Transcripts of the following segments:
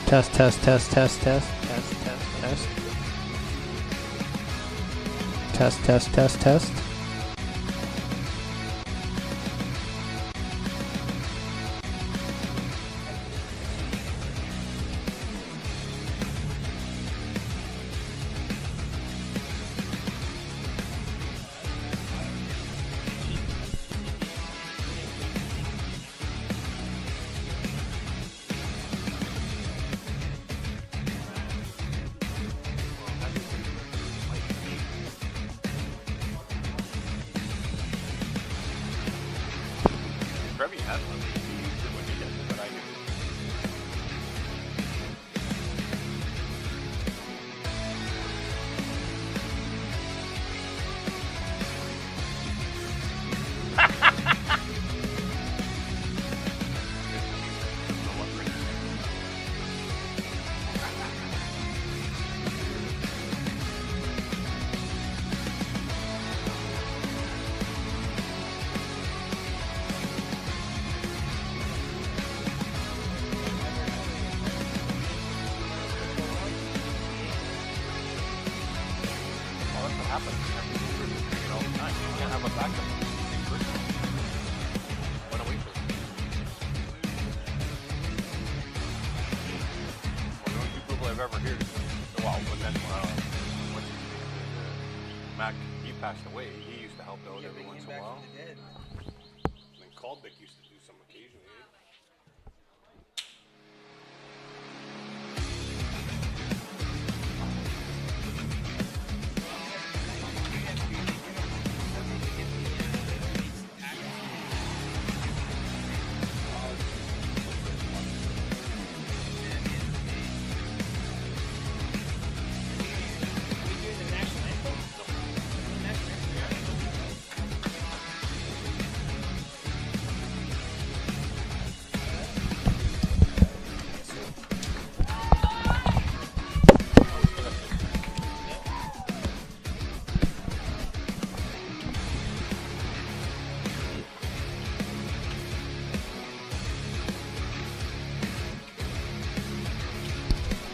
Test, test, test, test, test, test, test, test. Test, test, test, test.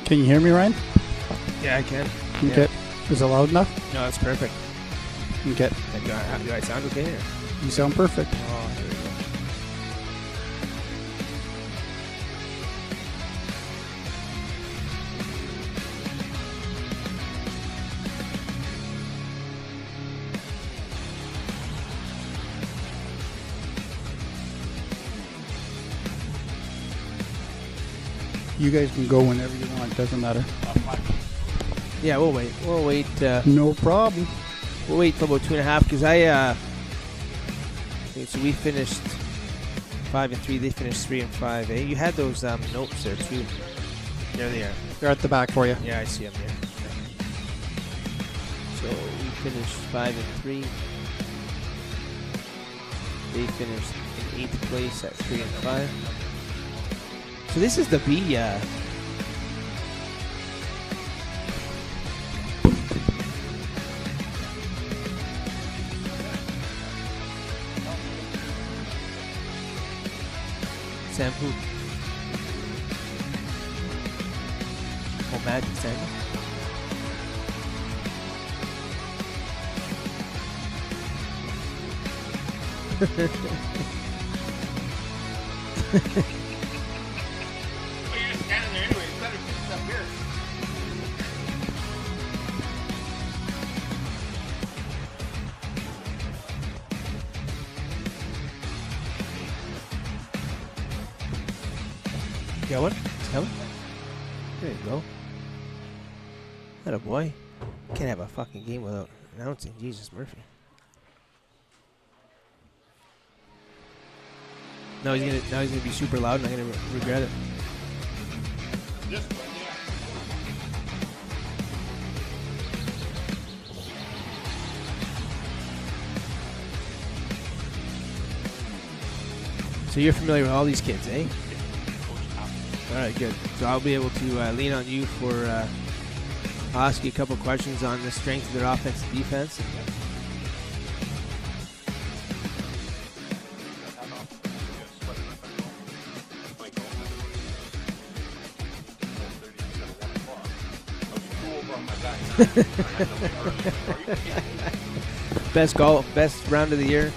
Can you hear me, Ryan? Yeah, I can. Okay. Yeah. Is it loud enough? No, that's perfect. Okay. Do I sound okay? Or? You sound perfect. Oh, there we go. You guys can go whenever you want. Doesn't matter. Yeah, we'll wait. We'll wait. No problem. We'll wait till about 2.5 because okay, so we finished 5-3. They finished 3-5. Eh? You had those notes there too. There they are. They're at the back for you. Yeah, I see them there. So we finished 5-3. They finished in 8th place at 3-5. So this is the B. Sample. Oh, Magic Sample. Going? It's coming? There you go. Atta boy. Can't have a fucking game without announcing Jesus Murphy. Now he's gonna be super loud and I'm gonna regret it. So you're familiar with all these kids, eh? All right, good. So I'll be able to lean on you for. I'll ask you a couple questions on the strength of their offense and defense. Best round of the year.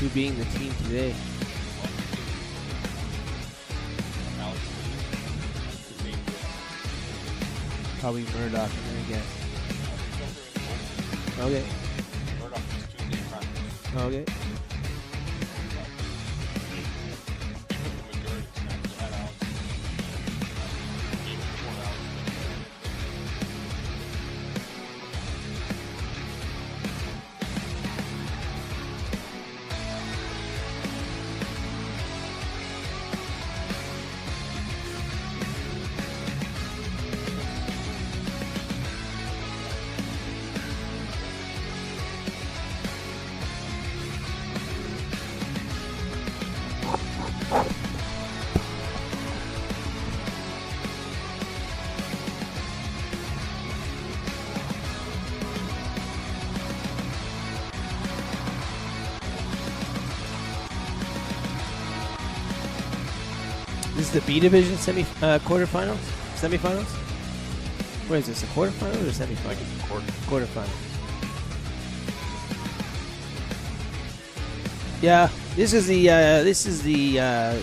Who's being the team today? Probably Murdoch, I'm gonna guess. Okay. Okay. This is the B division quarterfinals, semifinals. What is this? A quarterfinal or a semifinal? Quarterfinal. Yeah, this is the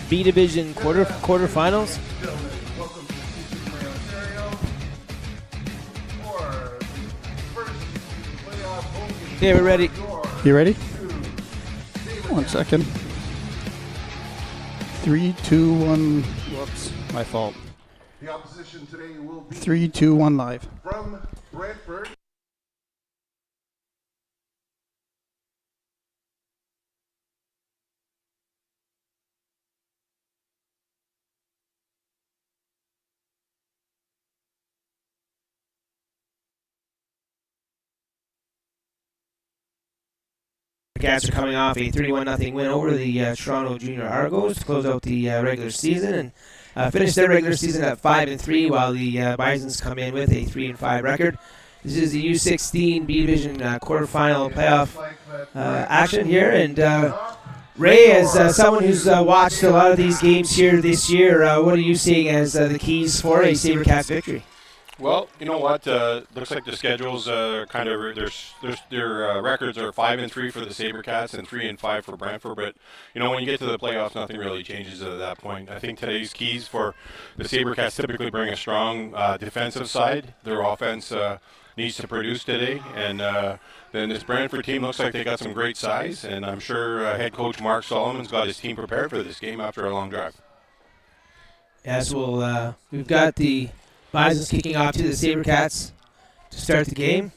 B division quarterfinals. Welcome to Super Ontario for first playoff home game. Okay, we're ready. You ready? 1 second. 3, 2, 1. Whoops, my fault. The opposition today will be 3, 2, 1 live. from Brantford. Cats are coming off a 31-0 win over the Toronto Junior Argos to close out the regular season and finish their regular season at 5-3, while the Bisons come in with a 3-5 record. This is the U16 B Division quarterfinal playoff action here, and Ray, as someone who's watched a lot of these games here this year, what are you seeing as the keys for a Sabercats victory? Well, you know what? Looks like the schedules kind of their records are 5-3 for the Sabercats and 3-5 for Brantford. But you know, when you get to the playoffs, nothing really changes at that point. I think today's keys for the Sabercats typically bring a strong defensive side. Their offense needs to produce today, and then this Brantford team looks like they got some great size. And I'm sure head coach Mark Solomon's got his team prepared for this game after a long drive. Yes, well, we've got the Bisons kicking off to the Sabercats to start the game.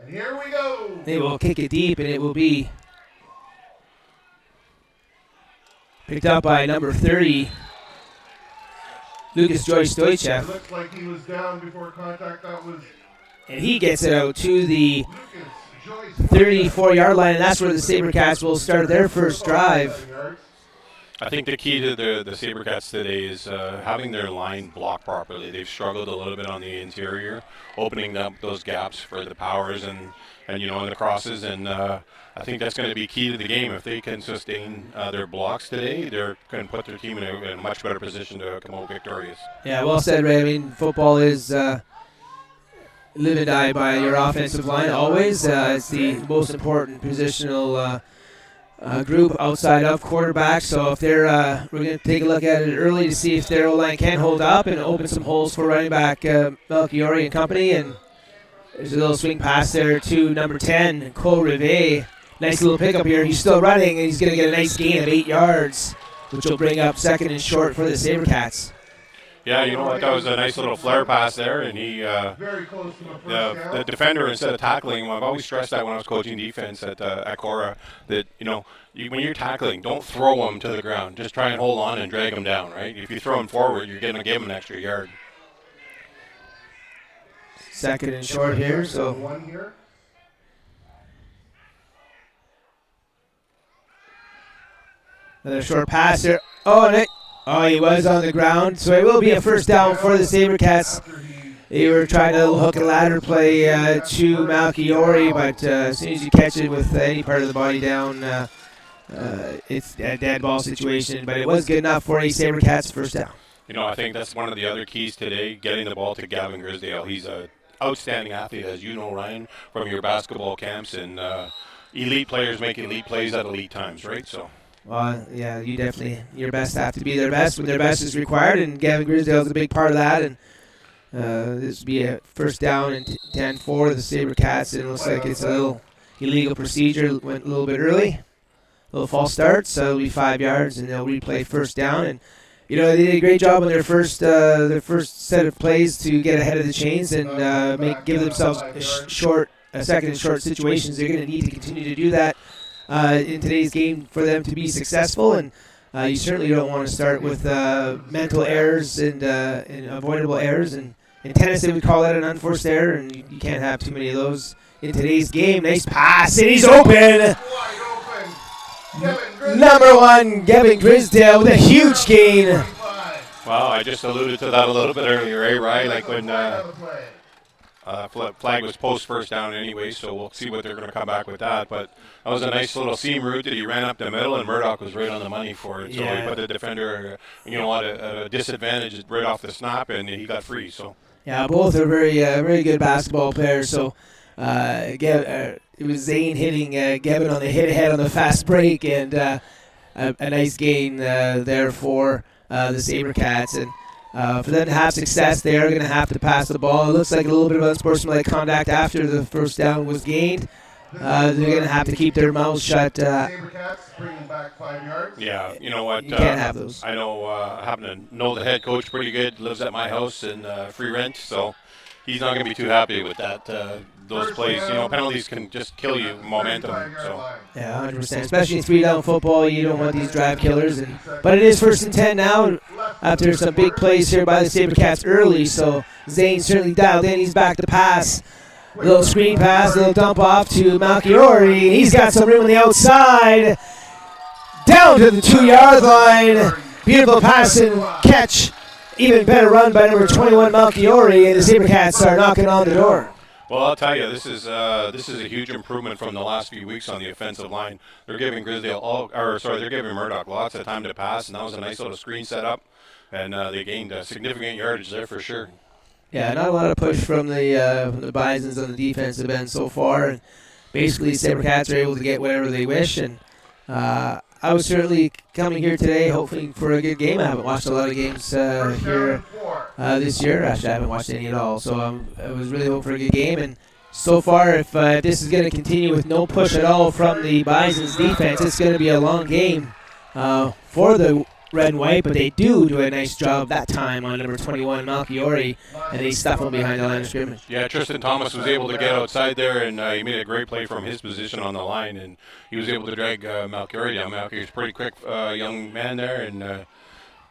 And here we go. They will kick it deep, and it will be picked up by number 30, Lucas Joyce It Stoichev. looked like he was down before contact. That was And he gets it out to the Lucas Joyce. 34-yard line, and that's where the Sabercats will start their first drive. I think the key to the Sabercats today is having their line blocked properly. They've struggled a little bit on the interior, opening up those gaps for the powers and you know, and the crosses, and I think that's going to be key to the game. If they can sustain their blocks today, they're going to put their team in a much better position to come out victorious. Yeah, well said, Ray. I mean, football is live and die by your offensive line always. It's the most important positional group outside of quarterback. So if they're, we're going to take a look at it early to see if their O-line can hold up and open some holes for running back Melchiori and company. And there's a little swing pass there to number 10, Cole Rivet. Nice little pickup here. He's still running, and he's going to get a nice gain of 8 yards, which will bring up second and short for the Sabercats. Yeah, you know what? That was a nice little flare pass there, and he, Very close to the first down. the defender, instead of tackling him, I've always stressed that when I was coaching defense at Cora, that you know, when you're tackling, don't throw him to the ground. Just try and hold on and drag him down, right? If you throw him forward, you're going to give him an extra yard. second and short here. So One here. another short pass here. Oh, he was on the ground. So it will be a first down for the Sabercats. They were trying to hook and ladder play to Malchiori, but as soon as you catch it with any part of the body down, it's a dead ball situation. But it was good enough for a Sabercats first down. You know, I think that's one of the other keys today, getting the ball to Gavin Grisdale. He's an outstanding athlete, as you know, Ryan, from your basketball camps. And elite players make elite plays at elite times, right? So. Yeah, you definitely, your best have to be their best when their best is required, and Gavin Grisdale is a big part of that. And this would be a first down and 10 for the Sabercats. And it looks like it's a little illegal procedure, went a little bit early. A little false start, so it'll be 5 yards, and they'll replay first down. And you know, they did a great job on their first set of plays to get ahead of the chains and give themselves a second and short situations. They're going to need to continue to do that in today's game for them to be successful. And you certainly don't want to start with mental errors and avoidable errors. And in tennis, they would call that an unforced error, and you can't have too many of those in today's game. Nice pass, and he's open. Number 1, Gavin Grisdale with a huge gain. Well, I just alluded to that a little bit earlier, eh, Ryan? Like when flag was post first down anyway, so we'll see what they're going to come back with that. But that was a nice little seam route that he ran up the middle, and Murdoch was right on the money for it. So he put the defender, at a disadvantage right off the snap, and he got free. So yeah, both are very good basketball players. So it was Zane hitting Gavin on the hit ahead on the fast break, and a nice gain there for the Sabercats. And for them to have success, they are going to have to pass the ball. It looks like a little bit of unsportsmanlike conduct after the first down was gained. They're going to have to keep their mouths shut. Sabercats bringing back 5 yards. Yeah, you know what? You can't have those. I know. I happen to know the head coach pretty good. Lives at my house in free rent, so he's not going to be too happy with that. Those plays, penalties can just kill you momentum. So yeah, 100%. Especially in 3-down football, you don't want these drive killers. But it is 1st and 10 now after some big plays here by the Sabercats early. So Zane certainly dialed in. He's back to pass. A little screen pass, a little dump off to Malchiori. He's got some room on the outside. Down to the 2-yard line. Beautiful pass and catch. Even better run by number 21 Malchiori, and the Sabercats are knocking on the door. Well, I'll tell you, this is a huge improvement from the last few weeks on the offensive line. They're giving they're giving Murdoch lots of time to pass, and that was a nice little screen setup, and they gained significant yardage there for sure. Yeah, not a lot of push from the Bisons on the defensive end so far, and basically Sabercats are able to get whatever they wish. And I was certainly coming here today hoping for a good game. I haven't watched a lot of games here this year. Actually, I haven't watched any at all. So I was really hoping for a good game. And so far, if this is going to continue with no push at all from the Bison's defense, it's going to be a long game for the red and white. But they do a nice job that time on number 21, Malchiori, and they stuff him behind the line of scrimmage. Yeah, Tristan Thomas was able to get outside there, and he made a great play from his position on the line, and he was able to drag Malchiori down. Malchiori's a pretty quick young man there,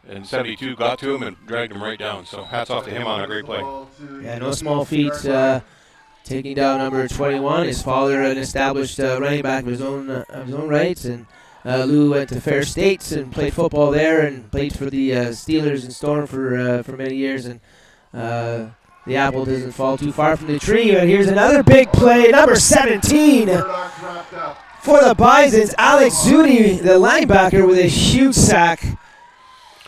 and 72 got to him and dragged him right down. So hats off to him on a great play. Yeah, no small feat. Taking down number 21, his father, an established running back of his own rights, and Lou went to Fair States and played football there, and played for the Steelers and Storm for many years. And the apple doesn't fall too far from the tree. But here's another big play, number 17 for the Bisons. Alex Zudi, the linebacker, with a huge sack.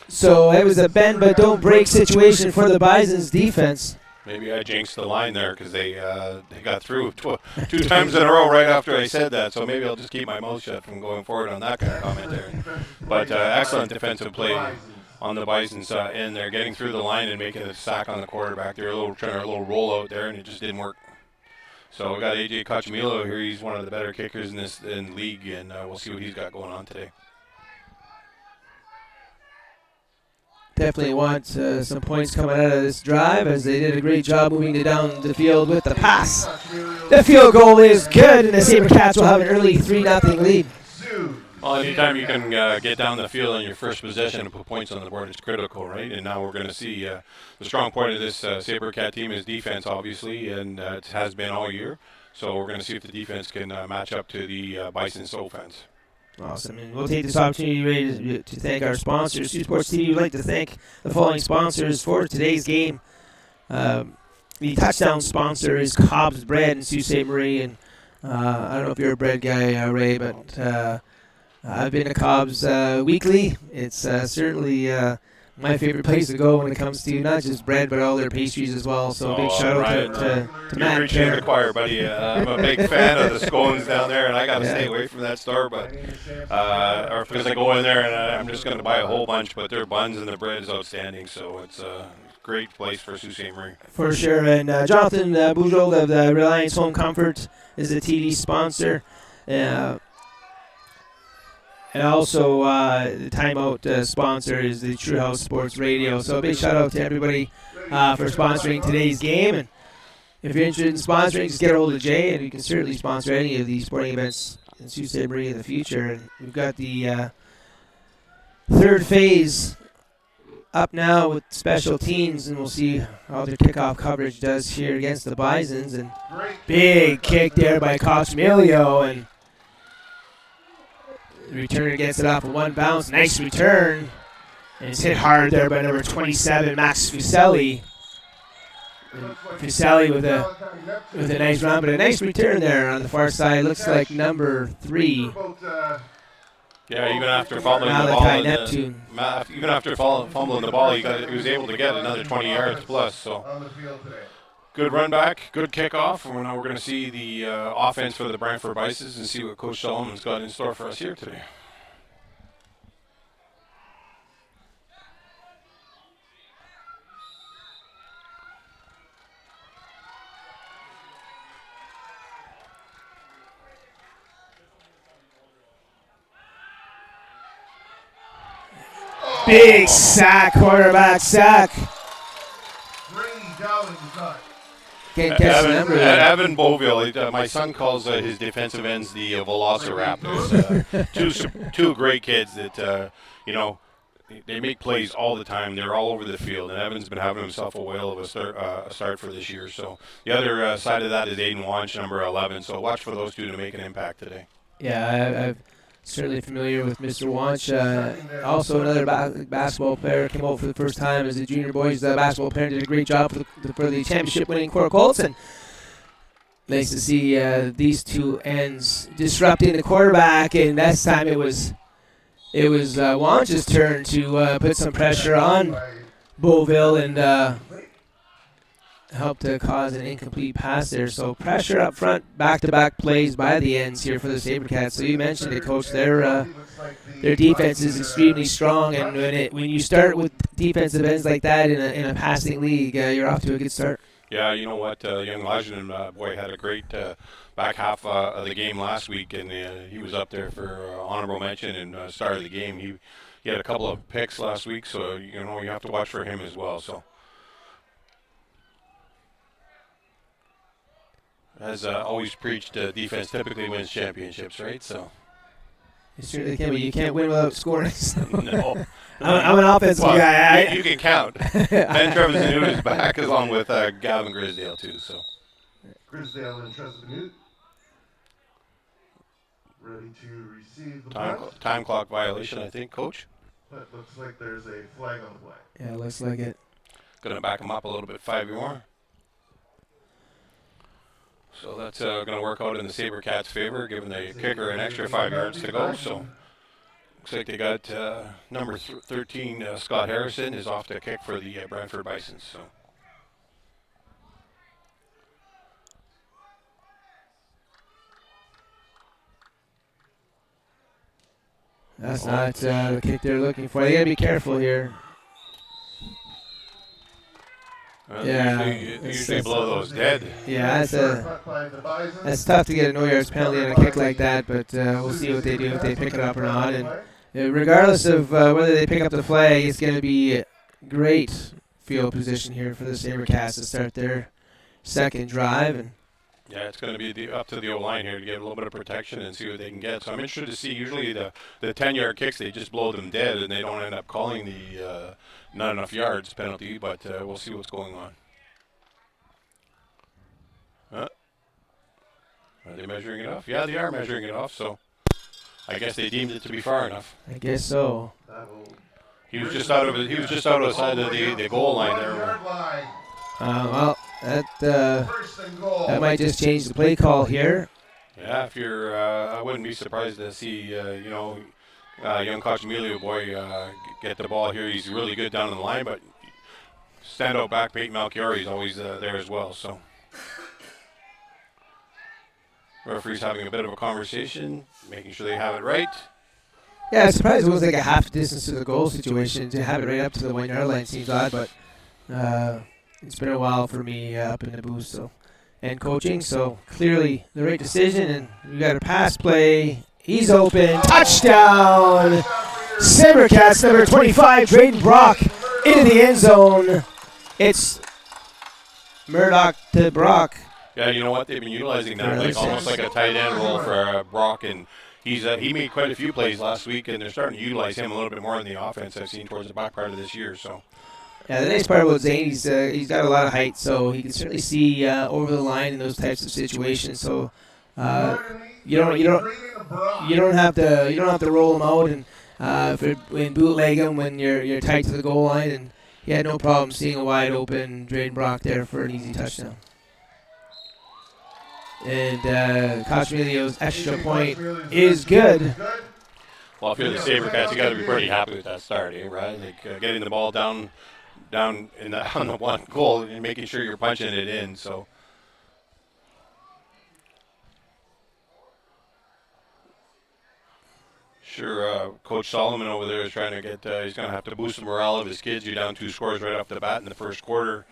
So it was a bend but don't break situation for the Bisons defense. Maybe I jinxed the line there because they got through two times in a row right after I said that. So maybe I'll just keep my mouth shut from going forward on that kind of comment there. But excellent defensive play on the Bisons end. They're getting through the line and making a sack on the quarterback. They were trying a little roll out there, and it just didn't work. So we got AJ Cachemilo here. He's one of the better kickers in the league, and we'll see what he's got going on today. Definitely want some points coming out of this drive, as they did a great job moving it down the field with the pass. The field goal is good, and the Sabercats will have an early 3-0 lead. Well, anytime you can get down the field on your first possession and put points on the board, it's critical, right? And now we're going to see the strong point of this Sabercat team is defense, obviously, and it has been all year. So we're going to see if the defense can match up to the Bison's offense. Awesome. And we'll take this opportunity, Ray, to thank our sponsors. Saultsports TV would like to thank the following sponsors for today's game. The touchdown sponsor is Cobb's Bread in Sault Ste. Marie. And I don't know if you're a bread guy, Ray, but I've been to Cobb's weekly. It's certainly my favorite place to go when it comes to not just bread, but all their pastries as well. So big shout out to Matt. You're preaching to the choir, buddy. I'm a big fan of the scones down there, and I got to stay away from that store. But or because I go in there and I'm just going to buy a whole bunch, but their buns and their bread is outstanding. So it's a great place for Sault Ste. Marie. For sure. And Jonathan Bujold of the Reliance Home Comfort is the TV sponsor. And also, the timeout sponsor is the True House Sports Radio. So a big shout out to everybody for sponsoring today's game. And if you're interested in sponsoring, just get a hold of Jay, and you can certainly sponsor any of these sporting events in Sault Ste. Marie in the future. And we've got the third phase up now with special teams, and we'll see how their kickoff coverage does here against the Bisons. And big kick there by Cox Melio, and the returner gets it off of one bounce. Nice return. And it's hit hard there by number 27, Max Fuselli. Fuselli with a nice run, but a nice return there on the far side. Looks like number 3. Yeah, even after fumbling the ball, he was able to get another 20 yards plus. So good run back, good kickoff. And now we're going to see the offense for the Brantford Bisons and see what Coach Solomon's got in store for us here today. Big sack, quarterback sack. Can't catch the number. Evan Beauville, my son calls his defensive ends the Velociraptors. Two great kids that, they make plays all the time. They're all over the field, and Evan's been having himself a whale of a start for this year. So the other side of that is Aiden Wanch, number 11. So watch for those two to make an impact today. Yeah, I'm certainly familiar with Mr. Wanch. Also another basketball player came out for the first time as a junior boys basketball player. Did a great job for the championship-winning Cork Colts. And nice to see these two ends disrupting the quarterback. And this time it was Wanch's turn to put some pressure on Beauville and helped to cause an incomplete pass there. So pressure up front, back-to-back plays by the ends here for the Sabercats. So you mentioned it, Coach. Their defense is extremely strong, and when you start with defensive ends like that in a passing league, you're off to a good start. Yeah, you know what, young Lajan, boy, had a great back half of the game last week, and he was up there for honorable mention and start of the game. He had a couple of picks last week, so you have to watch for him as well. So. As always preached, defense typically wins championships, right? So. You certainly can, but you can't win without scoring. No. I'm an offensive guy. You can count. Ben Trevisanute is back along with Gavin Grisdale, too. So. Grisdale and Trevisanute ready to receive the punt. Time clock violation, I think, Coach. But looks like there's a flag on the play. Yeah, looks like it. Going to back him up a little bit, 5 more. So that's going to work out in the Sabercats' favor, giving the kicker an extra 5 yards to go. So looks like they got number 13, Scott Harrison, is off to kick for the Brantford Bisons. So. That's not the kick they're looking for. They got to be careful here. Usually blow those dead. Yeah, that's tough to get a no-yards penalty on a kick like that, but we'll see what they do if they pick it up or not. And regardless of whether they pick up the flag, it's going to be great field position here for the Sabercats to start their second drive. And Yeah, it's going to be up to the O-line here to get a little bit of protection and see what they can get. So I'm interested to see. Usually the 10-yard kicks, they just blow them dead, and they don't end up calling the not enough yards penalty. But we'll see what's going on. Are they measuring it off? Yeah, they are measuring it off. So I guess they deemed it to be far enough. I guess so. He was just out of the side of the goal line there. Well, that might just change the play call here. Yeah, if you're, I wouldn't be surprised to see, young Cochemilio boy get the ball here. He's really good down the line, but standout back Peyton Malchiori is always there as well. So, referee's having a bit of a conversation, making sure they have it right. Yeah, I'm surprised it was like a half distance to the goal situation. To have it right up to the 1 yard line seems odd, but it's been a while for me up in the booth and coaching, so clearly the right decision. And we got a pass play. He's open. Touchdown! Sabercats, number 25, Drayden Brock, into the end zone. It's Murdoch to Brock. Yeah, you know what? They've been utilizing that almost like a tight end role for Brock, and he made quite a few plays last week, and they're starting to utilize him a little bit more in the offense I've seen towards the back part of this year. So. Yeah, the nice part about Zane, he's got a lot of height, so he can certainly see over the line in those types of situations. So you don't have to roll him out and bootleg him when you're tight to the goal line. And he had no problem seeing a wide open Drayden Brock there for an easy touchdown. And Cochemilio's extra point is good. Well, if you're the Sabercats, you got to be pretty happy with that start, right? Like getting the ball down on the one goal and making sure you're punching it in. So, sure, Coach Solomon over there is trying to get. He's going to have to boost the morale of his kids. You're down 2 scores right off the bat in the first quarter.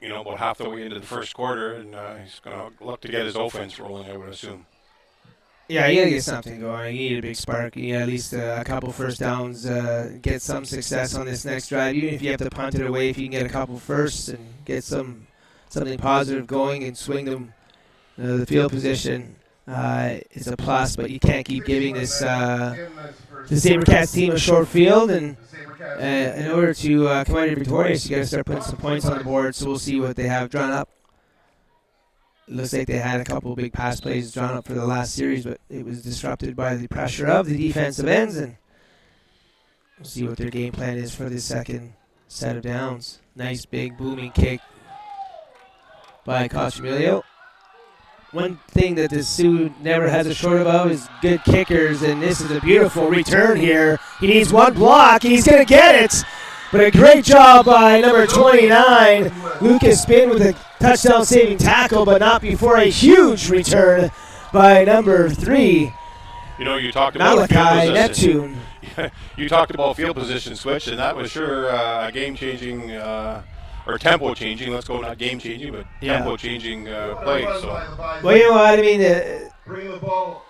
About half the way into the first quarter, and he's going to look to get his offense rolling, I would assume. Yeah, you got to get something going. You need a big spark. You need at least a couple first downs, get some success on this next drive. Even if you have to punt it away, if you can get a couple firsts and get something positive going and swing them the field position, it's a plus. But you can't keep giving the Sabercats team a short field. And in order to come out here victorious, you got to start putting some points on the board. So we'll see what they have drawn up. It looks like they had a couple of big pass plays drawn up for the last series, but it was disrupted by the pressure of the defensive ends, and we'll see what their game plan is for this second set of downs. Nice big booming kick by Cochemilio. One thing that the Sioux never has a short of is good kickers, and this is a beautiful return here. He needs one block, and he's going to get it. But a great job by number 29, Lucas Spin, with a touchdown-saving tackle, but not before a huge return by number 3, you talked about Malachi Neptune. You talked about field position switch, and that was sure a game-changing or tempo-changing. Let's go, not game-changing, but tempo-changing play. So. Well, you know what I mean.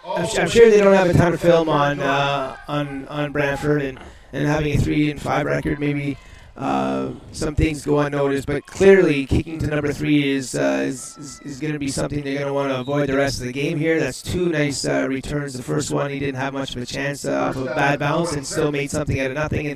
I'm sure they don't have a ton of film on Brantford, and having a 3-5 record, maybe some things go unnoticed. But clearly, kicking to number 3 is going to be something they're going to want to avoid the rest of the game here. That's 2 nice returns. The first one, he didn't have much of a chance off of a bad bounce and still made something out of nothing.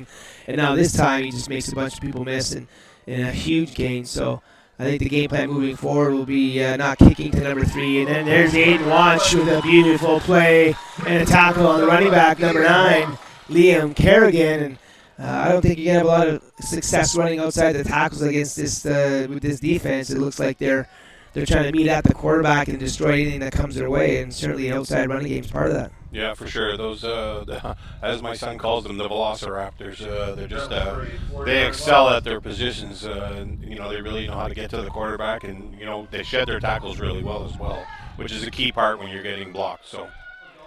And now this time, he just makes a bunch of people miss and a huge gain. So I think the game plan moving forward will be not kicking to number 3. And then there's Aiden Watch with a beautiful play and a tackle on the running back, number 9. Liam Kerrigan, and I don't think you're going to have a lot of success running outside the tackles against this with this defense. It looks like they're trying to meet at the quarterback and destroy anything that comes their way, and certainly outside running game is part of that. Yeah, for sure. Those, as my son calls them, the Velociraptors. They're just they excel at their positions. They really know how to get to the quarterback, and they shed their tackles really well as well, which is a key part when you're getting blocked. So.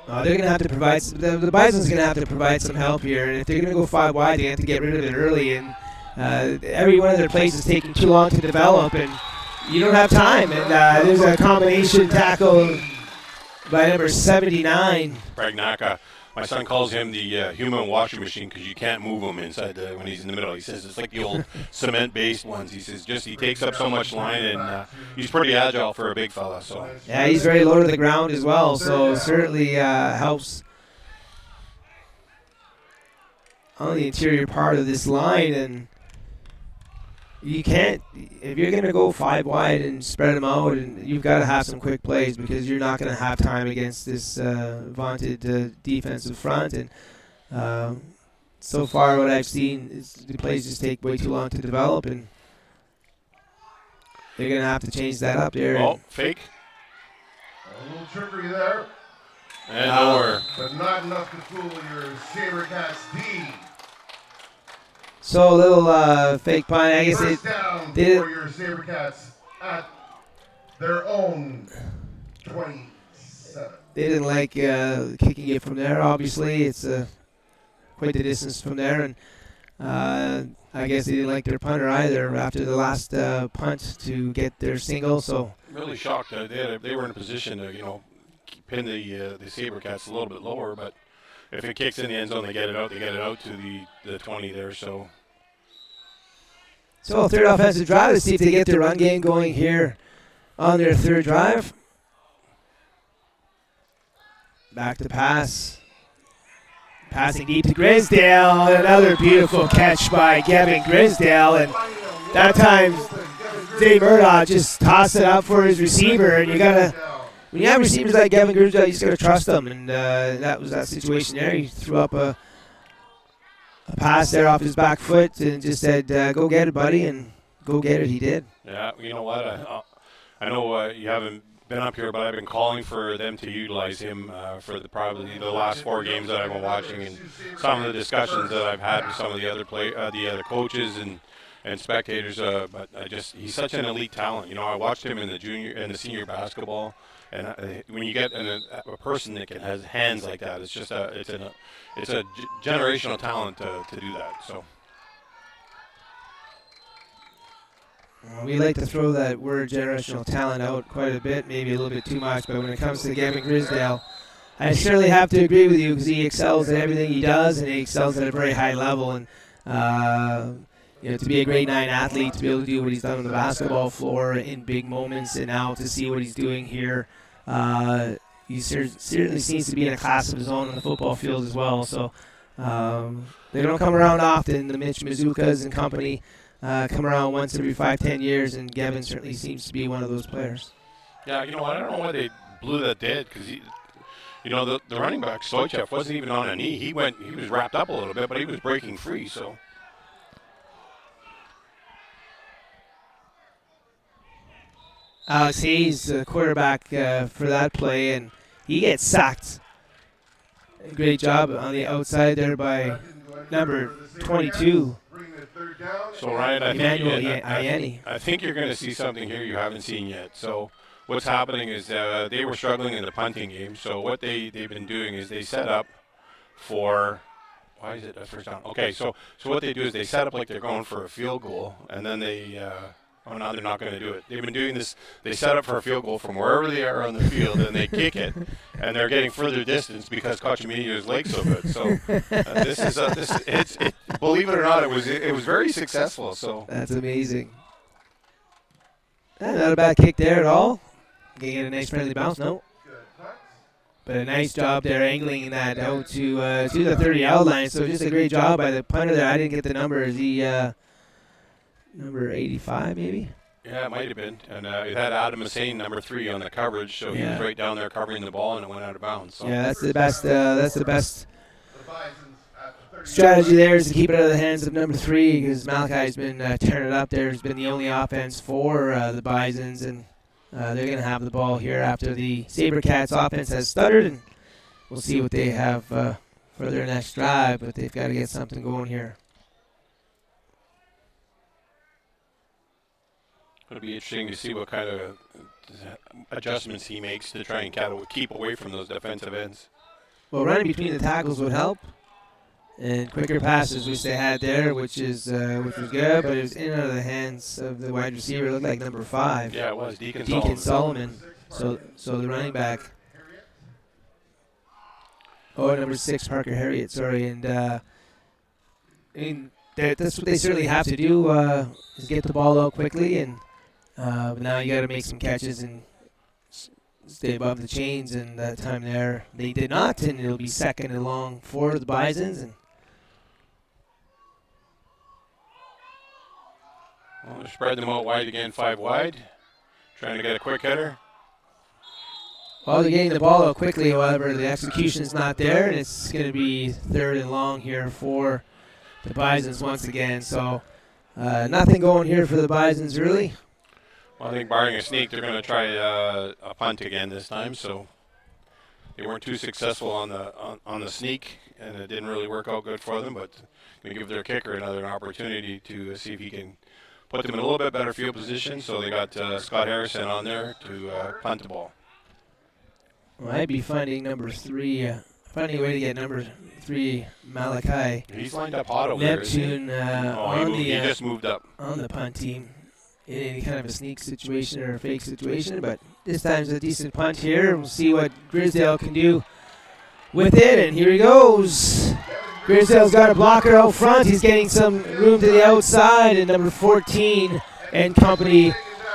They're going to have to provide the Bison's going to have to provide some help here, and if they're going to go 5 wide, they have to get rid of it early. And every one of their plays is taking too long to develop, and you don't have time. And there's a combination tackle by number 79. Pragnaka. my son calls him the human washing machine because you can't move him inside when he's in the middle. He says it's like the old cement-based ones. He says he takes up so much line, and he's pretty agile for a big fella. So yeah, he's very low to the ground as well, so certainly helps on the interior part of this line. And you can't, if you're going to go 5 wide and spread them out, and you've got to have some quick plays because you're not going to have time against this vaunted defensive front. And so far what I've seen is the plays just take way too long to develop, and they're going to have to change that up there. Oh, fake. A little trickery there, And nowhere. but not enough to fool your Sabercats D. So a little fake punt. I guess First it down did for your Sabercats at their own 27. they didn't like kicking it from there. Obviously, it's quite the distance from there, and I guess they didn't like their punter either after the last punt to get their single. So Really shocked. They were in a position to pin the Sabercats a little bit lower, but if it kicks in the end zone, they get it out. They get it out to the 20 there. So third offensive drive. Let's see if they get their run game going here on their third drive. Back to pass. Passing deep to Grisdale. Another beautiful catch by Kevin Grisdale. And that time, Dave Murdoch just tossed it up for his receiver. And you got to, when you have receivers like Kevin Grisdale, you just got to trust them. And that was that situation there. He threw up a pass there off his back foot and just said, go get it, buddy. And go get it, he did. yeah, you know what? I know you haven't been up here, but I've been calling for them to utilize him for probably the last 4 games that I've been watching, and some of the discussions that I've had with some of the other the coaches and spectators. But he's such an elite talent. I watched him in the junior and the senior basketball, and when you get a person that has hands like that, it's just it's a generational talent to do that. So. We like to throw that word generational talent out quite a bit, maybe a little bit too much, but when it comes to Gavin Grisdale, I certainly have to agree with you because he excels at everything he does, and he excels at a very high level. And to be a grade 9 athlete, to be able to do what he's done on the basketball floor in big moments, and now to see what he's doing here, he certainly seems to be in a class of his own on the football field as well. So they don't come around often. The Mitch Mazukas and company come around once every 5-10 years, and Gavin certainly seems to be one of those players. Yeah, I don't know why they blew that dead, because the running back Stoichev wasn't even on a knee. He was wrapped up a little bit, but he was breaking free. So Alex Hayes, the quarterback for that play, and he gets sacked. Great job on the outside there by number 22. So Ryan, I think you're going to see something here you haven't seen yet. So what's happening is they were struggling in the punting game. So what they've been doing is they set up for, why is it a first down? Okay, so what they do is they set up like they're going for a field goal, and then they no, they're not going to do it. They've been doing this. They set up for a field goal from wherever they are on the field, and they kick it, and they're getting further distance because Cochimino's leg's so good. So believe it or not, it was very successful. So that's amazing. Not a bad kick there at all. Getting a nice friendly bounce, no. But a nice job there angling that out to the 30-yard line. So just a great job by the punter there. I didn't get the number. Is he number 85 maybe? Yeah, it might have been. And it had Adam Hussein, number 3, on the coverage. So he was right down there covering the ball, and it went out of bounds. So. Yeah, that's the best strategy there is to keep it out of the hands of number 3, because Malachi's been tearing it up there. Has been the only offense for the Bisons, and they're going to have the ball here after the Sabercats offense has stuttered, and we'll see what they have for their next drive, but they've got to get something going here. It'll be interesting to see what kind of adjustments he makes to try and keep away from those defensive ends. Well, running between the tackles would help, and quicker passes, which they had there, which was good, but it was in and out of the hands of the wide receiver. It looked like number 5. Yeah, it was Deacon Solomon. So the running back. number 6 Parker Harriet. Sorry, and I mean that's what they certainly have to do is get the ball out quickly, and but now you got to make some catches and stay above the chains. And that time there they did not, and it'll be second and long for the Bisons. And well, they're spreading them out wide again, 5 wide, trying to get a quick header. Well, they're getting the ball out quickly, however, the execution's not there, and it's going to be third and long here for the Bisons once again. So nothing going here for the Bisons, really. Well, I think barring a sneak, they're going to try a punt again this time. So they weren't too successful on the sneak, and it didn't really work out good for them. But going to give their kicker another opportunity to see if he can put them in a little bit better field position. So they got Scott Harrison on there to punt the ball. Well, I'd be finding number 3, finding a way to get number 3 Malachi. He's lined up hot over there. Neptune He just moved up on the punt team in any kind of a sneak situation or a fake situation, but this time's a decent punt here. We'll see what Grisdale can do with it, and here he goes. Grisdale's got a blocker out front. He's getting some room to the outside, and number 14 and company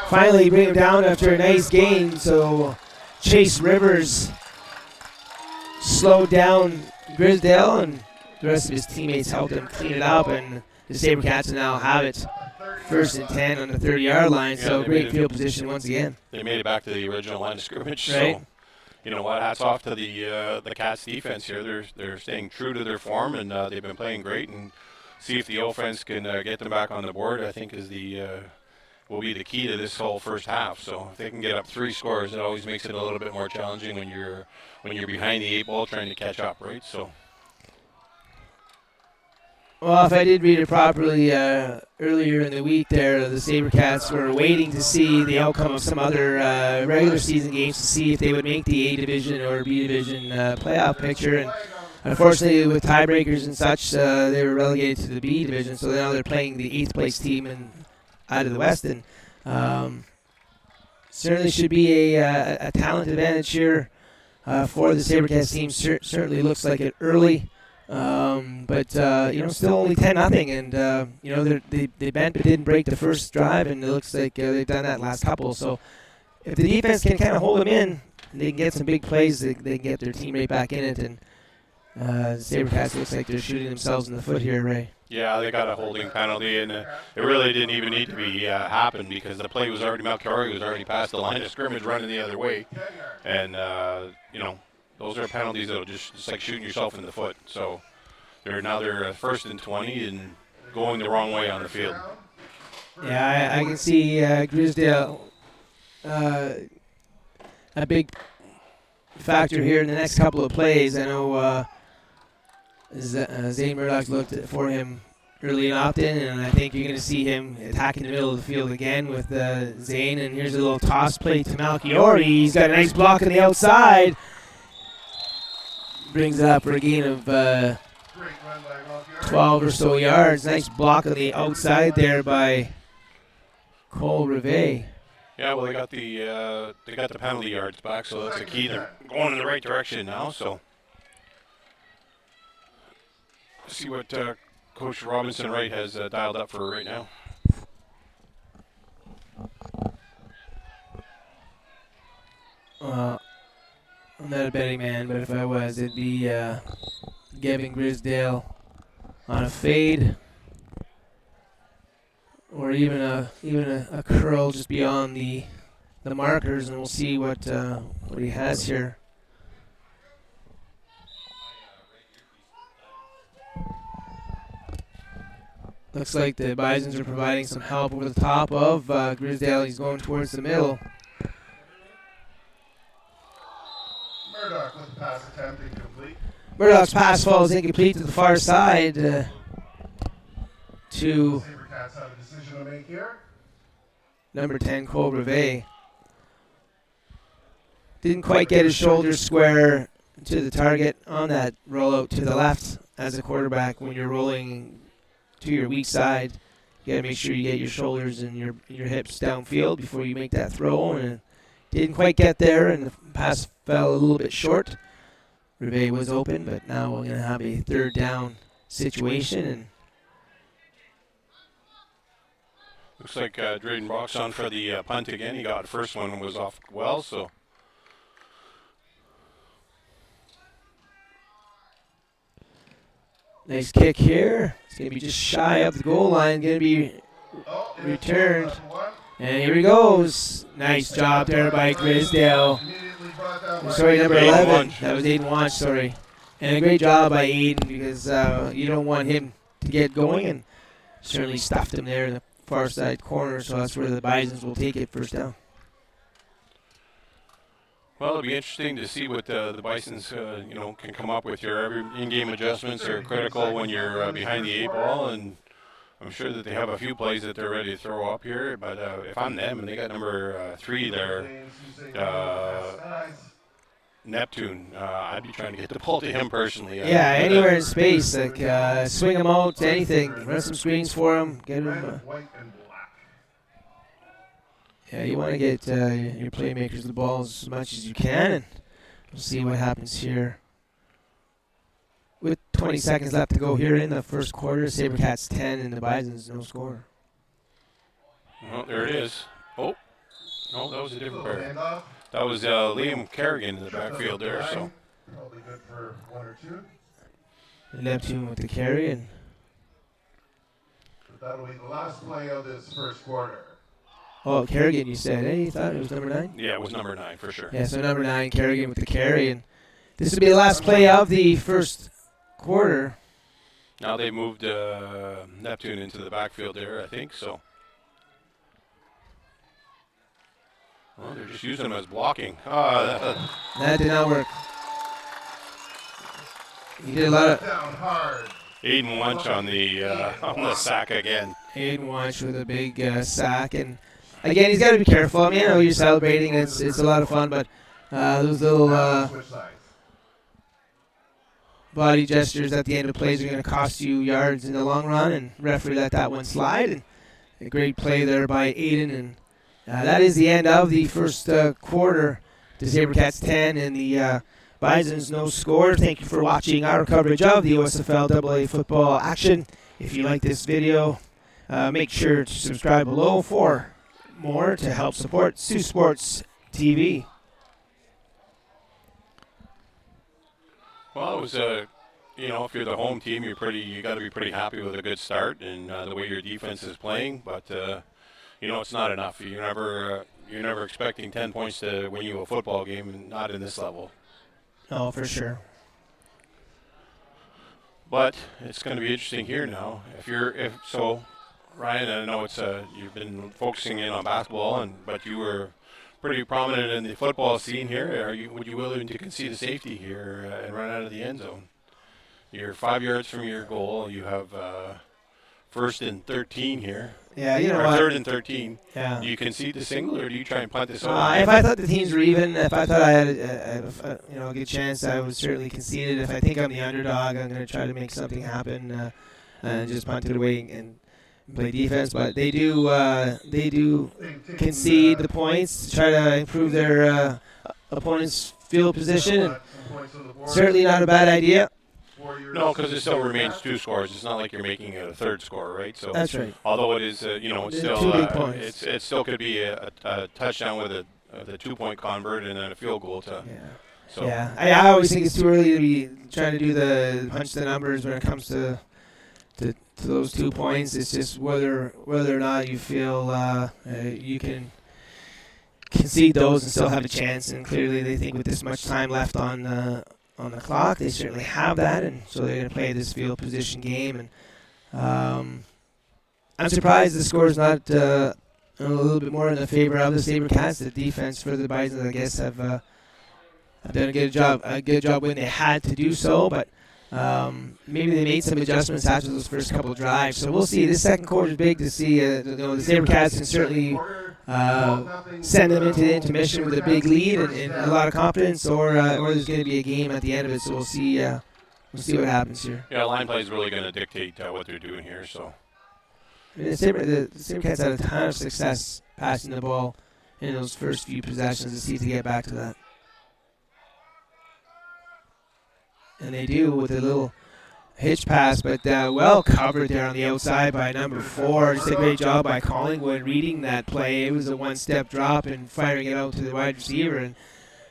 finally bring him down after a nice gain. So Chase Rivers slowed down Grisdale, and the rest of his teammates helped him clean it up, and the Sabercats now have it first and 10 on the 30-yard line. Yeah, So great field position once again. They made it back to the original line of scrimmage. Right. So, you know what? Hats off to the Cats defense here. They're staying true to their form, and they've been playing great. And see if the offense can get them back on the board, I think, is will be the key to this whole first half. So if they can get up 3 scores, it always makes it a little bit more challenging when you're behind the 8 ball trying to catch up, right? So. Well, if I did read it properly earlier in the week there, the Sabercats were waiting to see the outcome of some other regular season games to see if they would make the A Division or B Division playoff picture. And unfortunately, with tiebreakers and such, they were relegated to the B Division. So now they're playing the 8th place team out of the West. And certainly should be a talent advantage here for the Sabercats team. Certainly looks like it early. But still only 10-0, and they bent but didn't break the first drive, and it looks like they've done that last couple. So if the defense can kind of hold them in, and they can get some big plays, they can get their teammate back in it, and the Sabercats looks like they're shooting themselves in the foot here, Ray. Yeah, they got a holding penalty, and it really didn't even need to be happen because the play was already, Malcari was already past the line of scrimmage running the other way, and those are penalties that will just like shooting yourself in the foot. So they're first and 20 and going the wrong way on the field. Yeah, I can see Grisdale a big factor here in the next couple of plays. I know Zane Murdoch looked for him early and often, and I think you're going to see him attacking the middle of the field again with Zane. And here's a little toss play to Malchiori. He's got a nice block on the outside. Brings it up for a gain of 12 or so yards. Nice block on the outside there by Cole Rivet. Yeah, well, they got the penalty yards back, so that's the key. They're going in the right direction now. So let's see what Coach Robinson Wright has dialed up for right now. I'm not a betting man, but if I was, it'd be giving Grisdale on a fade, or even a curl just beyond the markers, and we'll see what he has here. Looks like the Bisons are providing some help over the top of Grisdale. He's going towards the middle. Murdoch with the pass attempt incomplete. Murdoch's pass falls incomplete to the far side to Sabercats have a decision to make here. number 10, Cole Brevet. Didn't quite get his shoulders square to the target on that rollout to the left as a quarterback. When you're rolling to your weak side, you got to make sure you get your shoulders and your hips downfield before you make that throw. And didn't quite get there, and the pass fell a little bit short. Rivet was open, but now we're going to have a third down situation. And looks like Drayden Brock's on for the punt again. He got the first one and was off well, so. Nice kick here. It's going to be just shy of the goal line. Going to be returned. And here he goes. Nice job there by Grisdale. Sorry, number 11. That was Aiden Watch, sorry. And a great job by Aiden because you don't want him to get going. And certainly stuffed him there in the far side corner. So that's where the Bisons will take it first down. Well, it'll be interesting to see what the Bisons, can come up with. Your every in-game adjustments are critical when you're behind the 8 ball, and I'm sure that they have a few plays that they're ready to throw up here. But if I'm them, and they got number 3 there, Neptune, I'd be trying to get the ball to him personally. Yeah, anywhere in space, like swing him out, anything, run some screens for him, get him. Yeah, you want to get your playmakers the ball as much as you can, and we'll see what happens here. With 20 seconds left to go here in the first quarter, Sabercats 10 and the Bisons no score. Well, there it is. Oh, no, that was a different player. That was Liam Kerrigan in the backfield there. So probably good for 1 or 2. Neptune with the carry, and that'll be the last play of this first quarter. oh, Kerrigan, you said, eh? You thought it was number 9? yeah, it was number 9 for sure. Yeah, so number 9, Kerrigan with the carry, and this will be the last play of the first quarter. Now they moved Neptune into the backfield there, I think. So, well, they're just using him as blocking. That did not work. He did a lot of Down hard. Aiden Wunsch on the sack again. Aiden Watch with a big sack, and again he's got to be careful. I mean, I know you're celebrating; it's a lot of fun, but those little Switch sides. body gestures at the end of plays are going to cost you yards in the long run. And referee let that one slide. And a great play there by Aiden, and that is the end of the first quarter. The Sabercats 10 and the Bisons no score. Thank you for watching our coverage of the OSFL AA football action. If you like this video, make sure to subscribe below for more to help support Saultsports TV. Well, it was if you're the home team, you got to be pretty happy with a good start and the way your defense is playing. But it's not enough. You're never expecting 10 points to win you a football game, and not in this level. Oh, for sure. But it's going to be interesting here now. Ryan, I know it's you've been focusing in on basketball, but you were pretty prominent in the football scene here. Would you willing to concede a safety here and run out of the end zone? You're 5 yards from your goal. You have 1st and 13 here. Yeah, you know or what? 3rd and 13. Yeah. Do you concede the single, or do you try and punt this over? If I thought the teams were even, if I thought I had a good chance, I would certainly concede it. If I think I'm the underdog, I'm going to try to make something happen and just punt it away and play defense. But they do concede the points to try to improve their opponent's field position. And certainly not a bad idea. No, because it still remains 2 scores. It's not like you're making it a 3rd score, right? So that's right. Although it is, it's still 2 big points. It still could be a touchdown with a 2-point convert and then a field goal to. Yeah. So. Yeah. I always think it's too early to be trying to do the punch the numbers when it comes to those 2 points. It's just whether or not you feel you can concede those and still have a chance. And clearly, they think with this much time left on the clock, they certainly have that, and so they're going to play this field position game. And I'm surprised the score is not a little bit more in the favor of the Sabercats. The defense for the Bisons, I guess, have done a good job when they had to do so, but maybe they made some adjustments after those first couple of drives. So we'll see. This second quarter is big to see. The Sabercats can certainly send them into the intermission with a big lead and a lot of confidence, or there's going to be a game at the end of it. So we'll see. We'll see what happens here. Yeah, line play is really going to dictate what they're doing here. So I mean, the Sabercats had a ton of success passing the ball in those first few possessions. It's easy to get back to that. and they do with a little hitch pass, but well covered there on the outside by number 4. Just a great job by Collingwood reading that play. It was a one-step drop and firing it out to the wide receiver, and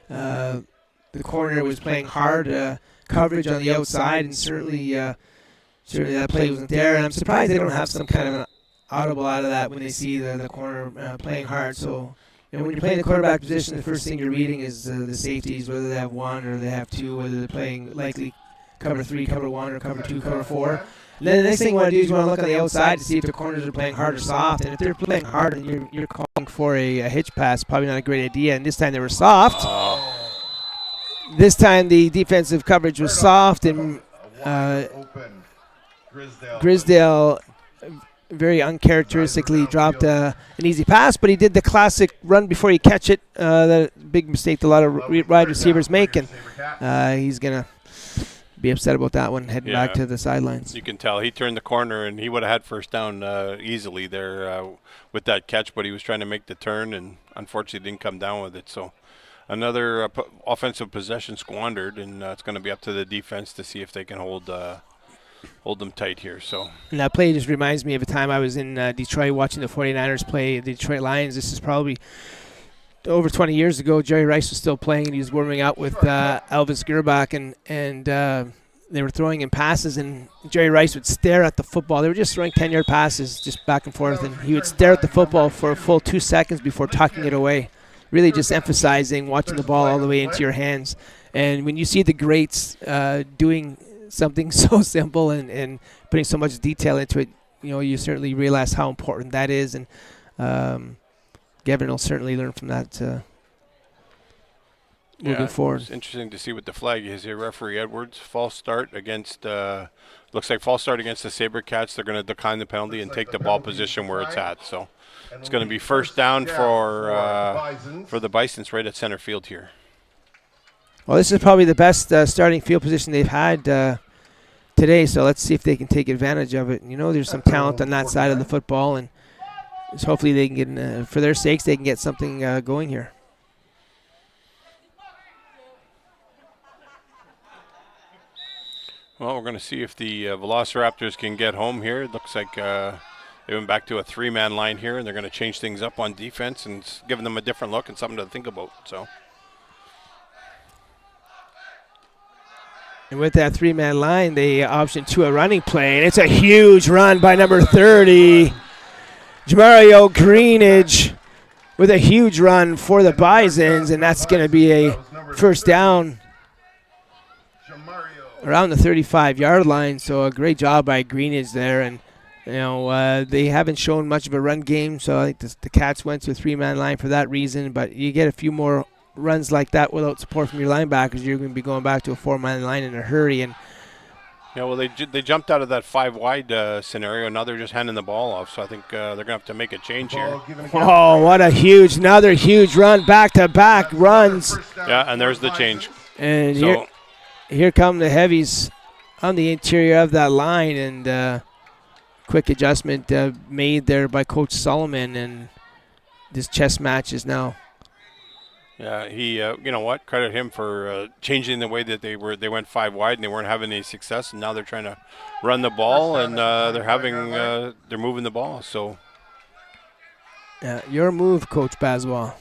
the corner was playing hard coverage on the outside, and certainly that play wasn't there. And I'm surprised they don't have some kind of an audible out of that when they see the corner playing hard. So, when you're playing the quarterback position, the first thing you're reading is the safeties, whether they have 1 or they have 2, whether they're playing likely cover 3, cover 1, or cover 2, cover 4. And then the next thing you want to do is you want to look on the outside to see if the corners are playing hard or soft. And if they're playing hard and you're calling for a hitch pass, probably not a great idea. And this time they were soft. This time the defensive coverage was soft, and Grisdale very uncharacteristically dropped an easy pass, but he did the classic run before you catch it. That big mistake that a lot of wide receivers make, and he's going to be upset about that one, heading back to the sidelines. You can tell he turned the corner, and he would have had first down easily there with that catch, but he was trying to make the turn, and unfortunately didn't come down with it. So another offensive possession squandered, and it's going to be up to the defense to see if they can hold them tight here. So, and that play just reminds me of a time I was in Detroit watching the 49ers play the Detroit Lions. This is probably over 20 years ago. Jerry Rice was still playing, and he was warming up with Elvis Gerbach, and they were throwing him passes, and Jerry Rice would stare at the football. They were just throwing 10-yard passes just back and forth, and he would stare at the football for a full 2 seconds before tucking it away, really just emphasizing watching the ball all the way into your hands. And when you see the greats doing something so simple and putting so much detail into it, you certainly realize how important that is. And Gavin will certainly learn from that moving forward. It's interesting to see what the flag is here. Referee Edwards, false start against, looks like false start against the Sabercats. They're going to decline the penalty and take the ball position where it's at. So it's going to be first down for the Bisons right at center field here. Well, this is probably the best starting field position they've had today, so let's see if they can take advantage of it. There's some talent on that side of the football, and hopefully they can get, for their sakes, they can get something going here. Well, we're going to see if the Velociraptors can get home here. It looks like they went back to a 3-man line here, and they're going to change things up on defense and giving them a different look and something to think about. So. And with that 3-man line, they option to a running play, and it's a huge run by number 30, Jamario Greenidge, with a huge run for the Bisons, and that's going to be a first down around the 35-yard line. So a great job by Greenidge there, and they haven't shown much of a run game, so I think the Cats went to a 3-man line for that reason. But you get a few more runs like that without support from your linebackers, you're going to be going back to a 4-man line in a hurry. And they jumped out of that 5-wide scenario. Now they're just handing the ball off. So I think they're going to have to make a change here. Oh, what another huge run, back-to-back runs. Yeah, and there's the change. And here come the heavies on the interior of that line, and quick adjustment made there by Coach Solomon, and this chess match is now. Yeah, he, credit him for changing the way that they went 5 wide and they weren't having any success, and now they're trying to run the ball, and they're moving the ball. So, your move, Coach Baswell.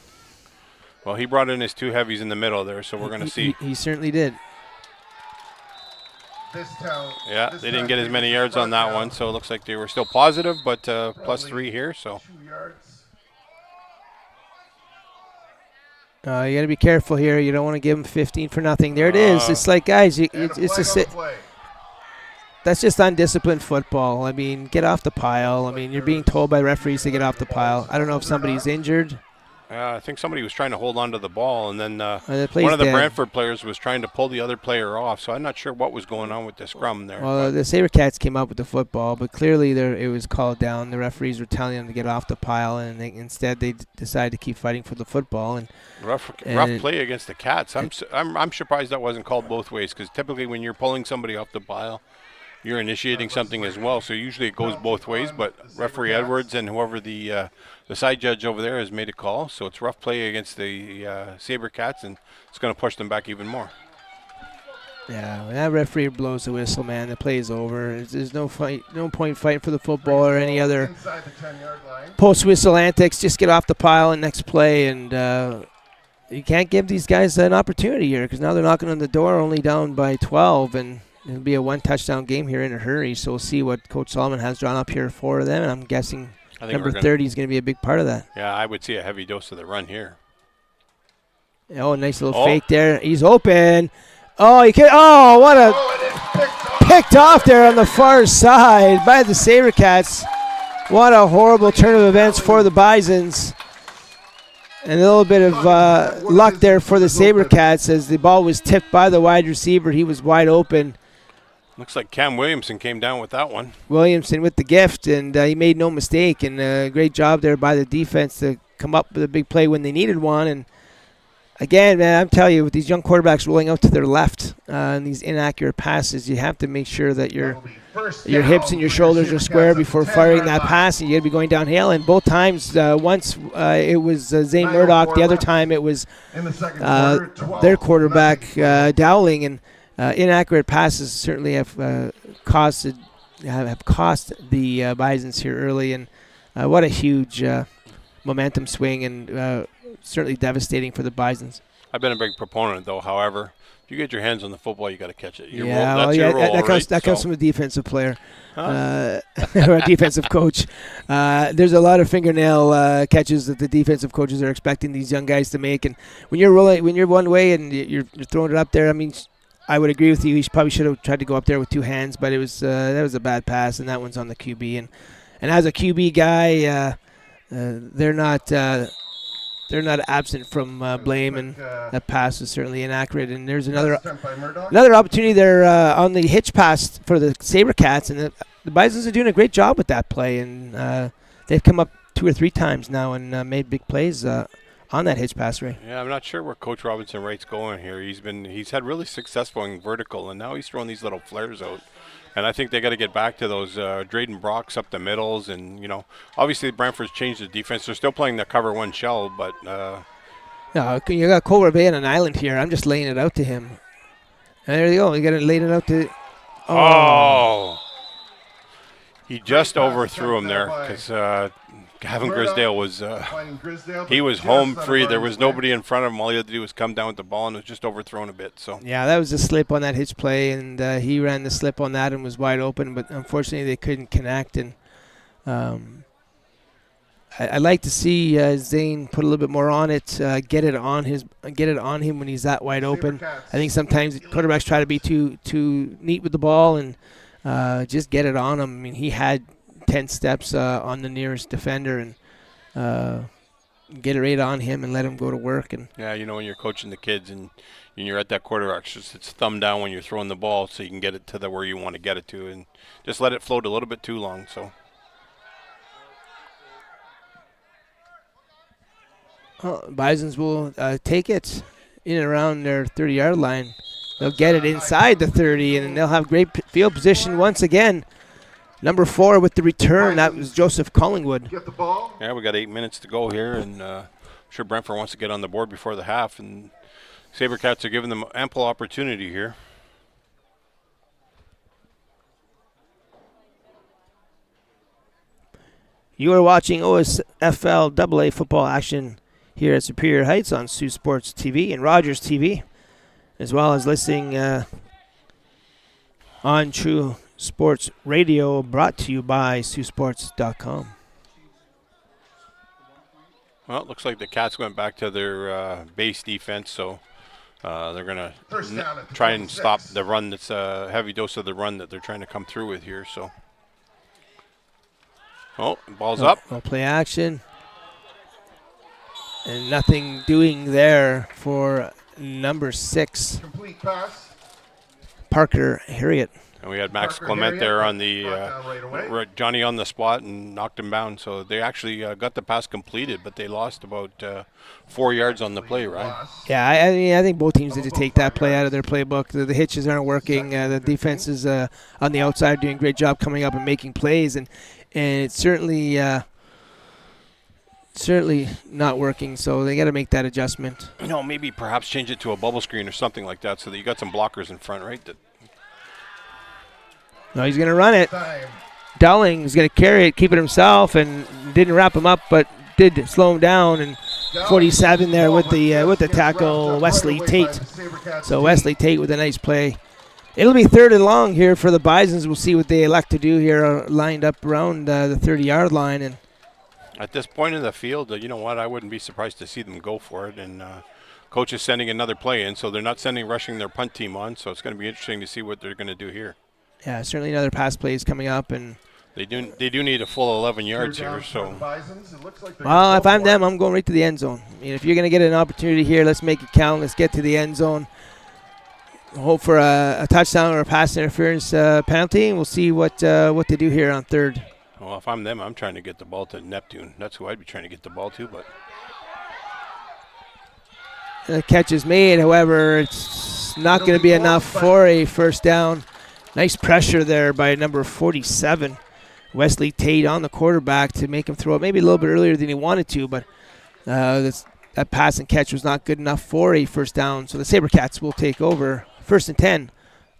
Well, he brought in his 2 heavies in the middle there, so we're going to see. He certainly did. Yeah, they didn't get as many yards on that one, so it looks like they were still positive, but +3 here. So. You got to be careful here. You don't want to give them 15 for nothing. There it is. It's like, guys, that's just undisciplined football. I mean, get off the pile. I mean, you're being told by referees to get off the pile. I don't know if somebody's injured. I think somebody was trying to hold on to the ball, and then one of the Brantford players was trying to pull the other player off. So I'm not sure what was going on with the scrum there. Well, the Sabercats came up with the football, but clearly it was called down. The referees were telling them to get off the pile, and instead they decided to keep fighting for the football. And rough play against the Cats. I'm surprised that wasn't called both ways, because typically when you're pulling somebody off the pile, you're initiating something as well. So usually it goes both ways, but referee Edwards and whoever the side judge over there has made a call. So it's rough play against the Sabercats, and it's going to push them back even more. Yeah, when that referee blows the whistle, man, the play is over. There's no point fighting for the football or any other Inside the 10-yard line. post-whistle antics. Just get off the pile and next play. And you can't give these guys an opportunity here because now they're knocking on the door, only down by 12, and it'll be a one-touchdown game here in a hurry. So we'll see what Coach Solomon has drawn up here for them, and I'm guessing number 30 is going to be a big part of that. Yeah, I would see a heavy dose of the run here. Oh, nice little fake there. He's open. Oh, you can. Oh, what a picked off there on the far side by the Sabercats. What a horrible turn of events for the Bisons. And a little bit of luck there for the Sabercats as the ball was tipped by the wide receiver. He was wide open. Looks like Cam Williamson came down with that one. Williamson with the gift, and he made no mistake. And great job there by the defense to come up with a big play when they needed one. And again, man, I'm telling you, with these young quarterbacks rolling out to their left and these inaccurate passes, you have to make sure that your hips and your shoulders are square before firing that pass, and you got to be going downhill. And both times, once it was Zane Murdoch, the other time it was their quarterback Dowling, and inaccurate passes certainly have cost the Bisons here early. And what a huge momentum swing, and certainly devastating for the Bisons. I've been a big proponent, though. However, if you get your hands on the football, you got to catch it. That comes from a defensive player, or a defensive coach. There's a lot of fingernail catches that the defensive coaches are expecting these young guys to make. And when you're one way and you're throwing it up there, I mean, I would agree with you. He probably should have tried to go up there with two hands, but it was that was a bad pass, and that one's on the QB. And as a QB guy, they're not absent from blame, and that pass was certainly inaccurate. And there's another opportunity there on the hitch pass for the Sabercats, and the Bisons are doing a great job with that play. And they've come up 2 or 3 times now and made big plays on that hitch pass, Ray. Yeah, I'm not sure where Coach Robinson Wright's going here. He's had really successful in vertical, and now he's throwing these little flares out. And I think they got to get back to those Drayden Brocks up the middles. And, obviously Brantford's changed the defense. They're still playing the cover one shell, but... No, you got Cobra Bay on an island here. I'm just laying it out to him. And there you go. You got to lay it out to... Oh! He just overthrew him there because Gavin Grisdale was he was home free. There was nobody in front of him. All he had to do was come down with the ball, and it was just overthrown a bit. So yeah, that was a slip on that hitch play, and he ran the slip on that and was wide open, but unfortunately they couldn't connect. And I'd like to see Zane put a little bit more on it, get it on him when he's that wide open. I think sometimes quarterbacks try to be too neat with the ball and just get it on him. I mean, he had 10 steps on the nearest defender, and get it right on him and let him go to work. And yeah, when you're coaching the kids and you're at that quarterback, it's thumb down when you're throwing the ball so you can get it to where you want to get it to, and just let it float a little bit too long. So Bisons will take it in and around their 30-yard line. They'll get it inside the 30, and they'll have great field position once again. Number 4 with the return, that was Joseph Collingwood. Get the ball. Yeah, we got 8 minutes to go here, and I'm sure Brentford wants to get on the board before the half, and Sabercats are giving them ample opportunity here. You are watching OSFL AA football action here at Superior Heights on Sault Sports TV and Rogers TV, as well as listening on True Sports Radio, brought to you by Saultsports.com. Well, it looks like the Cats went back to their base defense, so they're going to try and stop the run. That's a heavy dose of the run that they're trying to come through with here. So, ball's up. Play action. And nothing doing there for number 6. Complete pass. Parker Harriet. And we had Max Clement there on the Johnny on the spot and knocked him down. So they actually got the pass completed, but they lost about 4 yards on the play, right? Yeah, I think both teams need to take that play out of their playbook. The hitches aren't working. The defense is on the outside doing a great job coming up and making plays, and it certainly certainly not working, so they got to make that adjustment. Maybe perhaps change it to a bubble screen or something like that so that you got some blockers in front, right? No, he's going to run it. Time. Dowling is going to carry it, keep it himself, and didn't wrap him up, but did slow him down. And 47 there with the tackle, Wesley Tate. So Wesley Tate with a nice play. It'll be 3rd and long here for the Bisons. We'll see what they elect to do here, lined up around the 30-yard line. And at this point in the field, you know what? I wouldn't be surprised to see them go for it. And coach is sending another play in, so they're not rushing their punt team on. So it's going to be interesting to see what they're going to do here. Yeah, certainly another pass play is coming up, and they do need a full 11 yards here. So, well, if I'm them, I'm going right to the end zone. I mean, if you're going to get an opportunity here, let's make it count. Let's get to the end zone. Hope for a touchdown or a pass interference penalty, and we'll see what they do here on 3rd. Well, if I'm them, I'm trying to get the ball to Neptune. That's who I'd be trying to get the ball to, but the catch is made. However, it's not going to be enough for a first down. Nice pressure there by number 47, Wesley Tate, on the quarterback to make him throw it maybe a little bit earlier than he wanted to, but that pass and catch was not good enough for a first down. So the Sabercats will take over 1st and 10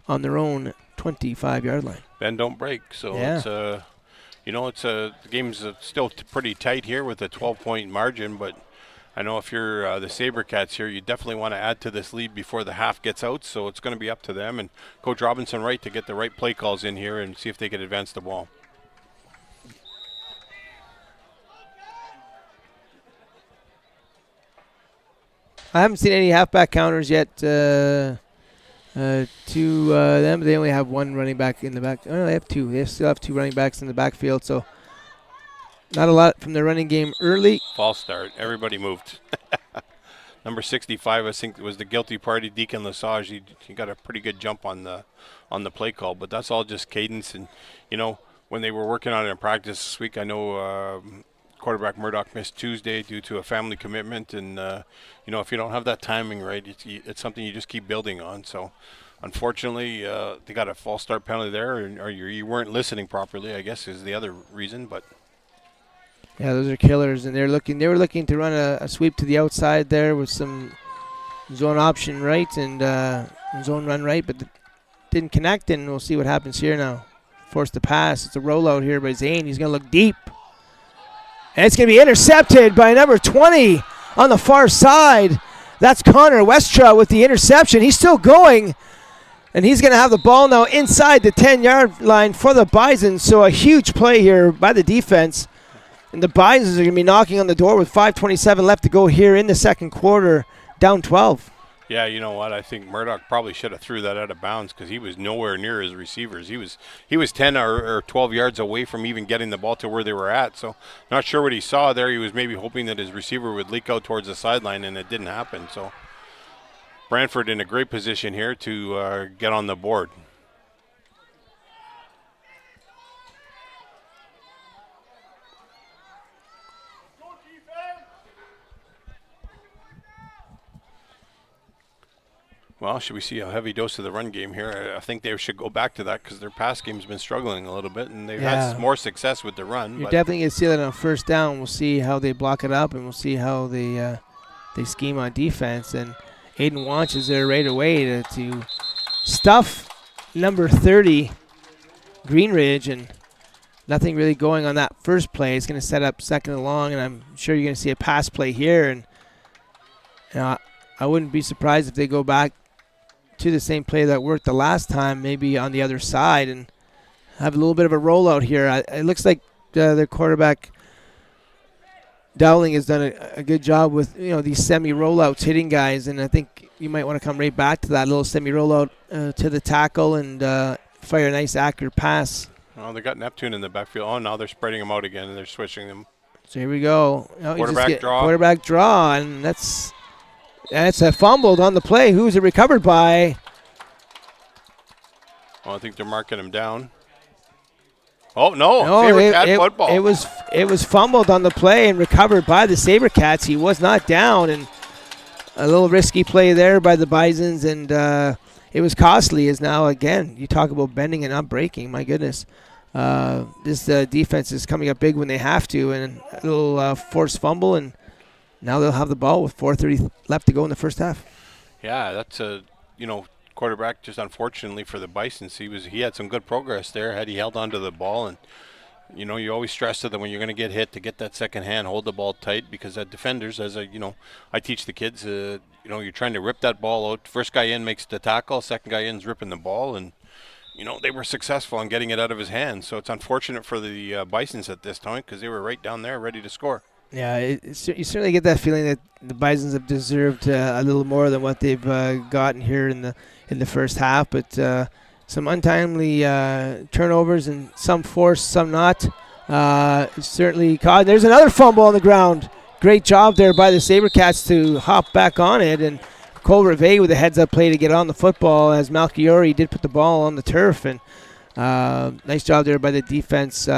on their own 25-yard line. Bend don't break. So yeah. The game's still pretty tight here with a 12-point margin, but I know if you're the Sabercats here, you definitely want to add to this lead before the half gets out, so it's going to be up to them and Coach Robinson Wright to get the right play calls in here and see if they can advance the ball. I haven't seen any halfback counters yet to them. They only have one running back in the back. Oh, no, they have 2. They still have 2 running backs in the backfield, so not a lot from the running game early. False start. Everybody moved. Number 65, I think, was the guilty party, Deacon Lesage. He got a pretty good jump on the play call, but that's all just cadence. And, when they were working on it in practice this week, I know quarterback Murdoch missed Tuesday due to a family commitment. And, if you don't have that timing right, it's something you just keep building on. So, unfortunately, they got a false start penalty there, or you weren't listening properly, I guess, is the other reason. But yeah, those are killers, and they were looking to run a sweep to the outside there with some zone option right and zone run right, but didn't connect, and we'll see what happens here now. Forced to pass. It's a rollout here by Zane. He's going to look deep. And it's going to be intercepted by number 20 on the far side. That's Connor Westra with the interception. He's still going, and he's going to have the ball now inside the 10-yard line for the Bisons, so a huge play here by the defense. And the Bisons are going to be knocking on the door with 5:27 left to go here in the second quarter, down 12. Yeah, you know what? I think Murdoch probably should have threw that out of bounds because he was nowhere near his receivers. He was 10 or 12 yards away from even getting the ball to where they were at. So not sure what he saw there. He was maybe hoping that his receiver would leak out towards the sideline, and it didn't happen. So Brantford in a great position here to get on the board. Well, should we see a heavy dose of the run game here? I think they should go back to that because their pass game's been struggling a little bit, and they've had more success with the run. You're definitely going to see that on first down. We'll see how they block it up, and we'll see how they scheme on defense. And Aiden Wanch is there right away to stuff number 30, Greenridge, and nothing really going on that first play. It's going to set up second and long, and I'm sure you're going to see a pass play here. And I wouldn't be surprised if they go back to the same play that worked the last time, maybe on the other side, and have a little bit of a rollout here. It looks like their quarterback Dowling has done a good job with these semi-rollouts, hitting guys, and I think you might want to come right back to that little semi-rollout to the tackle and fire a nice accurate pass. Well, they got Neptune in the backfield. Oh, now they're spreading them out again, and they're switching them. So here we go. Quarterback draw. Quarterback draw, and that's a fumbled on the play. Who's it recovered by? Well, I think they're marking him down. Oh, no. Sabercat football. It was fumbled on the play and recovered by the Sabercats. He was not down, and a little risky play there by the Bisons, and it was costly. As now, again, you talk about bending and not breaking. My goodness. this defense is coming up big when they have to, and a little forced fumble, and now they'll have the ball with 4:30 left to go in the first half. Yeah, that's a quarterback. Just unfortunately for the Bisons, he had some good progress there had he held onto the ball, and you always stress to them when you're going to get hit to get that second hand, hold the ball tight, because defenders, I teach the kids, you're trying to rip that ball out. First guy in makes the tackle, second guy in is ripping the ball, and they were successful in getting it out of his hands. So it's unfortunate for the Bisons at this time because they were right down there ready to score. Yeah, you certainly get that feeling that the Bisons have deserved a little more than what they've gotten here in the first half. But some untimely turnovers, and some forced, some not. Certainly caught. There's another fumble on the ground. Great job there by the Sabercats to hop back on it, and Cole Reve with a heads-up play to get on the football, as Malchiori did put the ball on the turf. And nice job there by the defense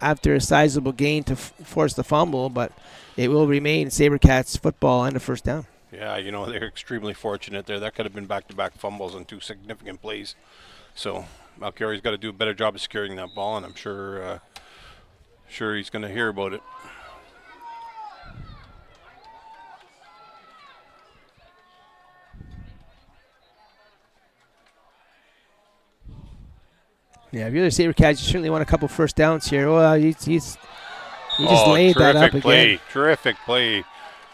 after a sizable gain to force the fumble, but it will remain Sabercats football and a first down. Yeah, they're extremely fortunate there. That could have been back-to-back fumbles on two significant plays. So Malchiori's got to do a better job of securing that ball, and I'm sure he's going to hear about it. Yeah, if you're the Sabercats, you certainly want a couple first downs here. Well, he just laid that up again. Terrific play.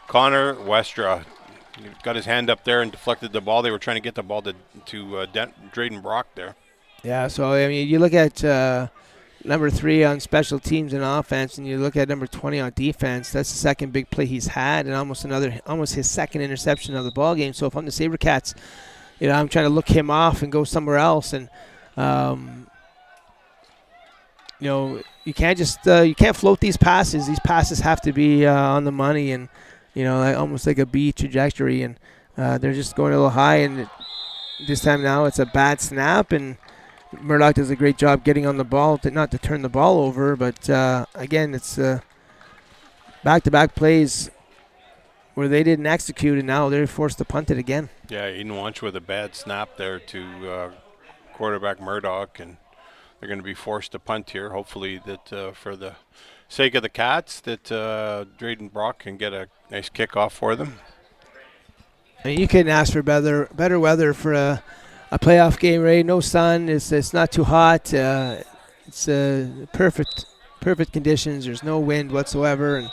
Connor Westra got his hand up there and deflected the ball. They were trying to get the ball to Drayden Brock there. Yeah, so, I mean, you look at number 3 on special teams and offense, and you look at number 20 on defense. That's the second big play he's had, and almost his second interception of the ball game. So if I'm the Sabercats, I'm trying to look him off and go somewhere else. And you can't just you can't float these passes. These passes have to be on the money, and almost like a B trajectory. And they're just going a little high. And this time now it's a bad snap, and Murdoch does a great job getting on the ball, not to turn the ball over. But again, it's back-to-back plays where they didn't execute, and now they're forced to punt it again. Yeah, Eden Wunsch with a bad snap there to quarterback Murdoch, and they're going to be forced to punt here. Hopefully that for the sake of the Cats, that Drayden Brock can get a nice kickoff for them. I mean, you couldn't ask for better weather for a playoff game, Ray. No sun. It's not too hot. It's perfect conditions. There's no wind whatsoever, and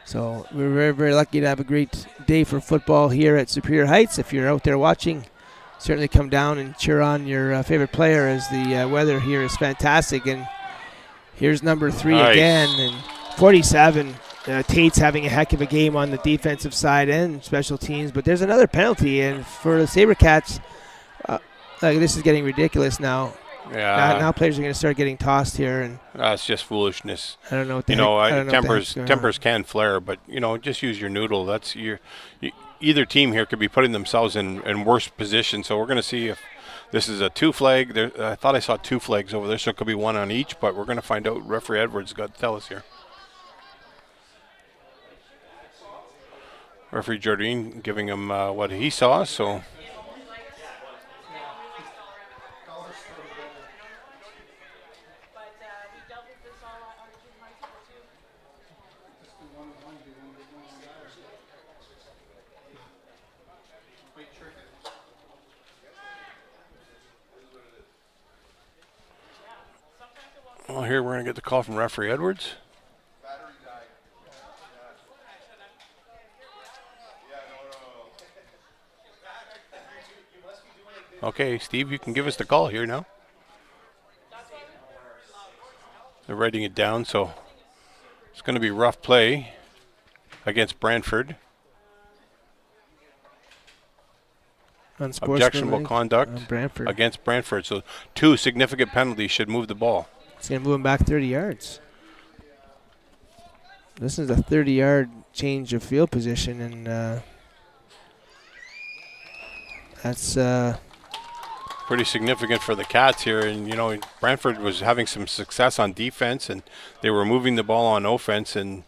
so we're very, very lucky to have a great day for football here at Superior Heights. If you're out there watching, certainly come down and cheer on your favorite player, as the weather here is fantastic. And here's number 3 again, and 47. Tate's having a heck of a game on the defensive side and special teams, but there's another penalty, and for the Sabercats, this is getting ridiculous now. Yeah. Now players are going to start getting tossed here, and it's just foolishness. I don't know what the tempers can flare, but just use your noodle. That's either team here could be putting themselves in worse position. So we're going to see if this is a 2 flag. I thought I saw 2 flags over there, so it could be 1 on each, but we're going to find out. Referee Edwards got to tell us here. Referee Jardine giving him what he saw, so. Well, here we're going to get the call from referee Edwards. Okay, Steve, you can give us the call here now. They're writing it down, so it's going to be rough play against Brantford. Objectionable conduct against Brantford. So 2 significant penalties should move the ball. It's going to move him back 30 yards. This is a 30-yard change of field position, and that's pretty significant for the Cats here. And Brantford was having some success on defense, and they were moving the ball on offense, and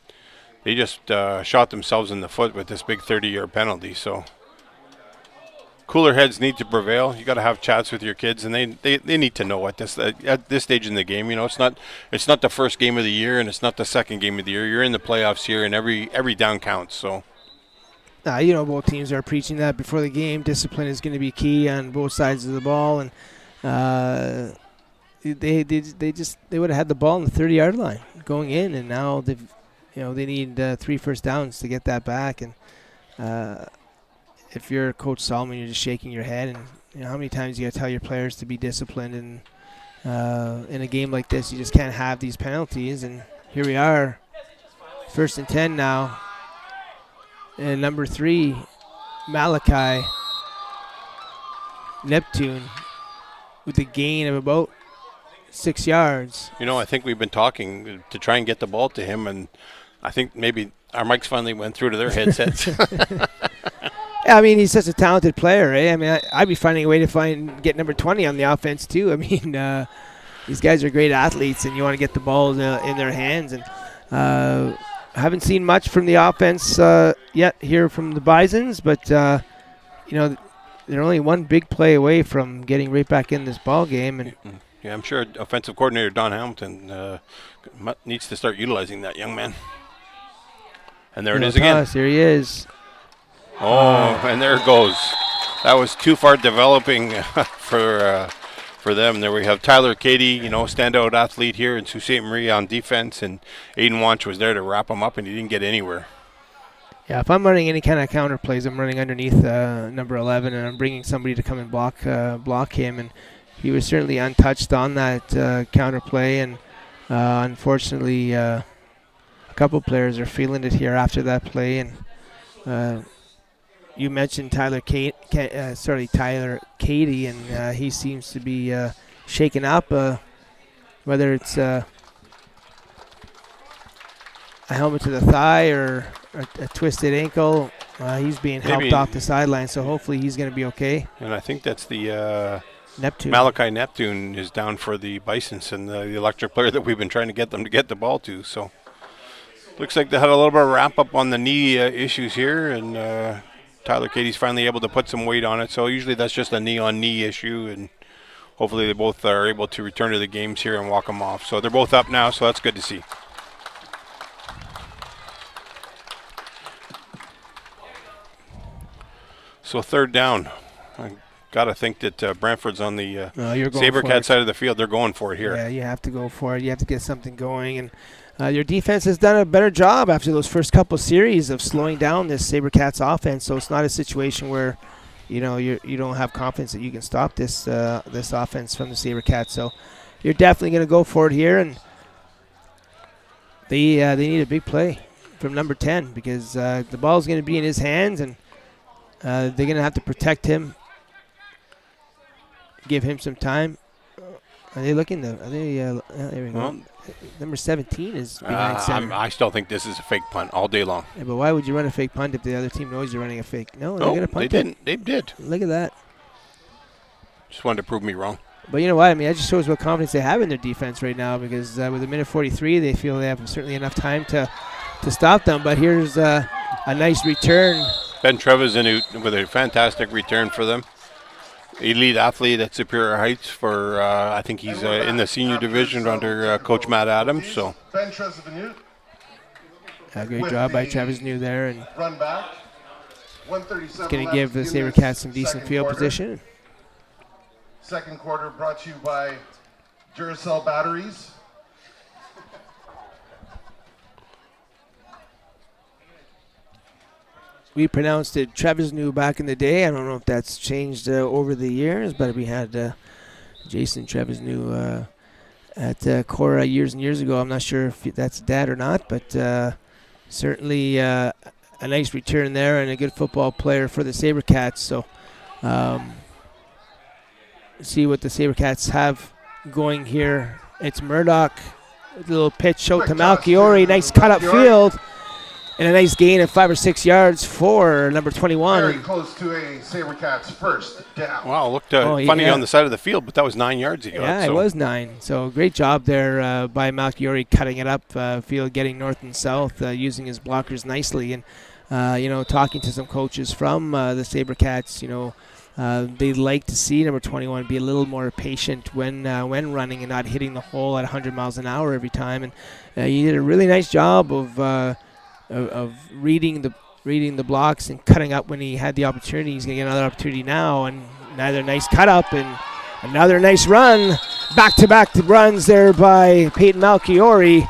they just shot themselves in the foot with this big 30-yard penalty. So cooler heads need to prevail. You got to have chats with your kids, and they need to know at this stage in the game. You know, it's not the first game of the year, and it's not the second game of the year. You're in the playoffs here, and every down counts. So, you know, both teams are preaching that before the game. Discipline is going to be key on both sides of the ball, and they would have had the ball on the 30-yard line going in, and now they need 3 first downs to get that back. And if you're Coach Solomon, you're just shaking your head. And you know, how many times you got to tell your players to be disciplined? And in a game like this, you just can't have these penalties. And here we are, 1st and 10 now. And number 3, Malachi Neptune with a gain of about 6 yards. You know, I think we've been talking to try and get the ball to him, and I think maybe our mics finally went through to their headsets. Yeah, I mean, he's such a talented player, eh? I mean, I'd be finding a way to get number 20 on the offense, too. I mean, these guys are great athletes, and you want to get the ball in their hands. And haven't seen much from the offense yet here from the Bisons, but, you know, they're only one big play away from getting right back in this ball game. And yeah, I'm sure offensive coordinator Don Hamilton needs to start utilizing that young man. And there it is again. Here he is. Oh, and there it goes. That was too far developing for them. There we have Tyler Cady, you know, standout athlete here in Sault Ste. Marie on defense, and Aiden Wanch was there to wrap him up, and he didn't get anywhere. Yeah, if I'm running any kind of counter plays, I'm running underneath number 11, and I'm bringing somebody to come and block him. And he was certainly untouched on that counter play, and unfortunately, a couple players are feeling it here after that play. And you mentioned Tyler Cady, and he seems to be shaken up. Whether it's a helmet to the thigh or a twisted ankle, he's being helped off the sideline. So hopefully he's going to be okay. And I think that's the Neptune. Malachi Neptune is down for the Bisons, and the electric player that we've been trying to get them to get the ball to. So looks like they had a little bit of wrap up on the knee issues here, and Tyler Cady's finally able to put some weight on it. So usually that's just a knee-on-knee issue, and hopefully they both are able to return to the games here and walk them off. So they're both up now, so that's good to see. So 3rd down. I got to think that Brantford's on the Sabercat side of the field. They're going for it here. Yeah, you have to go for it. You have to get something going. And your defense has done a better job after those first couple series of slowing down this Sabercats offense. So it's not a situation where, you know, you don't have confidence that you can stop this offense from the Sabercats. So you're definitely going to go for it here, and they need a big play from number 10 because the ball's going to be in his hands, and they're going to have to protect him, give him some time. Are they looking? There we go. Well, number 17 is behind center. I still think this is a fake punt all day long. Yeah, but why would you run a fake punt if the other team knows you're running a fake? No, they're going to punt they didn't. They did. Look at that. Just wanted to prove me wrong. But you know what? I mean, that just shows what confidence they have in their defense right now because with a minute 43, they feel they have certainly enough time to stop them. But here's a nice return. Ben Trevis with a fantastic return for them. Elite athlete at Superior Heights for, I think he's in the senior division under Coach Matt Adams. So a great job by Travis New there, and run back. 137 going to give the Sabercats some decent field position. Second quarter brought to you by Duracell batteries. We pronounced it Trevisnew back in the day. I don't know if that's changed over the years, but we had Jason Trevisnew at Cora years and years ago. I'm not sure if that's dad or not, but certainly a nice return there and a good football player for the Sabercats. So see what the Sabercats have going here. It's Murdoch with a little pitch out to Malchiori. Nice cut up field. And a nice gain of 5 or 6 yards for number 21. Very close to a Sabercats first down. Wow, looked funny on the side of the field, but that was 9 yards ago. Yeah, it was 9. So great job there by Malchiori cutting it up field, getting north and south, using his blockers nicely. And, talking to some coaches from the Sabercats, They'd like to see number 21 be a little more patient when running and not hitting the hole at 100 miles an hour every time. And he did a really nice job of reading the blocks and cutting up when he had the opportunity. He's going to get another opportunity now, and another nice cut up and another nice run. Back-to-back runs there by Peyton Malchiori,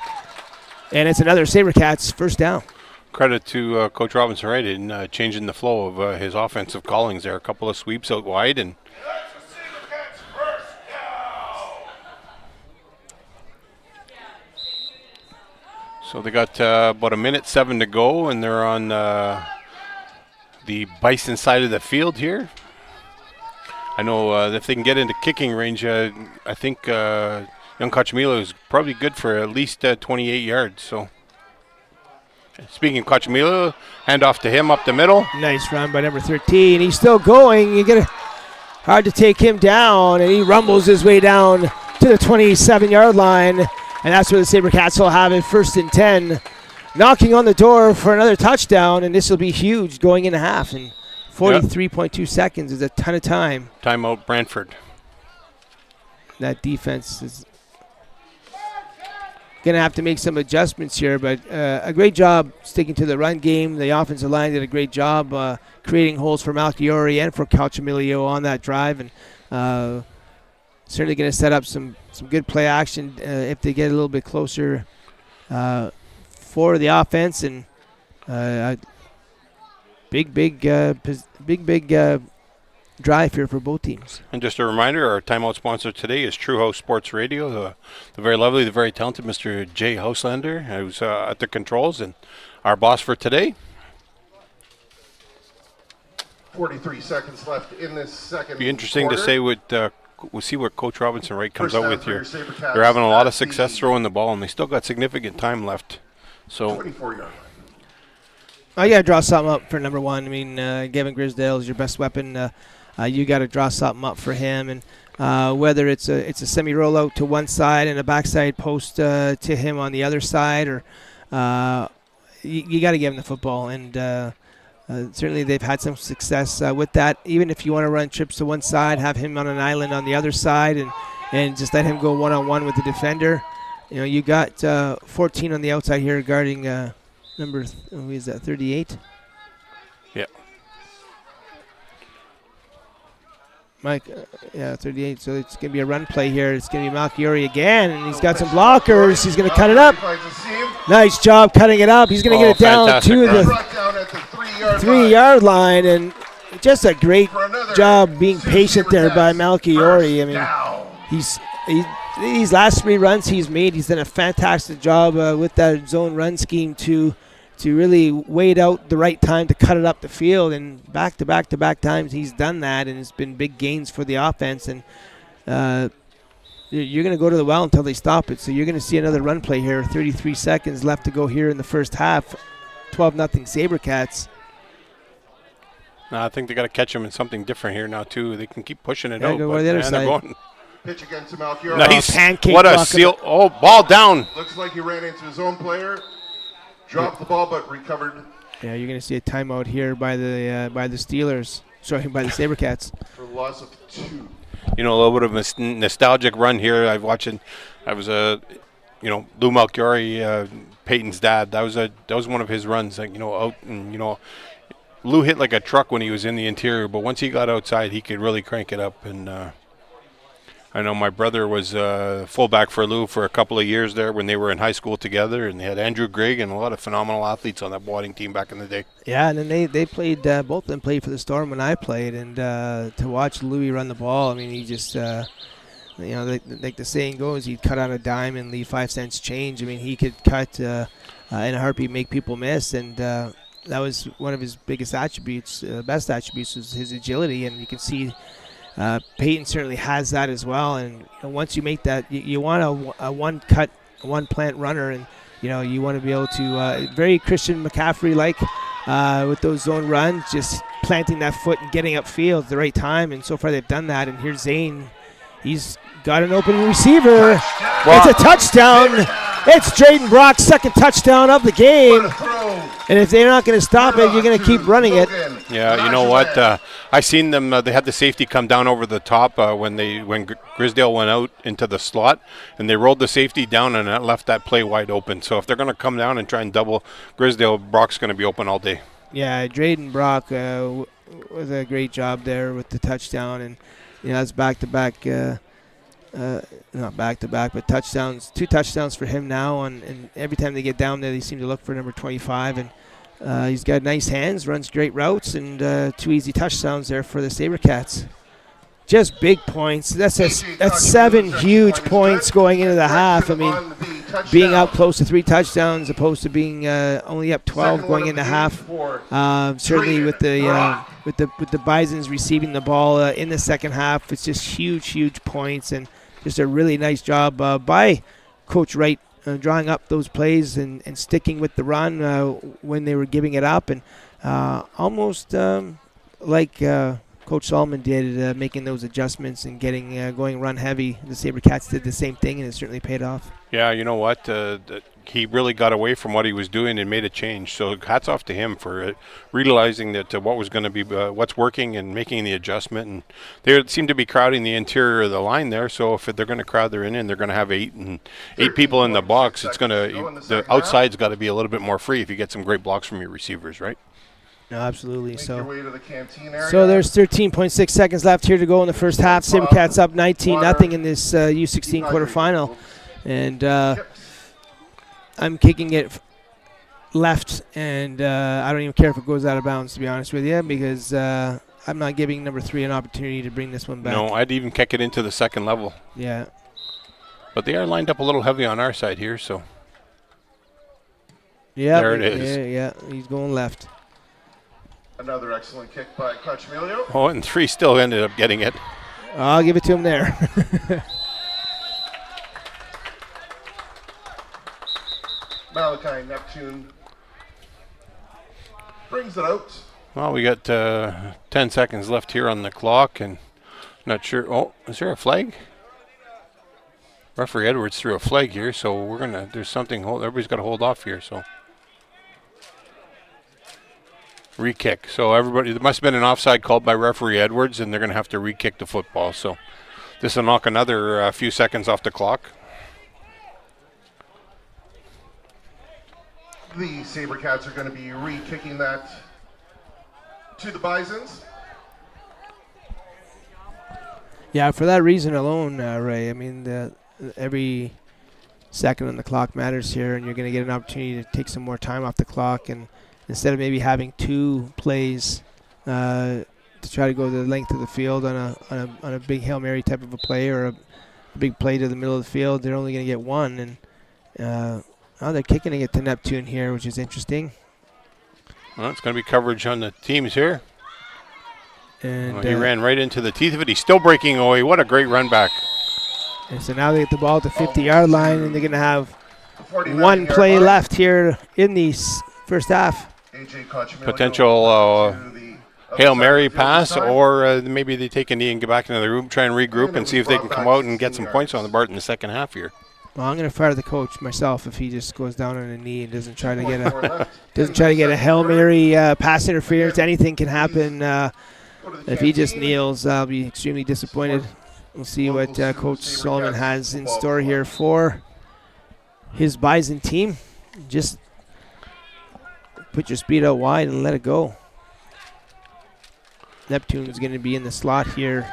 and it's another Sabercats first down. Credit to Coach Robinson Wright in changing the flow of his offensive callings there. A couple of sweeps out wide, and so they got about 1:07 to go, and they're on the Bison side of the field here. I know if they can get into kicking range, I think young Cochamilo is probably good for at least 28 yards. So, speaking of Cochamilo, hand off to him up the middle. Nice run by number 13. He's still going. Hard to take him down, and he rumbles his way down to the 27-yard line, and that's where the Sabercats will have it, 1st and 10. Knocking on the door for another touchdown, and this will be huge going into half. And 43.2 seconds is a ton of time. Timeout, Brantford. That defense is going to have to make some adjustments here, but a great job sticking to the run game. The offensive line did a great job creating holes for Malchiori and for Calchamilio on that drive, and certainly going to set up some good play action if they get a little bit closer for the offense. And big drive here for both teams. And just a reminder, our timeout sponsor today is True House Sports Radio. The very lovely, the very talented Mr. Jay Houselander, who's at the controls, and our boss for today. 43 seconds left in this second. Be interesting quarter. to say we'll see what Coach Robinson Wright comes First out down with for here. your Sabercats They're having a lot of at success the throwing the ball, and they still got significant time left. So 24-yard line. I got to draw something up for number 1. I mean, Gavin Grisdale is your best weapon. You got to draw something up for him, and whether it's a semi rollout to one side and a backside post to him on the other side, or you got to give him the football. And certainly they've had some success with that. Even if you want to run trips to one side, have him on an island on the other side, and just let him go one-on-one with the defender. You know, you got 14 on the outside here guarding number who is that, 38? yeah. Mike, 38. So it's going to be a run play here. It's going to be Malchiori again, and he's got some blockers. He's going to cut it up. Nice job cutting it up. He's going to get it down to the 3-yard line, and just a great job being patient there by Malchiori. I mean, these last 3 runs he's made, he's done a fantastic job with that zone run scheme to really wait out the right time to cut it up the field, and back-to-back times he's done that, and it's been big gains for the offense. And you're going to go to the well until they stop it, so you're going to see another run play here. 33 seconds left to go here in the first half. 12-0 Sabercats. I think they got to catch him in something different here now too. They can keep pushing it out. Go to the other side. Pitch again to Malchiori. Nice. Pancake what a block. seal. Oh, ball down. Looks like he ran into his own player. Dropped the ball, but recovered. Yeah, you're going to see a timeout here by the Steelers. Sorry, by the Sabercats. For loss of 2. You know, a little bit of a nostalgic run here. I was Lou Malchiori, Peyton's dad. That was one of his runs. Like, out and Lou hit like a truck when he was in the interior, but once he got outside, he could really crank it up. And I know my brother was fullback for Lou for a couple of years there when they were in high school together, and they had Andrew Grigg and a lot of phenomenal athletes on that Wadding team back in the day. Yeah, and then they played, both of them played for the Storm when I played, and to watch Louis run the ball, I mean, he just, like the saying goes, he'd cut on a dime and leave 5 cents change. I mean, he could cut in a heartbeat, make people miss, and that was one of his biggest attributes, best attributes was his agility, and you can see Peyton certainly has that as well. And once you make that, you want a one-cut, one-plant runner, and you want to be able to very Christian McCaffrey-like with those zone runs, just planting that foot and getting upfield at the right time. And so far they've done that. And here's Zane. He's got an open receiver. It's a touchdown. It's Drayden Brock's second touchdown of the game. What a throw. And if they're not going to stop it, you're going to keep running it. Yeah, you know what? I seen them. They had the safety come down over the top when Grisdale went out into the slot, and they rolled the safety down, and that left that play wide open. So if they're going to come down and try and double Grisdale, Brock's going to be open all day. Yeah, Drayden Brock was a great job there with the touchdown, and that's back-to-back. Not back-to-back, but touchdowns. 2 touchdowns for him now, and every time they get down there, they seem to look for number 25, and he's got nice hands, runs great routes, and 2 easy touchdowns there for the Sabercats. Just big points. That's 7 huge points going into the half. I mean, being up close to 3 touchdowns opposed to being only up 12 going into half. Certainly with the Bisons receiving the ball in the second half, it's just huge points, and just a really nice job by Coach Wright drawing up those plays and sticking with the run when they were giving it up, and almost like Coach Solomon did, making those adjustments and getting going run heavy. The Sabercats did the same thing, and it certainly paid off. Yeah, you know what? He really got away from what he was doing and made a change. So hats off to him for realizing that what was going to be what's working and making the adjustment. And they seem to be crowding the interior of the line there. So if they're going to crowd their in, they're going to have 8 people in the box. It's going to the outside's got to be a little bit more free if you get some great blocks from your receivers, right? No, absolutely. So So there's 13.6 seconds left here to go in the first half. Sabercats up 19-0 in this U16 quarterfinal. And I'm kicking it left, and I don't even care if it goes out of bounds, to be honest with you, because I'm not giving number 3 an opportunity to bring this one back. No, I'd even kick it into the second level. Yeah. But they are lined up a little heavy on our side here, so. Yeah. There it is. Yeah, he's going left. Another excellent kick by Crutchmilio. Oh, and 3 still ended up getting it. I'll give it to him there. Malachi Neptune brings it out. Well, we got 10 seconds left here on the clock, and not sure. Oh, is there a flag? Referee Edwards threw a flag here, so there's something. Everybody's got to hold off here, so. Re-kick. So there must have been an offside called by referee Edwards, and they're going to have to re-kick the football. So this will knock another few seconds off the clock. The Sabercats are going to be re-kicking that to the Bisons. Yeah, for that reason alone, Ray, I mean, every second on the clock matters here, and you're going to get an opportunity to take some more time off the clock, and instead of maybe having 2 plays to try to go the length of the field on a big Hail Mary type of a play or a big play to the middle of the field, they're only going to get 1. And now they're kicking it to Neptune here, which is interesting. Well, it's going to be coverage on the teams here. And he ran right into the teeth of it. He's still breaking away. What a great run back. And so now they get the ball at the 50-yard line, and they're going to have 1 play left here in the first half. Potential Hail Mary pass, or maybe they take a knee and get back into the room, try and regroup and see if they can come out and get some points on the board in the second half here. Well, I'm going to fire the coach myself if he just goes down on a knee and doesn't try to get a Hail Mary pass interference. Anything can happen. If he just kneels, I'll be extremely disappointed. We'll see what Coach Solomon has in store here for his Bison team. Just put your speed out wide and let it go. Neptune's going to be in the slot here,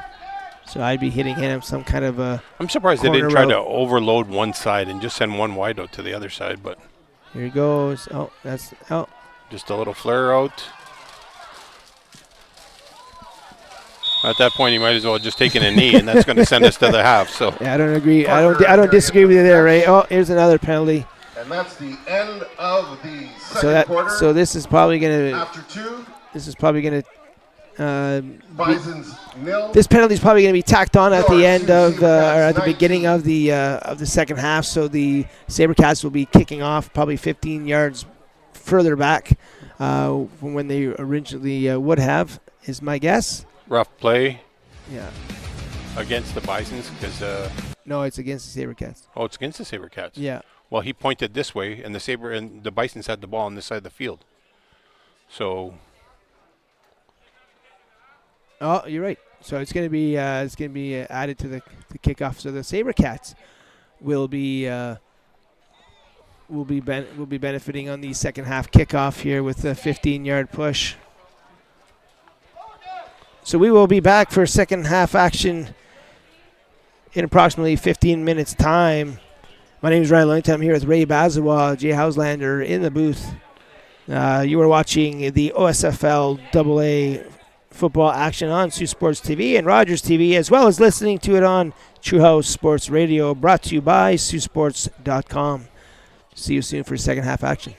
so I'd be hitting him some kind of a. I'm surprised they didn't try to overload one side and just send 1 wide out to the other side, but. Here he goes. Oh, that's out. Just a little flare out. At that point, you might as well have just taken a knee, and that's going to send us to the half. So. Yeah, I don't agree. I don't disagree with you there, Ray. Oh, here's another penalty. And that's the end of the second quarter. So this is probably going to. After 2. This is probably going to. Bisons nil. This penalty is probably going to be tacked on at the end of, or at the beginning of the second half. So the Sabercats will be kicking off probably 15 yards further back from when they originally would have, is my guess. Rough play. Yeah. Against the Bisons because. No, it's against the Sabercats. Oh, it's against the Sabercats. Yeah. Well, he pointed this way, and the Bisons had the ball on this side of the field. So. Oh, you're right. So it's going to be added to the kickoff. So the Sabercats will be benefiting on the second half kickoff here with a 15-yard push. So we will be back for second half action in approximately 15 minutes time. My name is Ryan Langton. I'm here with Ray Bazawa, Jay Hauslander in the booth. You are watching the OSFL AA football action on Sault Sports TV and Rogers TV, as well as listening to it on True House Sports Radio, brought to you by Saultsports.com. See you soon for second half action.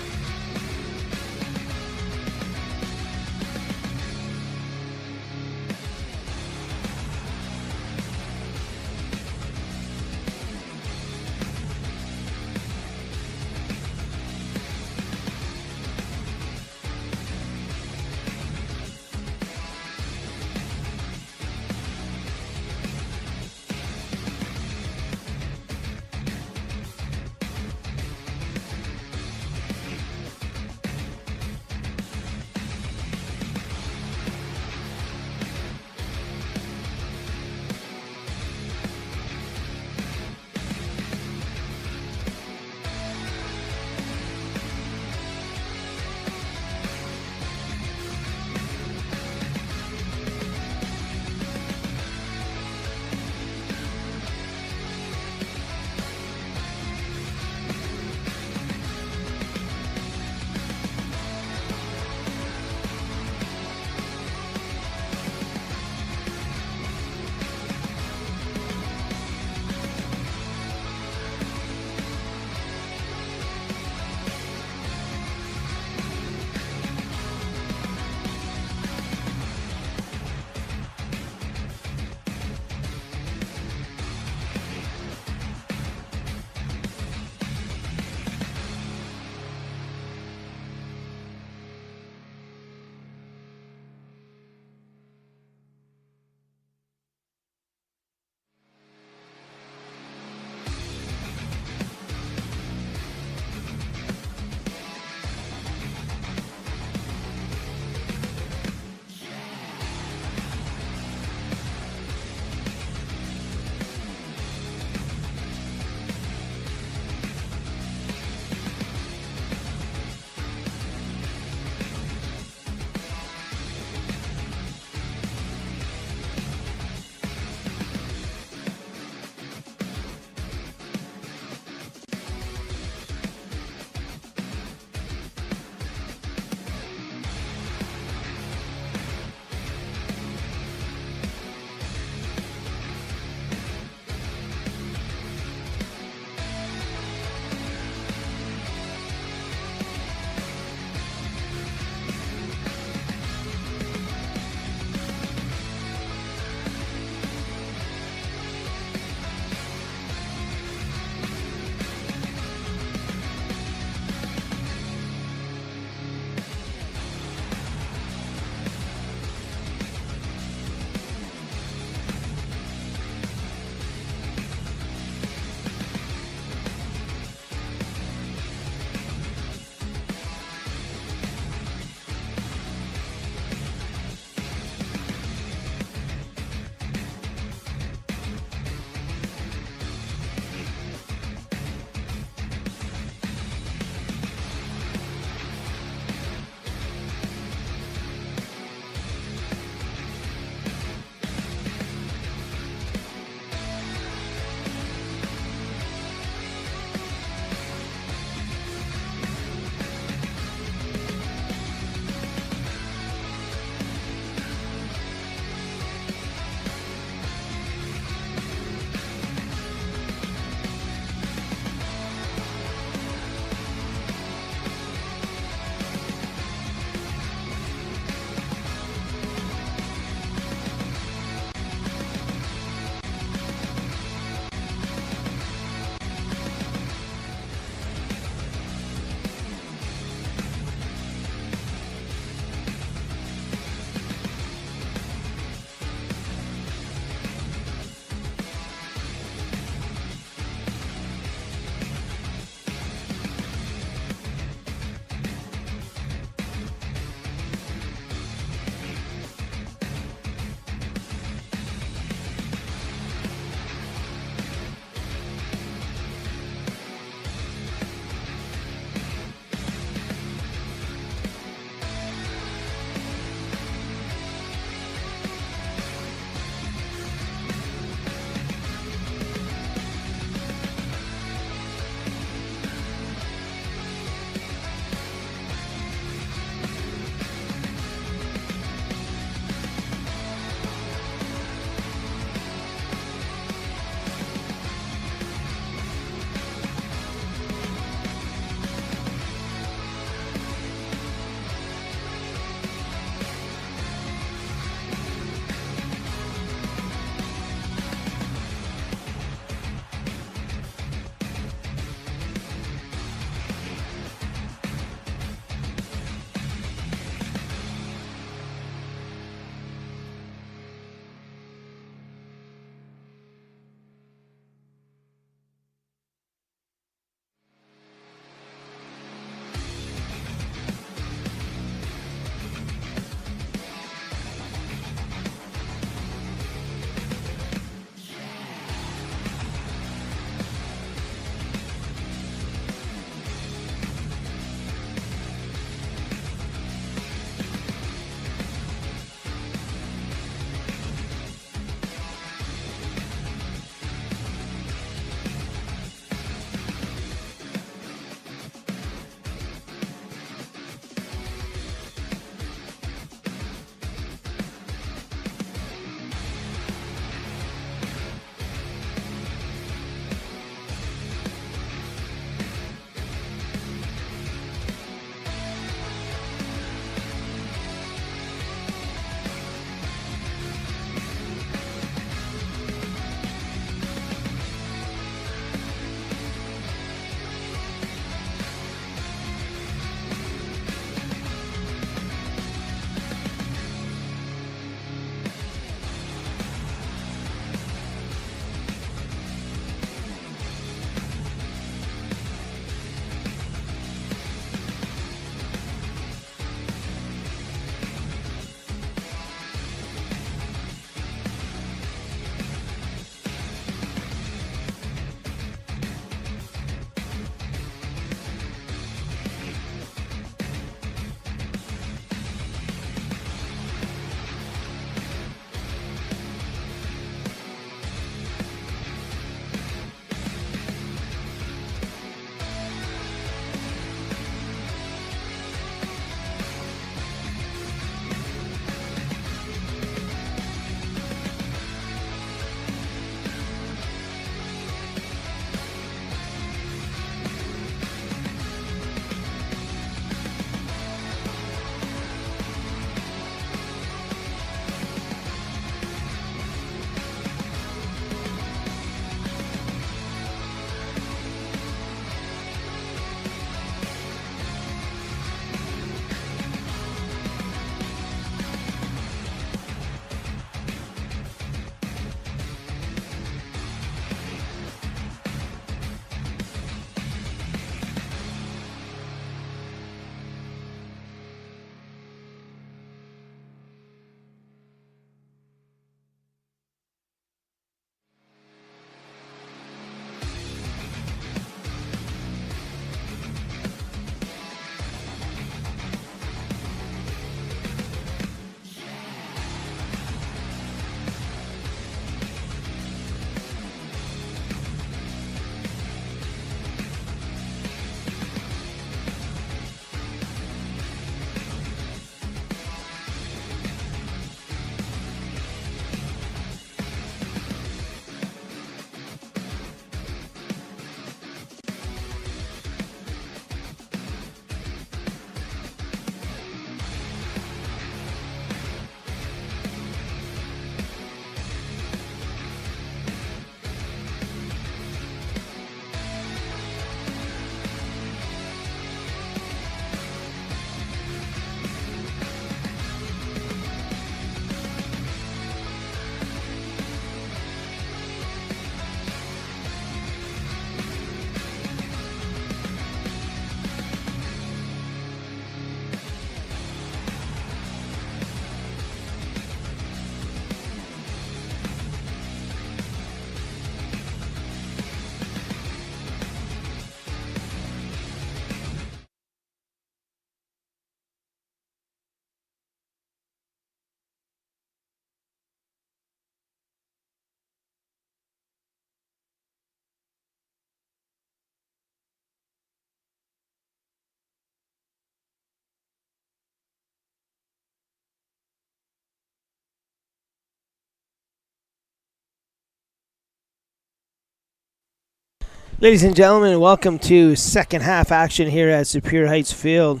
Ladies and gentlemen, welcome to second half action here at Superior Heights Field.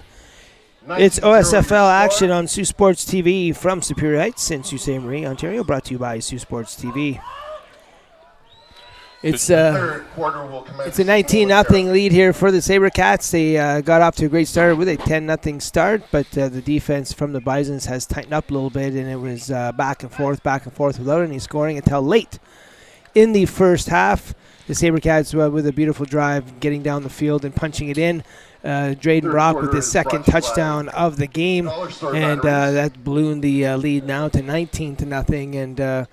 It's OSFL action on Saultsports TV from Superior Heights in Sault Ste. Marie, Ontario, brought to you by Saultsports TV. It's a 19-0 lead here for the Sabercats. They got off to a great start with a 10-0 start, but the defense from the Bisons has tightened up a little bit, and it was back and forth without any scoring until late in the first half. The Sabercats with a beautiful drive, getting down the field and punching it in. Drayden Brock with his second touchdown of the game, and that ballooned the lead now to 19-0.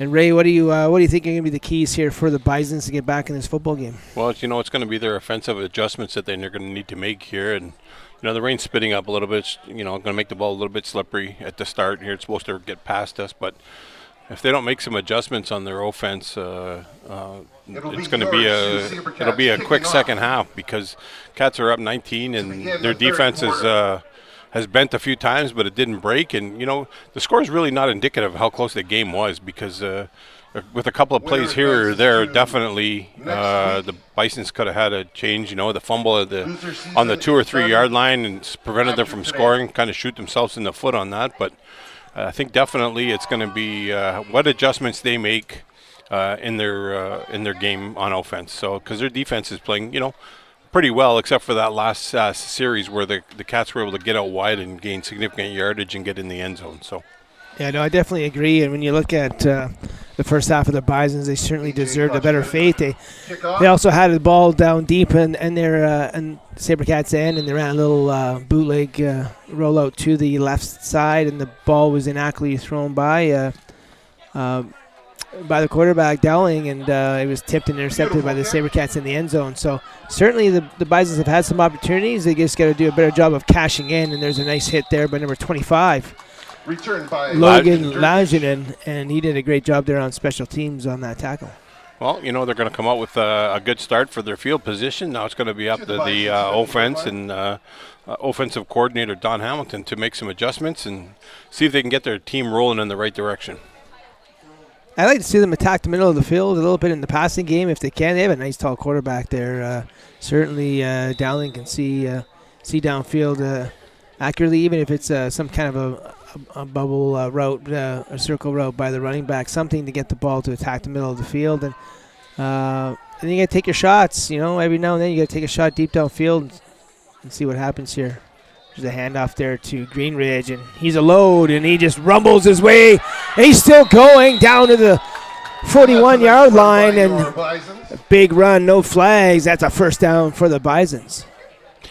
And Ray, what do you think are going to be the keys here for the Bisons to get back in this football game? Well, it's going to be their offensive adjustments that they're going to need to make here, and the rain's spitting up a little bit. It's, going to make the ball a little bit slippery at the start here. It's supposed to get past us, but if they don't make some adjustments on their offense, it's going to be a quick second half, because Cats are up 19 and their defense has bent a few times, but it didn't break. And the score is really not indicative of how close the game was, because with a couple of plays here or there, definitely the Bisons could have had a change. The fumble on the 2 or 3 yard line and prevented them from scoring, kind of shoot themselves in the foot on that. But I think definitely it's going to be what adjustments they make in their game on offense. So, because their defense is playing, pretty well, except for that last series where the Cats were able to get out wide and gain significant yardage and get in the end zone. So, yeah, no, I definitely agree. And when you look at the first half of the Bisons, they certainly deserved a better fate. They also had the ball down deep in their and Sabercats end, and they ran a little bootleg rollout to the left side, and the ball was inaccurately thrown by the quarterback Dowling, and it was tipped and intercepted by the Sabercats in the end zone. So certainly the Bisons have had some opportunities. They just got to do a better job of cashing in, and there's a nice hit there by number 25, Logan Laginen, and he did a great job there on special teams on that tackle. Well, they're going to come out with a good start for their field position. Now it's going to be up to the offense and offensive coordinator Don Hamilton to make some adjustments and see if they can get their team rolling in the right direction. I'd like to see them attack the middle of the field a little bit in the passing game if they can. They have a nice tall quarterback there. Certainly Dowling can see downfield accurately, even if it's some kind of a bubble route, a circle route by the running back, something to get the ball to attack the middle of the field. And then you got to take your shots. Every now and then you got to take a shot deep downfield and see what happens here. There's a handoff there to Greenridge, and he's a load, and he just rumbles his way, and he's still going down to the 41-yard line, and a big run, no flags. That's a first down for the Bisons.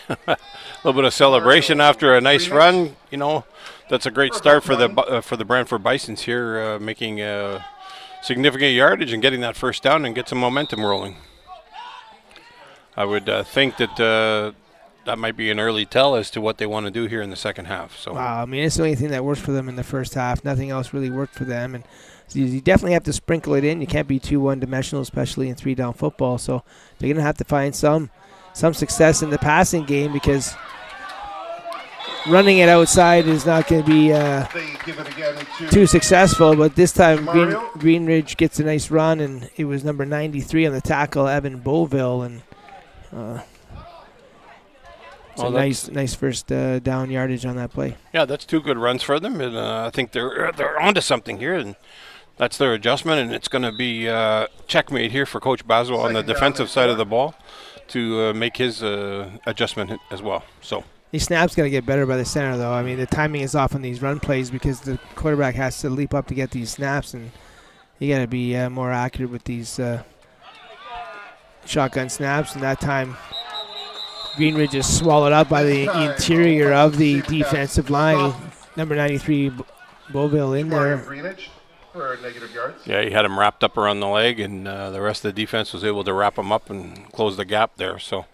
A little bit of celebration after a nice run. That's a great start for the Brantford Bisons here, making significant yardage and getting that first down and get some momentum rolling. I would think that that might be an early tell as to what they want to do here in the second half. So, wow, it's the only thing that worked for them in the first half. Nothing else really worked for them, and you definitely have to sprinkle it in. You can't be too one-dimensional, especially in three-down football. So they're going to have to find some success in the passing game, because running it outside is not going to be too successful. But this time Greenridge gets a nice run, and it was number 93 on the tackle, Evan Beauville, and nice first down yardage on that play. Yeah, that's 2 good runs for them, and I think they're onto something here, and that's their adjustment, and it's going to be checkmate here for Coach Baswell on the defensive side of the ball to make his adjustment as well. So these snaps got to get better by the center, though. The timing is off on these run plays because the quarterback has to leap up to get these snaps, and you got to be more accurate with these shotgun snaps, and that time Greenridge is swallowed up by the interior of the defensive line. Number 93, Beauville in there. Yeah, he had him wrapped up around the leg, and the rest of the defense was able to wrap him up and close the gap there. So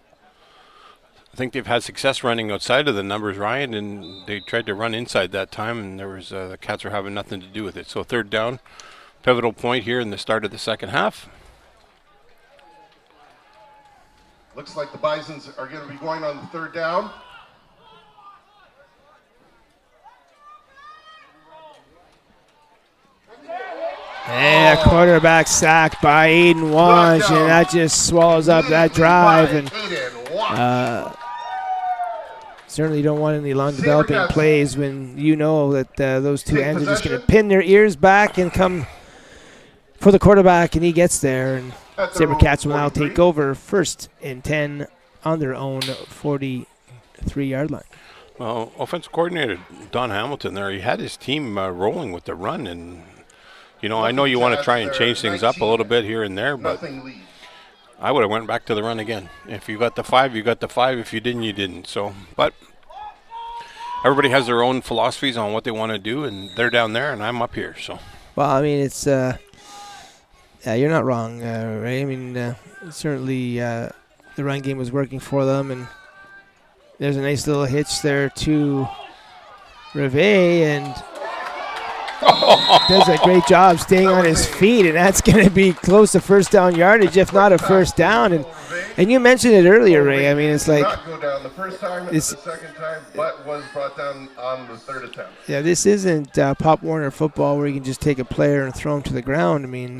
I think they've had success running outside of the numbers, Ryan, and they tried to run inside that time, and there was the Cats were having nothing to do with it. So third down, pivotal point here in the start of the second half. Looks like the Bisons are going to be going on the third down. And a quarterback sack by Aiden Wange, and that just swallows up that drive. And certainly don't want any long developing plays when you know that those two ends are just going to pin their ears back and come for the quarterback, and he gets there. And Sabercats will now take over 1st and 10 on their own 43-yard line. Well, offensive coordinator Don Hamilton there, he had his team rolling with the run, and I know you want to try and change things up a little bit here and there, but I would have went back to the run again. If you got the 5, you got the 5. If you didn't, you didn't. So, but everybody has their own philosophies on what they want to do, and they're down there, and I'm up here. So, well, I mean, it's you're not wrong, right? I mean, certainly the run game was working for them, and there's a nice little hitch there to Rivet, and does a great job staying on his feet, and that's going to be close to first down yardage, if not a first down. And you mentioned it earlier, Ray. I mean, it's like not go down the first time, the second time, but was brought down on the 3rd attempt. Yeah, this isn't Pop Warner football where you can just take a player and throw him to the ground. I mean,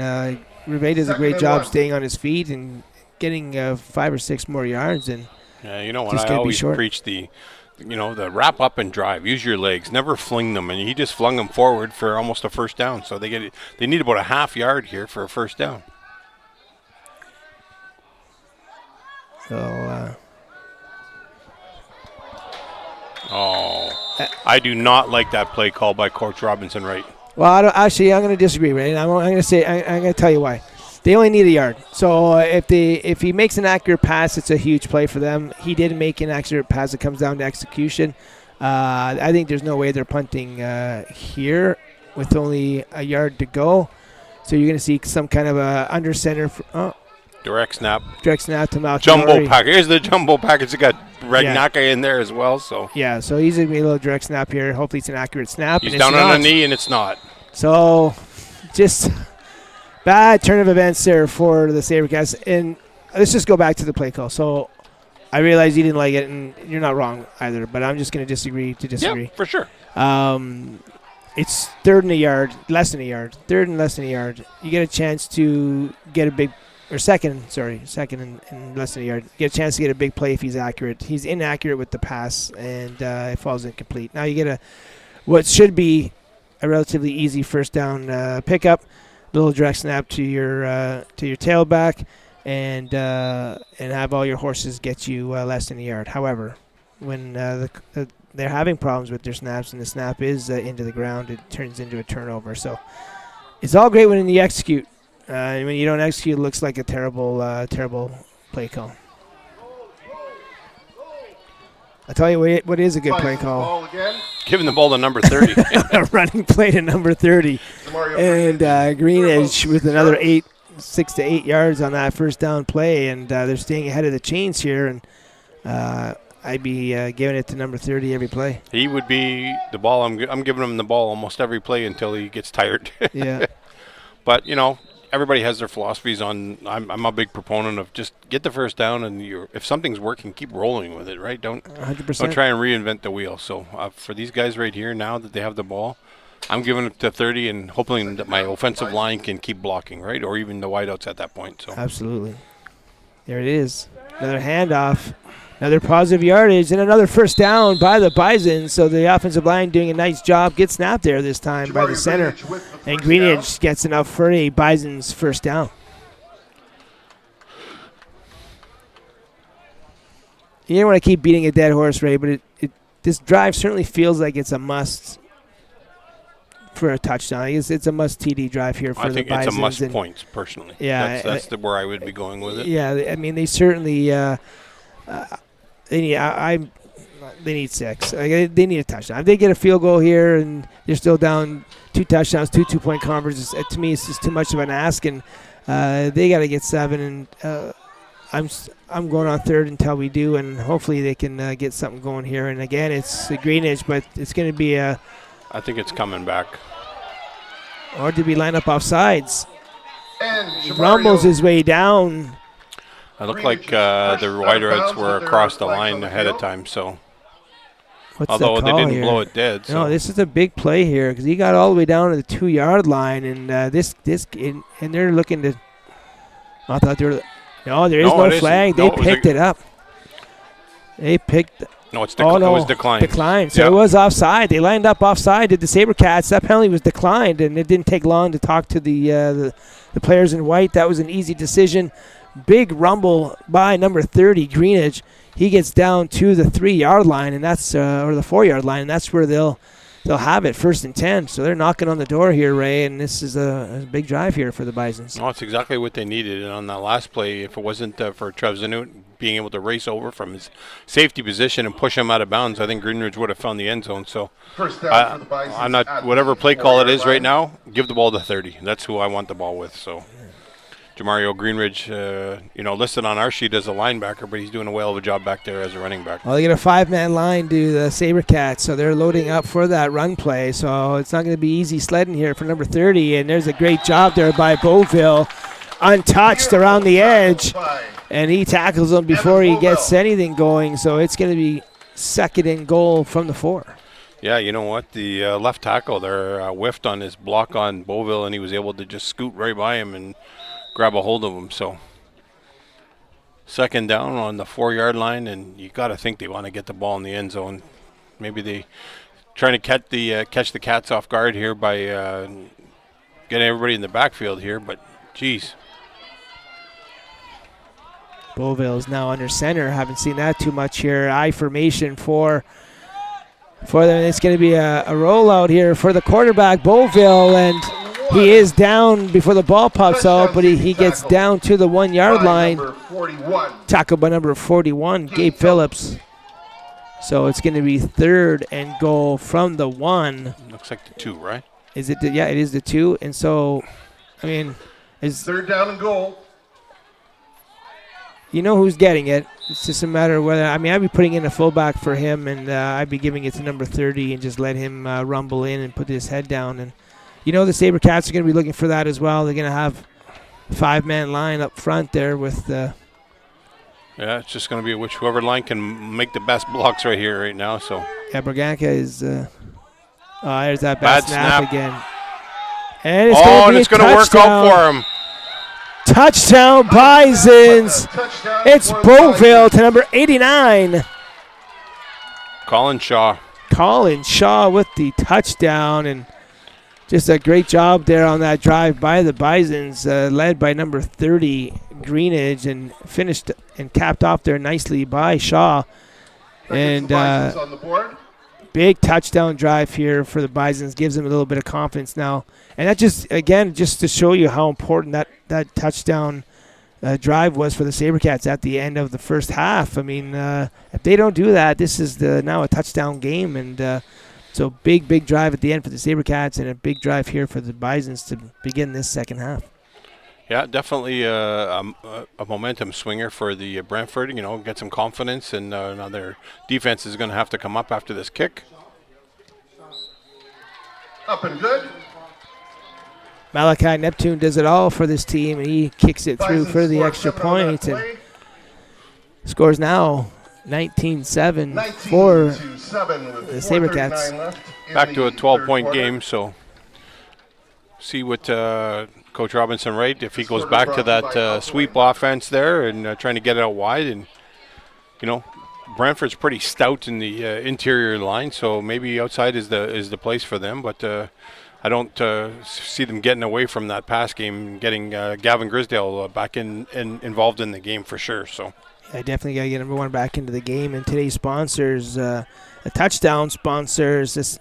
Rivet does a great job staying on his feet and getting 5 or 6 more yards. And you know what? I always preach the wrap up and drive. Use your legs. Never fling them. And he just flung them forward for almost a first down. So they need about a half yard here for a first down. So, I do not like that play call by Coach Robinson Wright. Well, I'm going to disagree, Ray. I'm going to tell you why. They only need a yard. So if he makes an accurate pass, it's a huge play for them. He didn't make an accurate pass. It comes down to execution. I think there's no way they're punting here with only a yard to go. So you're going to see some kind of a under center. Direct snap to Malcolm. Jumbo pack. Here's the jumbo package. They got Regnaka in there as well. So yeah, so he's going to be a little direct snap here. Hopefully it's an accurate snap. He's down on a knee, and it's not. So just bad turn of events there for the Sabercats. And let's just go back to the play call. So I realize you didn't like it, and you're not wrong either, but I'm just going to disagree. Yeah, for sure. It's 3rd and a yard, less than a yard. 3rd and less than a yard. You get a chance to get a big – or second and less than a yard. You get a chance to get a big play if he's accurate. He's inaccurate with the pass, and it falls incomplete. Now you get what should be a relatively easy first down pickup, little direct snap to your tailback, and have all your horses get you less than a yard. However, when they're having problems with their snaps and the snap is into the ground, it turns into a turnover. So it's all great when you execute. When you don't execute, it looks like a terrible play call. I'll tell you what is a good play call. Giving the ball to number 30. A running play to number 30. And Greenedge with another 6 to 8 yards on that first down play. And they're staying ahead of the chains here. And I'd be giving it to number 30 every play. He would be the ball. I'm giving him the ball almost every play until he gets tired. Yeah. But, everybody has their philosophies on. I'm a big proponent of just get the first down, and if something's working, keep rolling with it, right? Don't 100%. Don't try and reinvent the wheel. So for these guys right here, now that they have the ball, I'm giving it to 30 and hoping that my offensive line can keep blocking, right, or even the wideouts at that point. So absolutely, there it is. Another handoff, another positive yardage, and another first down by the Bisons. So the offensive line doing a nice job. Get snapped there this time by the center. And Greenedge gets enough for a Bisons first down. You don't want to keep beating a dead horse, Ray, but this drive certainly feels like it's a must for a touchdown. It's a must TD drive here for the Bisons. I think it's a must points, personally. Yeah. That's where I would be going with it. Yeah, I mean, they certainly they need 6. They need a touchdown. If they get a field goal here and they're still down 2 touchdowns, 2 2-point conversions, to me it's just too much of an ask, and they got to get 7. And I'm going on 3rd until we do, and hopefully they can get something going here. And again, it's a Greenedge, but it's going to be a. I think it's coming back. Or did we line up off sides? He rumbles his way down. It looked like the wideouts were across the line ahead of time, so. What's Although that they call didn't here? blow it dead. So. No, this is a big play here because he got all the way down to the 2-yard line, and and they're looking to. I thought there were. No, there is no flag. They picked it up. They picked. No, it was declined. Declined. So it was offside. They lined up offside. Did the Sabercats? That penalty was declined, and it didn't take long to talk to the players in white. That was an easy decision. Big rumble by number 30, Greenidge. He gets down to the 3-yard line, and that's or the 4-yard line, and that's where they'll have it, 1st and 10. So they're knocking on the door here, Ray, and this is a big drive here for the Bisons. No, it's exactly what they needed. And on that last play, if it wasn't for Trev Zanut being able to race over from his safety position and push him out of bounds, I think Greenridge would have found the end zone. So I'm not, whatever play call it is right now, give the ball to 30. That's who I want the ball with. So Jamario Greenridge, listed on our sheet as a linebacker, but he's doing a whale of a job back there as a running back. Well, they get a 5-man line to the Sabercats, so they're loading up for that run play. So it's not going to be easy sledding here for number 30, and there's a great job there by Beauville. Untouched around the edge, and he tackles him before he gets anything going. So it's going to be 2nd and goal from the 4. Yeah, you know what? The left tackle there whiffed on his block on Beauville, and he was able to just scoot right by him and grab a hold of him. So 2nd down on the 4-yard line, and you got to think they want to get the ball in the end zone. Maybe they trying to catch the Cats off guard here by getting everybody in the backfield here, but geez. Beauville is now under center. Haven't seen that too much here. I formation for them. It's going to be a rollout here for the quarterback, Beauville, and he is down before the ball pops out, but he gets down to the 1-yard line. Tackled by number 41, Gabe Phillips. So it's going to be 3rd and goal from the 1. Looks like the 2, right? Is it? Yeah, it is the 2. And so, I mean, is 3rd down and goal. You know who's getting it. It's just a matter of whether, I'd be putting in a fullback for him, and I'd be giving it to number 30 and just let him rumble in and put his head down. And the Sabercats are going to be looking for that as well. They're going to have 5-man line up front there with yeah, it's just going to be whoever line can make the best blocks right here right now. So yeah, Braganca is there's that bad snap again. And it's going to work out for him. Touchdown Bisons. It's Beauville to number 89. Colin Shaw with the touchdown, and just a great job there on that drive by the Bisons, led by number 30, Greenidge, and finished and capped off there nicely by Shaw. And on the board. Big touchdown drive here for the Bisons, gives them a little bit of confidence now. And that just to show you how important that touchdown drive was for the Sabercats at the end of the first half. If they don't do that, this is now a touchdown game. And so big drive at the end for the Sabercats, and a big drive here for the Bisons to begin this second half. Yeah, definitely a momentum swinger for the Brantford. Get some confidence, and now their defense is going to have to come up after this kick. Up and good. Malachi Neptune does it all for this team, and he kicks it through for the extra point, and scores now 19-7 for the Sabercats. Back to a 12-point game, so see what Coach Robinson, right, if he goes back to that sweep offense there and trying to get it out wide. And, Brantford's pretty stout in the interior line, so maybe outside is the place for them. But I don't see them getting away from that pass game, getting Gavin Grisdale back involved in the game for sure. So I definitely got to get number 1 back into the game. And today's sponsors, the touchdown sponsors, this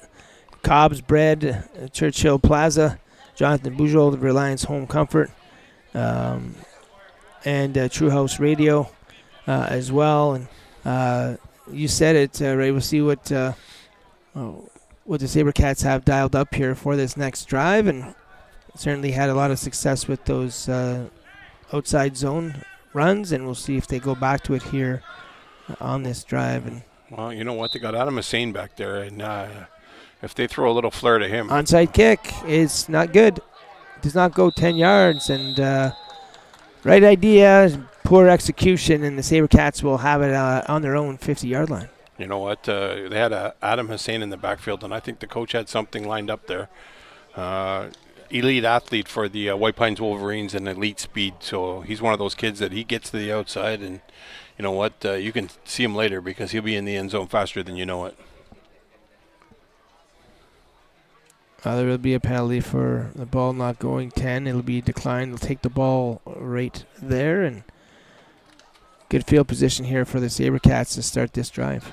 Cobb's Bread, Churchill Plaza, Jonathan Boujol, the Reliance Home Comfort, and True House Radio as well. And you said it, Ray. We'll see what the Sabercats have dialed up here for this next drive, and certainly had a lot of success with those outside zone runs, and we'll see if they go back to it here on this drive. And well, you know what? They got Adam Hussein back there, and if they throw a little flair to him. Onside kick is not good. Does not go 10 yards, and right idea, poor execution, and the Sabercats will have it on their own 50-yard line. You know what? They had Adam Hussein in the backfield, and I think the coach had something lined up there. Elite athlete for the White Pines Wolverines and elite speed. So he's one of those kids that he gets to the outside, and you know what? You can see him later because he'll be in the end zone faster than you know it. There will be a penalty for the ball not going 10. It'll be declined. They'll take the ball right there, and good field position here for the Sabercats to start this drive.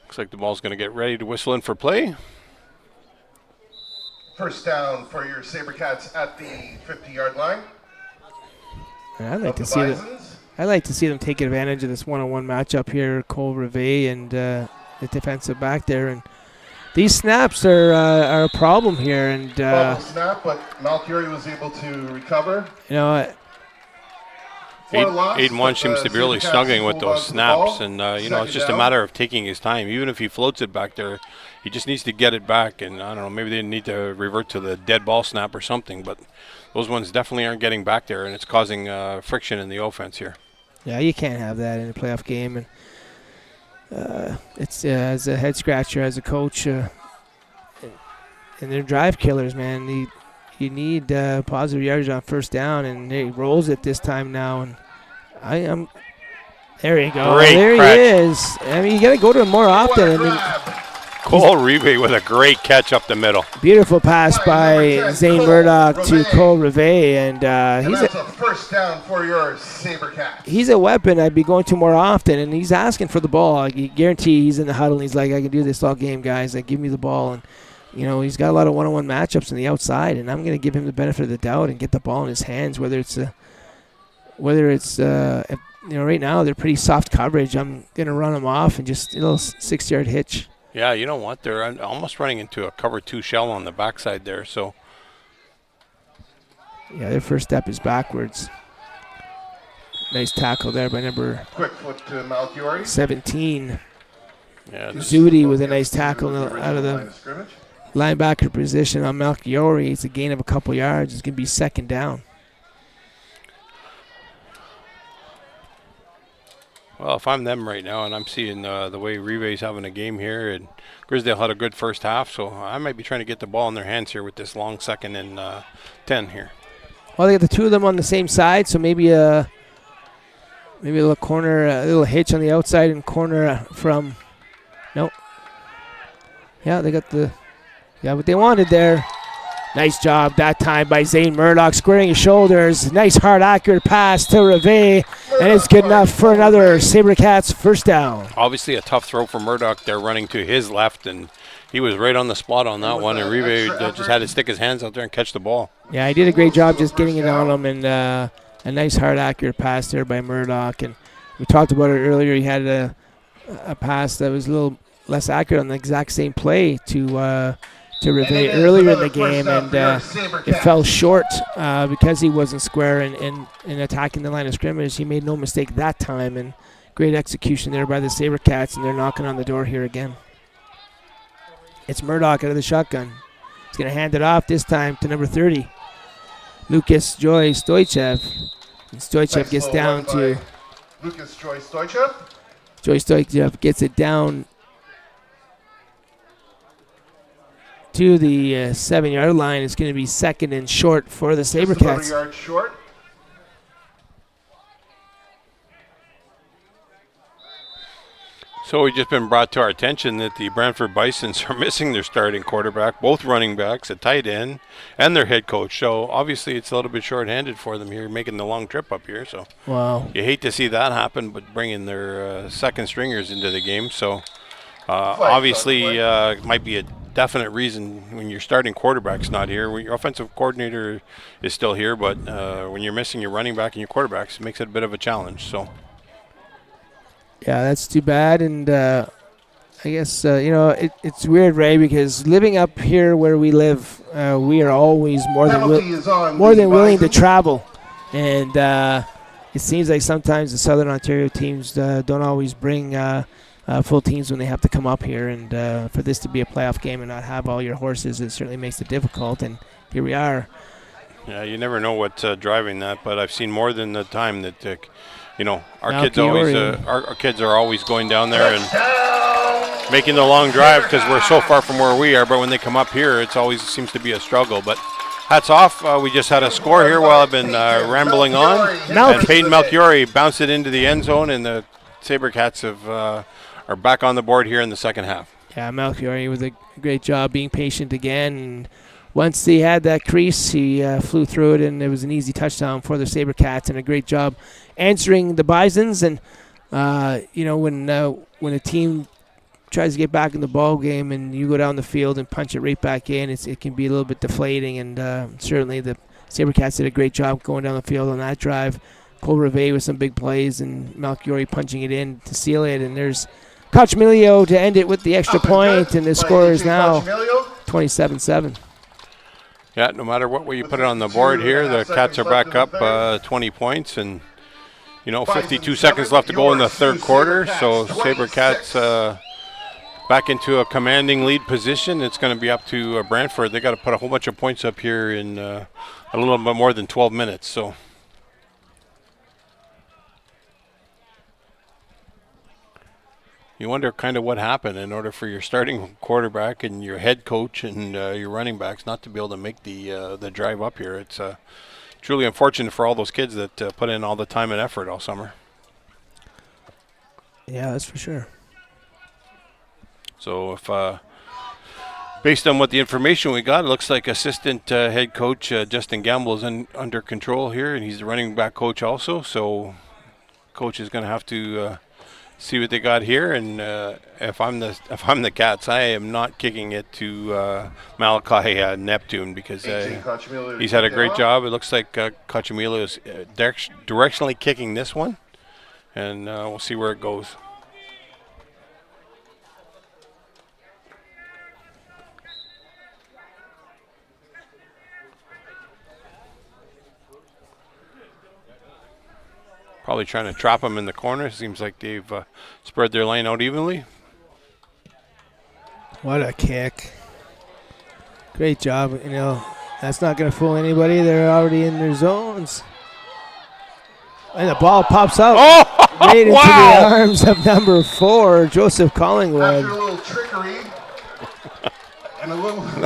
Looks like the ball's going to get ready to whistle in for play. First down for your Sabercats at the 50-yard line. And I'd like to see them take advantage of this one-on-one matchup here, Cole Rivet and the defensive back there. And these snaps are a problem here. And bubble snap, but Malcurie was able to recover. You know, Aiden One seems to be really struggling with those snaps, and you know, it's just a matter of taking his time. Even if he floats it back there, he just needs to get it back. And I don't know, maybe they need to revert to the dead ball snap or something, but those ones definitely aren't getting back there, and it's causing friction in the offense here. Yeah, you can't have that in a playoff game, and it's as a head scratcher as a coach, and they're drive killers, man. You need positive yardage on first down, and he rolls it this time now. And there you go. Great there catch. He is. I mean, you got to go to him more often. I mean, Cole Rivet with a great catch up the middle. beautiful pass by Zane Murdoch to Cole Rivet, and He's a first down for your Sabercats. he's a weapon I'd be going to more often, and he's asking for the ball. I guarantee he's in the huddle, and he's like, I can do this all game, guys. Like, give me the ball. And you know, he's got a lot of one-on-one matchups on the outside, and I'm going to give him the benefit of the doubt and get the ball in his hands, whether it's you know, right now they're pretty soft coverage. I'm going to run him off and just a little 6-yard hitch. Yeah, you know what? They're almost running into a cover 2 shell on the backside there. So yeah, their first step is backwards. Nice tackle there by number Quick foot to Malcurie. 17. yeah, Zudi with a nice tackle out of the linebacker position on Malchiori. It's a gain of a couple yards. It's going to be second down. well, if I'm them right now and I'm seeing the way Rivet's having a game here, and Grisdale had a good first half, so I might be trying to get the ball in their hands here with this long 2nd and 10 here. Well, they got the two of them on the same side, so maybe a little corner, a little hitch on the outside and corner from. Nope. Yeah, they got what they wanted there. Nice job that time by Zane Murdoch, squaring his shoulders. Nice, hard, accurate pass to Rivet, and it's good enough for another Sabercats first down. Obviously a tough throw for Murdoch there, running to his left, and he was right on the spot on that one, and Rivet just had to stick his hands out there and catch the ball. Yeah, he did a great job just getting it on him, and a nice, hard, accurate pass there by Murdoch. And we talked about it earlier. He had a pass that was a little less accurate on the exact same play to Rivet earlier in the game, and it fell short because he wasn't square in attacking the line of scrimmage. He made no mistake that time, and great execution there by the Sabercats, and they're knocking on the door here again. It's Murdoch out of the shotgun. He's going to hand it off this time to number 30, Lucas Joy Stoichev. And Stoichev gets down to Lucas Joy Stoichev. Joy Stoichev gets it down to the 7-yard line. It's going to be 2nd and short for the Sabercats. About a yard short. So we've just been brought to our attention that the Brantford Bisons are missing their starting quarterback, both running backs, a tight end, and their head coach. So obviously it's a little bit short-handed for them here, making the long trip up here. So wow, you hate to see that happen, but bringing their second stringers into the game. So obviously it might be a definite reason when your starting quarterback's not here. When your offensive coordinator is still here, but when you're missing your running back and your quarterbacks, it makes it a bit of a challenge. So. yeah, that's too bad. And I guess it's weird, Ray, because living up here where we live, we are always more than willing to travel, and it seems like sometimes the Southern Ontario teams don't always bring a full teams when they have to come up here. And for this to be a playoff game and not have all your horses, it certainly makes it difficult. And here we are. Yeah, you never know what's driving that, but I've seen more than the time that our kids are always going down there and making the long drive because we're so far from where we are. But when they come up here, it always seems to be a struggle. But hats off. We just had a score here while I've been rambling on. And Peyton Melchiori bounced it into the end zone, and the Sabercats are back on the board here in the second half. Yeah, Melchiori was a great job being patient again. And once he had that crease, he flew through it, and it was an easy touchdown for the Sabercats, and a great job answering the Bisons. And, when a team tries to get back in the ball game and you go down the field and punch it right back in, it can be a little bit deflating. And certainly the Sabercats did a great job going down the field on that drive. Cole Reve with some big plays, and Melchiori punching it in to seal it. And there's Cochamilio to end it with the extra point, and the score is now 27-7. Yeah, no matter what way you put it on the board here, the Cats are back up 20 points, and 52 seconds left to go in the third quarter. So Sabercats back into a commanding lead position. It's going to be up to Brantford. They got to put a whole bunch of points up here in a little bit more than 12 minutes. So. You wonder kind of what happened in order for your starting quarterback and your head coach and your running backs not to be able to make the drive up here. It's truly unfortunate for all those kids that put in all the time and effort all summer. Yeah, that's for sure. So if based on what the information we got, it looks like assistant head coach Justin Gamble is under control here, and he's the running back coach also. So coach is going to have to see what they got here, and if I'm the Cats, I am not kicking it to Malachi Neptune because he's had a great job. It looks like Cochamilio is directionally kicking this one, and we'll see where it goes. Probably trying to trap them in the corner. Seems like they've spread their lane out evenly. What a kick. Great job. That's not going to fool anybody. They're already in their zones. And the ball pops out right into the arms of number 4, Joseph Collingwood. After a little trickery.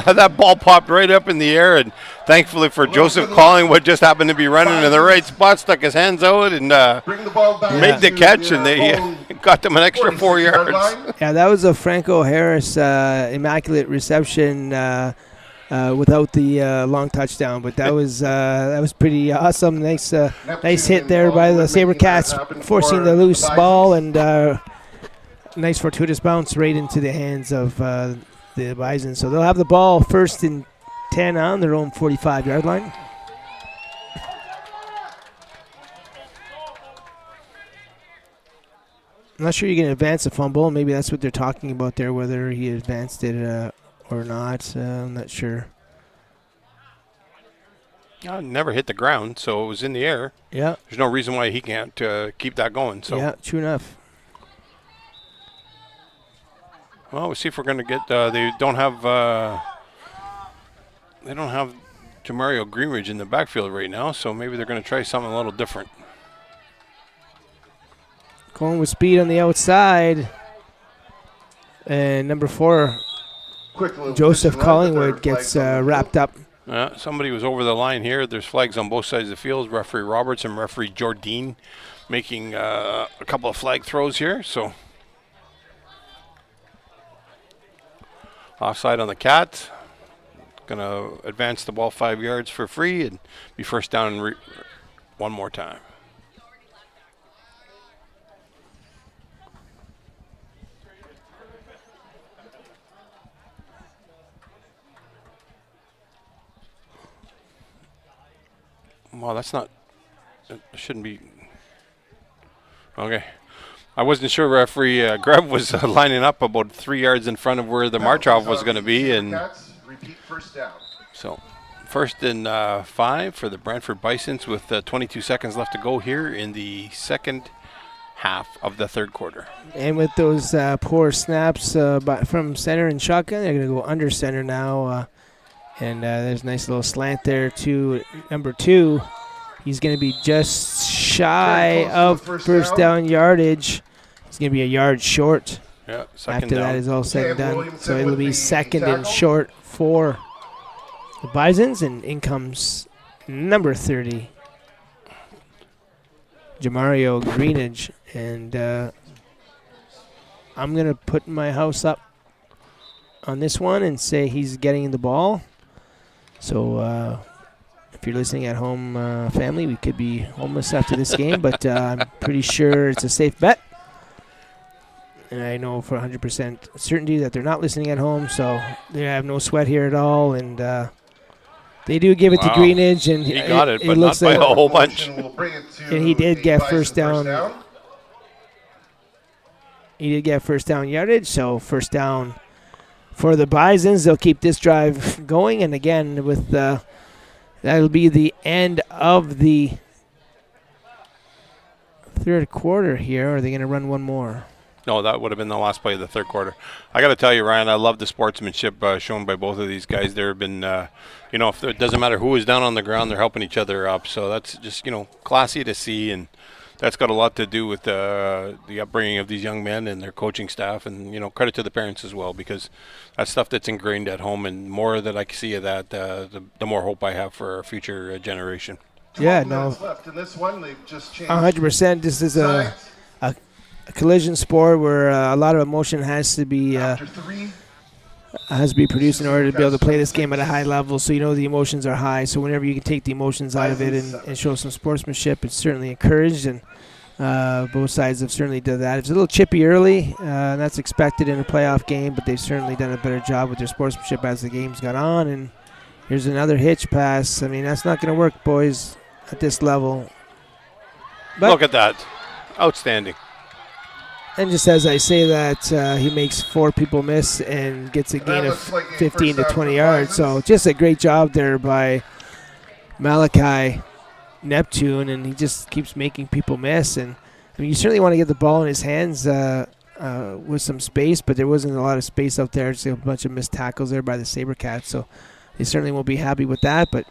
That ball popped right up in the air, and thankfully for Joseph Collingwood, just happened to be running in the right spot, stuck his hands out, and made the catch, and they got them an extra 4 yards. Yeah, that was a Franco Harris immaculate reception without the long touchdown, but that was pretty awesome. Nice hit there by the Sabercats, forcing the loose ball, and nice fortuitous bounce right into the hands of the Bison. So they'll have the ball first and 10 on their own 45-yard line. I'm not sure you can advance a fumble. Maybe that's what they're talking about there, whether he advanced it or not. I'm not sure. Never hit the ground, so it was in the air. Yeah. There's no reason why he can't keep that going. So. Yeah, true enough. Well, we'll see if we're going to get. They don't have Jamario Greenridge in the backfield right now, so maybe they're going to try something a little different. Going with speed on the outside, and number 4, Joseph Collingwood gets wrapped up. Somebody was over the line here. There's flags on both sides of the field. Referee Roberts and referee Jordine making a couple of flag throws here. So. Offside on the Cats. Going to advance the ball 5 yards for free and be first down one more time. Well, that's not. It shouldn't be. Okay. I wasn't sure referee Greb was lining up about 3 yards in front of where the march-off was going to be. And so first and 5 for the Brantford Bisons with 22 seconds left to go here in the second half of the third quarter. And with those poor snaps from center and shotgun, they're going to go under center now. And there's a nice little slant there to number 2. He's going to be just shy of first down yardage. He's going to be a yard short. Yeah, second after down. that is all said and done. So it'll be second and short for the Bisons, and in comes number 30, Jamario Greenidge. And I'm going to put my house up on this one and say he's getting the ball. So if you're listening at home, family, we could be homeless after this game, but I'm pretty sure it's a safe bet. And I know for 100% certainty that they're not listening at home, so they have no sweat here at all. And they do give it to Greenidge, and he got it, but looks not by like a whole bunch. And he did get first down. He did get first down yardage, so first down for the Bisons. They'll keep this drive going, and again, with that'll be the end of the third quarter here. Or are they going to run one more? No, that would have been the last play of the third quarter. I got to tell you, Ryan, I love the sportsmanship shown by both of these guys. There have been, if it doesn't matter who is down on the ground, they're helping each other up. So that's just, classy to see, and that's got a lot to do with the upbringing of these young men and their coaching staff, and credit to the parents as well, because that's stuff that's ingrained at home, and more that I can see of that, the more hope I have for our future generation. Yeah, no, left in this one. They've just changed 100%. This is a collision sport where a lot of emotion has to be produced in order to be able to play this game at a high level. So the emotions are high. So whenever you can take the emotions out of it and show some sportsmanship, it's certainly encouraged. And both sides have certainly done that. It's a little chippy early. And that's expected in a playoff game, but they've certainly done a better job with their sportsmanship as the game's gone on. And here's another hitch pass. I mean, that's not going to work, boys, at this level. But look at that. Outstanding. And just as I say that, he makes 4 people miss and gets a gain of 15 to 20 yards. So just a great job there by Malachi Neptune, and he just keeps making people miss. And I mean, you certainly want to get the ball in his hands with some space, but there wasn't a lot of space out there. Just a bunch of missed tackles there by the Sabercats. So they certainly won't be happy with that, but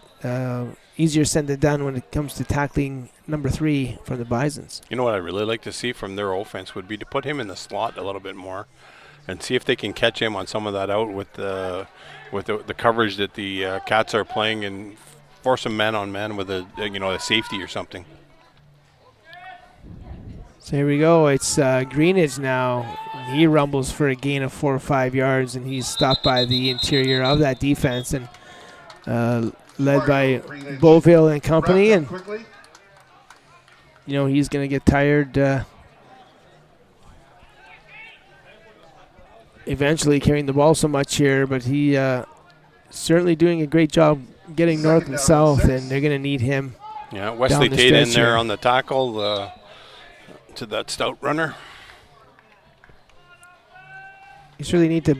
easier said than done when it comes to tackling number 3 from the Bisons. You know what I'd really like to see from their offense would be to put him in the slot a little bit more and see if they can catch him on some of that out with the coverage that the Cats are playing, and force him man-on-man with a safety or something. So here we go. It's Greenidge now. He rumbles for a gain of 4 or 5 yards, and he's stopped by the interior of that defense, and led by Beauville and company. And he's going to get tired eventually carrying the ball so much here, but he certainly doing a great job getting north and south, and they're going to need him. Yeah, Wesley Tate in there on the tackle to that stout runner. You really need to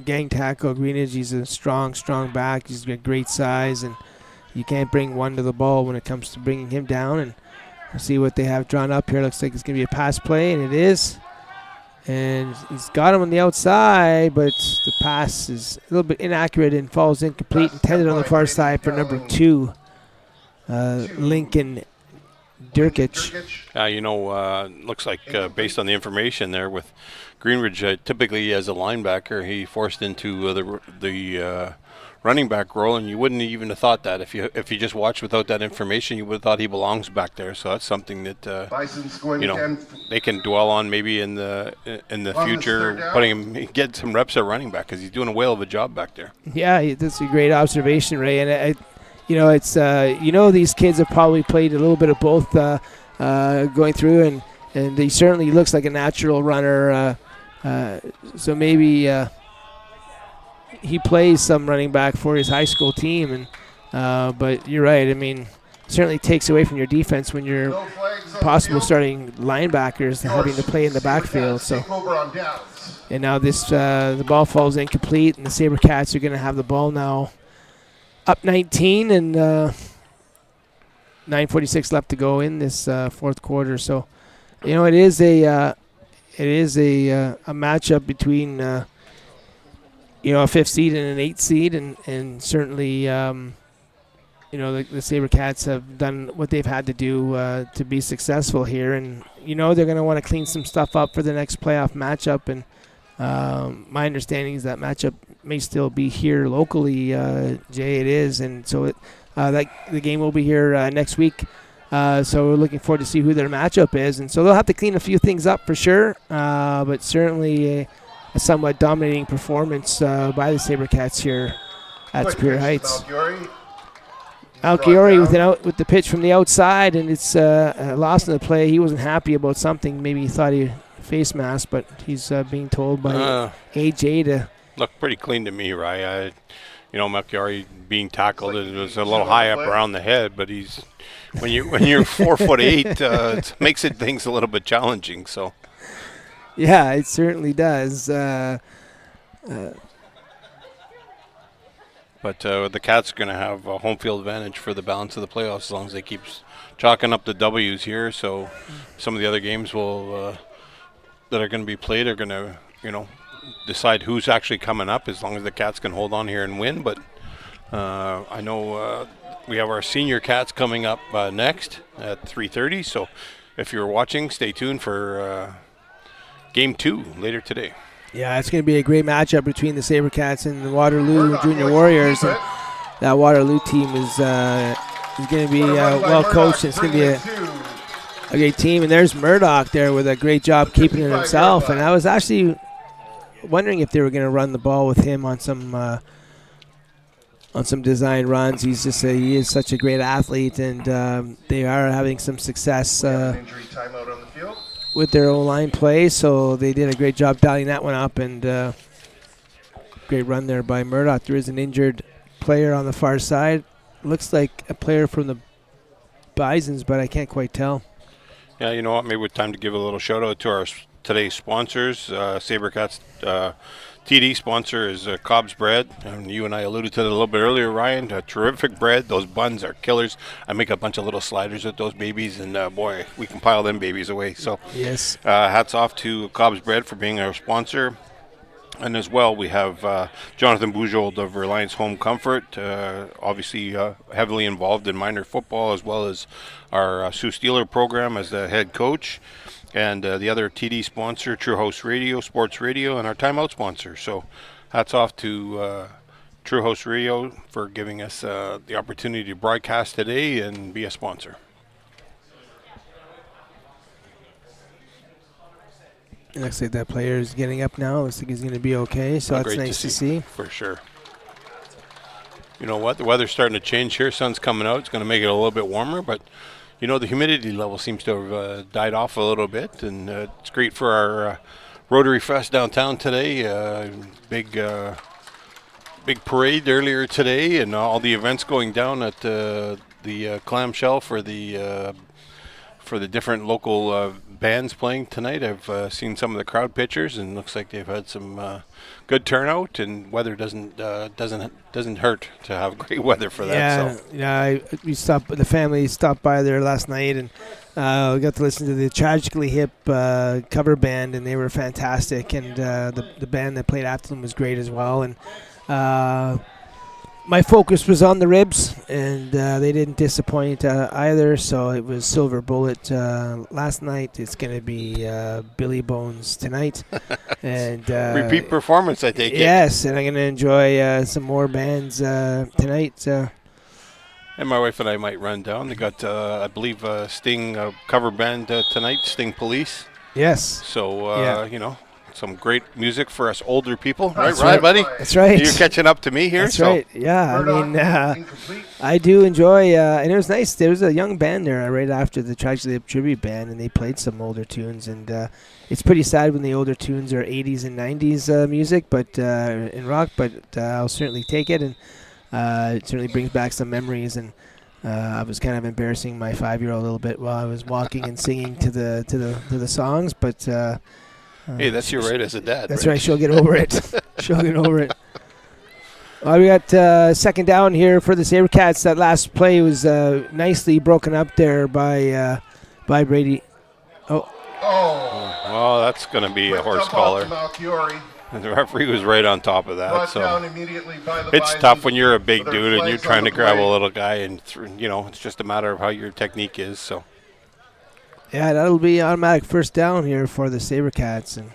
gang tackle Greenidge. He's a strong back. He's got great size, and you can't bring one to the ball when it comes to bringing him down. And we'll see what they have drawn up here. Looks like it's going to be a pass play, and it is. And he's got him on the outside, but the pass is a little bit inaccurate and falls incomplete. Intended on the far side for number 2, Lincoln Durkic. Looks like based on the information there with Greenidge, typically as a linebacker, he forced into the running back role, and you wouldn't even have thought that if you just watched without that information, you would have thought he belongs back there. So that's something that they can dwell on maybe in the future, get some reps at running back, because he's doing a whale of a job back there. Yeah, that's a great observation, Ray. And it's these kids have probably played a little bit of both going through, and he certainly looks like a natural runner. So maybe he plays some running back for his high school team, and but you're right. I mean, it certainly takes away from your defense when you're possible starting linebackers having to play in the backfield. So, and now the ball falls incomplete, and the Sabercats are going to have the ball now, up 19, and 9:46 left to go in this fourth quarter. So It is a matchup between a 5th seed and an 8th seed, and certainly the Sabercats have done what they've had to do to be successful here, and they're going to want to clean some stuff up for the next playoff matchup. And my understanding is that matchup may still be here locally. Jay, it is, and so the game will be here next week. So we're looking forward to see who their matchup is, and so they'll have to clean a few things up for sure. But certainly a somewhat dominating performance by the Sabercats here at Superior Heights. Alchiori with the pitch from the outside, and it's lost in the play. He wasn't happy about something. Maybe he thought he face mask, but he's being told by AJ to look pretty clean to me, right? Melchiori being tackled, it was a little high up around the head, but he's when you're 4'8", it makes things a little bit challenging. So yeah, it certainly does. But the Cats are going to have a home field advantage for the balance of the playoffs as long as they keep chalking up the W's here. So some of the other games that are going to be played are going to, decide who's actually coming up as long as the Cats can hold on here and win. But I know we have our senior Cats coming up next at 3:30. So if you're watching, stay tuned for Game 2 later today. Yeah, it's going to be a great matchup between the Sabercats and the Waterloo Junior Warriors. And that Waterloo team is going to be well coached. It's going to be a great team. And there's Murdoch there with a great job keeping it himself. And I was actually wondering if they were going to run the ball with him on some design runs. He is such a great athlete, and they are having some success with their O-line play, so they did a great job dialing that one up, and great run there by Murdoch. There is an injured player on the far side. Looks like a player from the Bisons, but I can't quite tell. Yeah, you know what? Maybe it's time to give a little shout-out to our today's sponsors. Sabercats TD sponsor is Cobb's Bread, and you and I alluded to it a little bit earlier, Ryan. Terrific bread. Those buns are killers. I make a bunch of little sliders with those babies, and boy, we can pile them babies away. So yes, hats off to Cobb's Bread for being our sponsor. And as well, we have Jonathan Bujold of Reliance Home Comfort, obviously heavily involved in minor football, as well as our Sioux Steeler program as the head coach. And the other TD sponsor, True Host Radio, Sports Radio, and our timeout sponsor. So hats off to True Host Radio for giving us the opportunity to broadcast today and be a sponsor. Looks like that player is getting up now. Looks like he's going to be okay, so that's nice to see. For sure. You know what? The weather's starting to change here. Sun's coming out. It's going to make it a little bit warmer, but the humidity level seems to have died off a little bit, and it's great for our Rotary Fest downtown today. Big parade earlier today, and all the events going down at the clamshell for the different local bands playing tonight. I've seen some of the crowd pictures, and looks like they've had some good turnout, and weather doesn't hurt to have great weather for that. The family stopped by there last night, and we got to listen to the Tragically Hip cover band, and they were fantastic, and the band that played after them was great as well. And my focus was on the Ribs, and they didn't disappoint either, so it was Silver Bullet last night. It's going to be Billy Bones tonight. And repeat performance, I take it. Yes, and I'm going to enjoy some more bands tonight. And my wife and I might run down. They got, I believe, Sting cover band tonight, Sting Police. Yes. So, some great music for us older people, right, buddy? That's right. You're catching up to me here. That's right. Yeah, I do enjoy, and it was nice. There was a young band there right after the Tragically Hip tribute band, and they played some older tunes. And it's pretty sad when the older tunes are 80s and 90s music, but in rock. But I'll certainly take it, and it certainly brings back some memories. And I was kind of embarrassing my 5-year-old a little bit while I was walking and singing to the songs, but. Hey, that's your right as a dad. That's right. She'll get over it. She'll get over it. Well, we got second down here for the Sabercats. That last play was nicely broken up there by Brady. Oh, Oh. Well, that's going to be a Quick horse dump off collar. to Malchiori. And the referee was right on top of that. Brought So down immediately by the it's Bisons tough when you're a big with their dude and you're flags trying on to the grab a play. little guy, and it's just a matter of how your technique is. So Yeah, that'll be automatic first down here for the Sabercats. And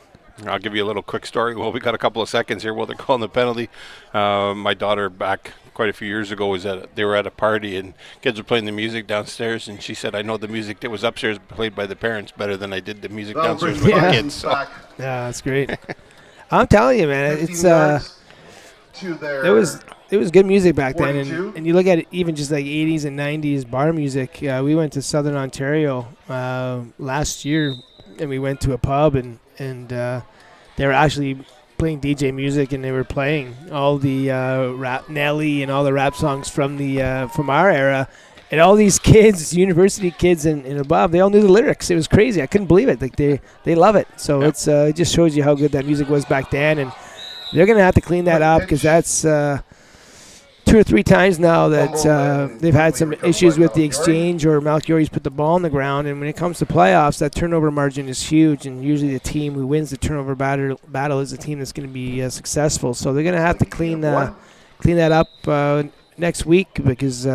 I'll give you a little quick story. Well, we got a couple of seconds here while they're calling the penalty. My daughter, back quite a few years ago, they were at a party and kids were playing the music downstairs, and she said, "I know the music that was upstairs played by the parents better than I did the music That'll downstairs bring with the the Bisons kids." So. back yeah, that's great. I'm telling you, man, 15 it's yards to their it was good music back then, 42. and you look at it, even just like 80s and 90s bar music. We went to Southern Ontario last year, and we went to a pub, and they were actually playing DJ music, and they were playing all the rap Nelly and all the rap songs from our era. And all these kids, university kids and above, they all knew the lyrics. It was crazy. I couldn't believe it. Like they love it. So it's it just shows you how good that music was back then. And they're going to have to clean that up because that's 2 or 3 times now that they've had some issues with the exchange or Malchiori's put the ball on the ground. And when it comes to playoffs, that turnover margin is huge. And usually the team who wins the turnover battle is the team that's going to be successful. So they're going to have to clean that up next week because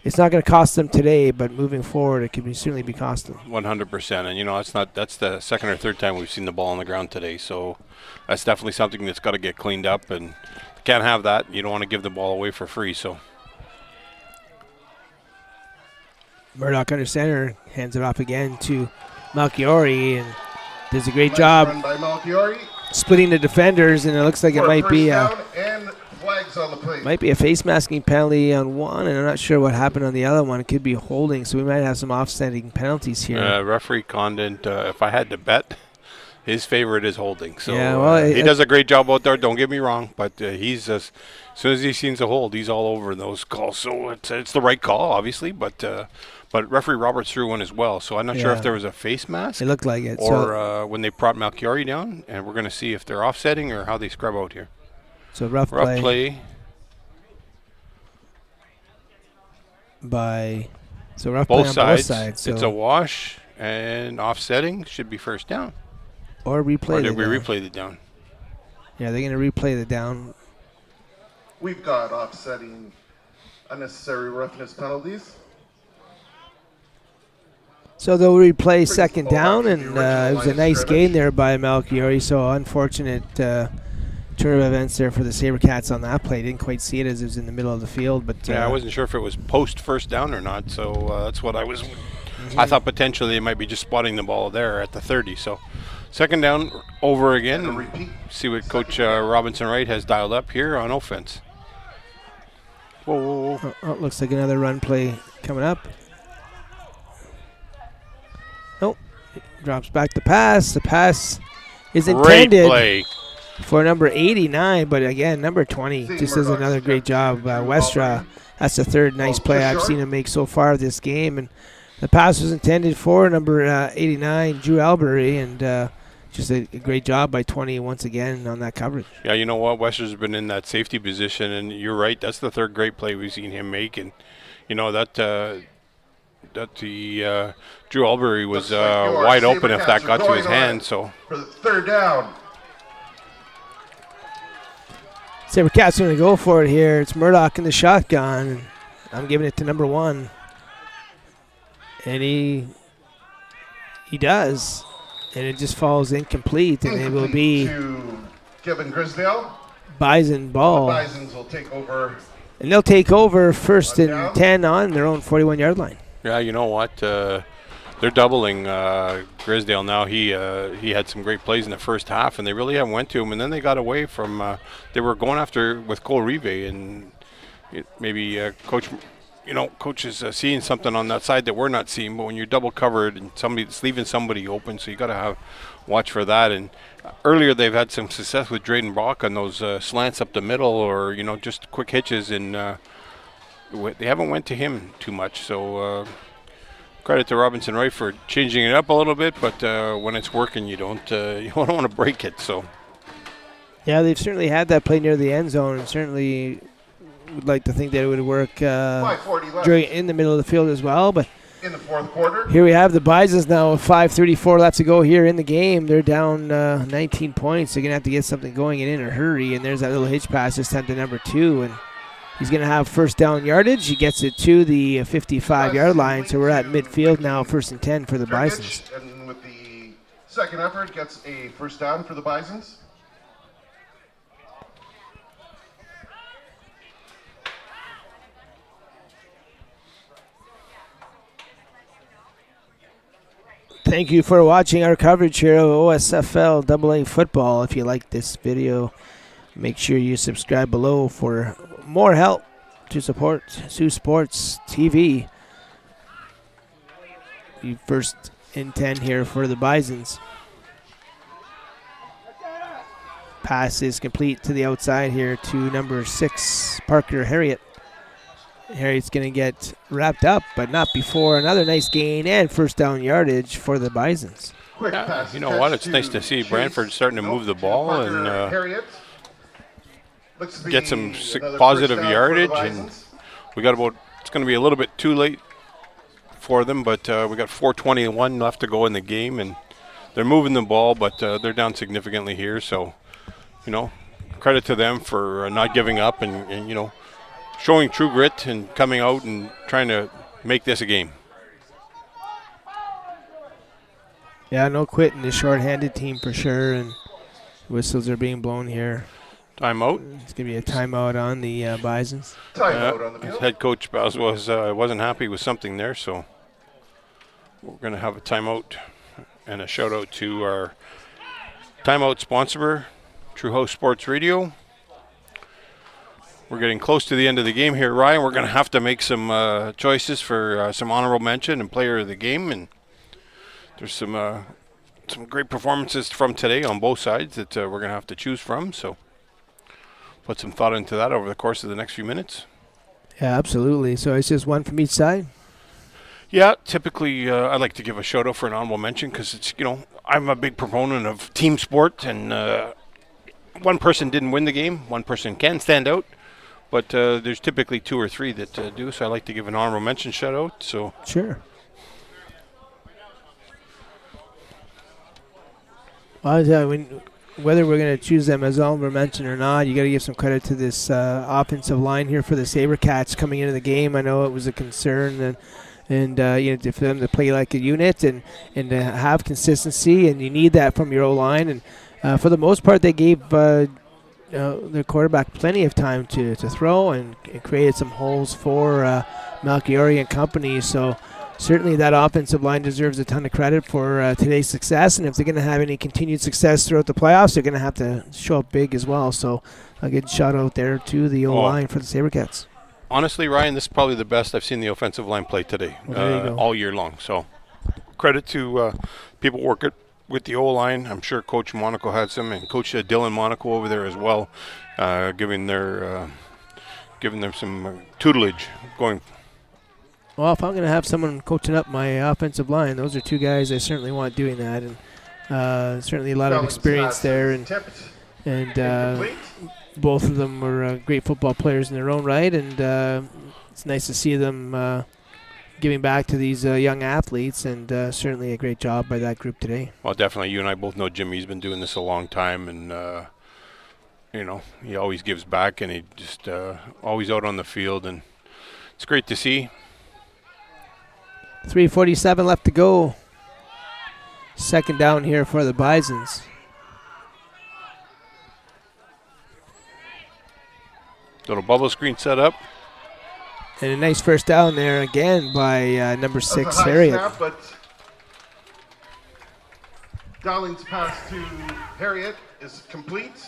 it's not going to cost them today, but moving forward, it could certainly be costing. 100%, and that's the second or third time we've seen the ball on the ground today. So that's definitely something that's got to get cleaned up, and can't have that. You don't want to give the ball away for free. So Murdoch under center hands it off again to Malchiori, and does a great job run by Malchiori. splitting the defenders, and it looks like it For might first be down and flags on the play. a face masking penalty on one, and I'm not sure what happened on the other one. It could be holding, so we might have some offsetting penalties here. referee Condon, if I had to bet, his favorite is holding. So Yeah, well, he does a great job out there. Don't get me wrong, but he's as soon as he sees a hold, he's all over those calls. So it's the right call, obviously, but referee Roberts threw one as well. So I'm not sure if there was a face mask. It looked like it. Or when they brought Malchiori down, and we're going to see if they're offsetting or how they scrub out here. So rough play by rough play on both sides. So it's a wash, and offsetting should be first down. Or replay. Or did we replay the down? Yeah, they're going to replay the down. We've got offsetting unnecessary roughness penalties. So they'll replay second full down, back and to the original it was a line of nice scrimmage. gain there by Malchiori. So unfortunate turn of events there for the Sabercats on that play. Didn't quite see it as it was in the middle of the field, but I wasn't sure if it was post first down or not. So that's what I was. I thought potentially they might be just spotting the ball there at the 30. So second down over again. And a repeat. See what Coach Robinson Wright has dialed up here on offense. Whoa. Oh, looks like another run play coming up. Oh, drops back the pass. The pass is intended Great play. for number 89, but again, number 20 See just does Murdoch's another great job. catch. Westra, that's the third nice play I've short. seen him make so far this game, and the pass was intended for number 89, Drew Albury, and just a great job by 20 once again on that coverage. Yeah, you know what? Wester's been in that safety position, and you're right. That's the third great play we've seen him make, and you know that the Drew Albury was Looks like your wide open if that Sabercats got are to his going on hand. So for the third down. Sabercats going to go for it here. It's Murdoch in the shotgun. I'm giving it to number 1. And he does. And it just falls incomplete. And it will be to Kevin Grisdale. Bison ball. The Bisons will take over. And they'll take over first One and down. 10 on their own 41-yard line. yeah, you know what? They're doubling Grisdale now. He had some great plays in the first half, and they really haven't went to him. And then they got away from. They were going after with Cole Rive, and maybe Coach is seeing something on that side that we're not seeing. But when you're double covered and it's leaving somebody open, so you got to watch for that. And earlier they've had some success with Drayden Brock on those slants up the middle, or just quick hitches, and they haven't went to him too much. So credit to Robinson Wright for changing it up a little bit. But when it's working, you don't want to break it. So Yeah, they've certainly had that play near the end zone, and certainly would like to think that it would work 5:40 left. in the middle of the field as well. But in the fourth quarter. Here we have the Bisons now with 5:34 left to go here in the game. They're down 19 points. They're going to have to get something going in a hurry. And there's that little hitch pass this time to number 2. And he's going to have first down yardage. He gets it to the 55-yard line. So we're at midfield now, 1st and 10 for the Bisons. And with the second effort, gets a first down for the Bisons. Thank you for watching our coverage here of OSFL AA football. If you like this video, make sure you subscribe below for more help to support Saultsports TV. The 1st and 10 here for the Bisons. Pass is complete to the outside here to number 6, Parker Harriet. Harriet's going to get wrapped up, but not before. Another nice gain and first down yardage for the Bisons. Yeah, you know what? It's nice to see Brantford starting to move the ball and get some positive yardage. And we got about, it's going to be a little bit too late for them, but we got 4:21 left to go in the game, and they're moving the ball, but they're down significantly here. So, you know, credit to them for not giving up and you know, showing true grit and coming out and trying to make this a game. Yeah, no quitting the short-handed team for sure, and whistles are being blown here. Timeout. It's going to be a timeout on the Bisons. Timeout on the field. Head coach Baz wasn't happy with something there, so we're going to have a timeout and a shout-out to our timeout sponsor, True House Sports Radio. We're getting close to the end of the game here, Ryan. We're going to have to make some choices for some honorable mention and player of the game. And there's some great performances from today on both sides that we're going to have to choose from. So put some thought into that over the course of the next few minutes. Yeah, absolutely. So it's just one from each side? Yeah, typically I'd like to give a shout out for an honorable mention because it's, you know, I'm a big proponent of team sport, and one person didn't win the game. One person can stand out. But there's typically 2 or 3 that do, so I like to give an honorable mention shout out. So sure. Well, whether we're going to choose them as honorable mention or not, you got to give some credit to this offensive line here for the Sabercats coming into the game. I know it was a concern, and you know, for them to play like a unit and to have consistency, and you need that from your O-line. And for the most part, they gave their quarterback plenty of time to throw and created some holes for Malchiori and company. So certainly that offensive line deserves a ton of credit for today's success. And if they're going to have any continued success throughout the playoffs, they're going to have to show up big as well. So a good shout out there to the O-line for the Sabercats. Honestly, Ryan, this is probably the best I've seen the offensive line play today, all year long. So credit to people working with the O-line. I'm sure Coach Monaco had some, and Coach Dylan Monaco over there as well, giving them some tutelage going. Well, if I'm going to have someone coaching up my offensive line, those are 2 guys I certainly want doing that, and certainly a lot of experience there, and both of them were great football players in their own right, and it's nice to see them giving back to these young athletes, and certainly a great job by that group today. Well, definitely. You and I both know Jimmy's been doing this a long time, and you know, he always gives back, and he just always out on the field, and it's great to see. 3:47 left to go. Second down here for the Bisons. Little bubble screen set up. And a nice first down there again by number 6, Harriet. Snap, but Dowling's pass to Harriet is complete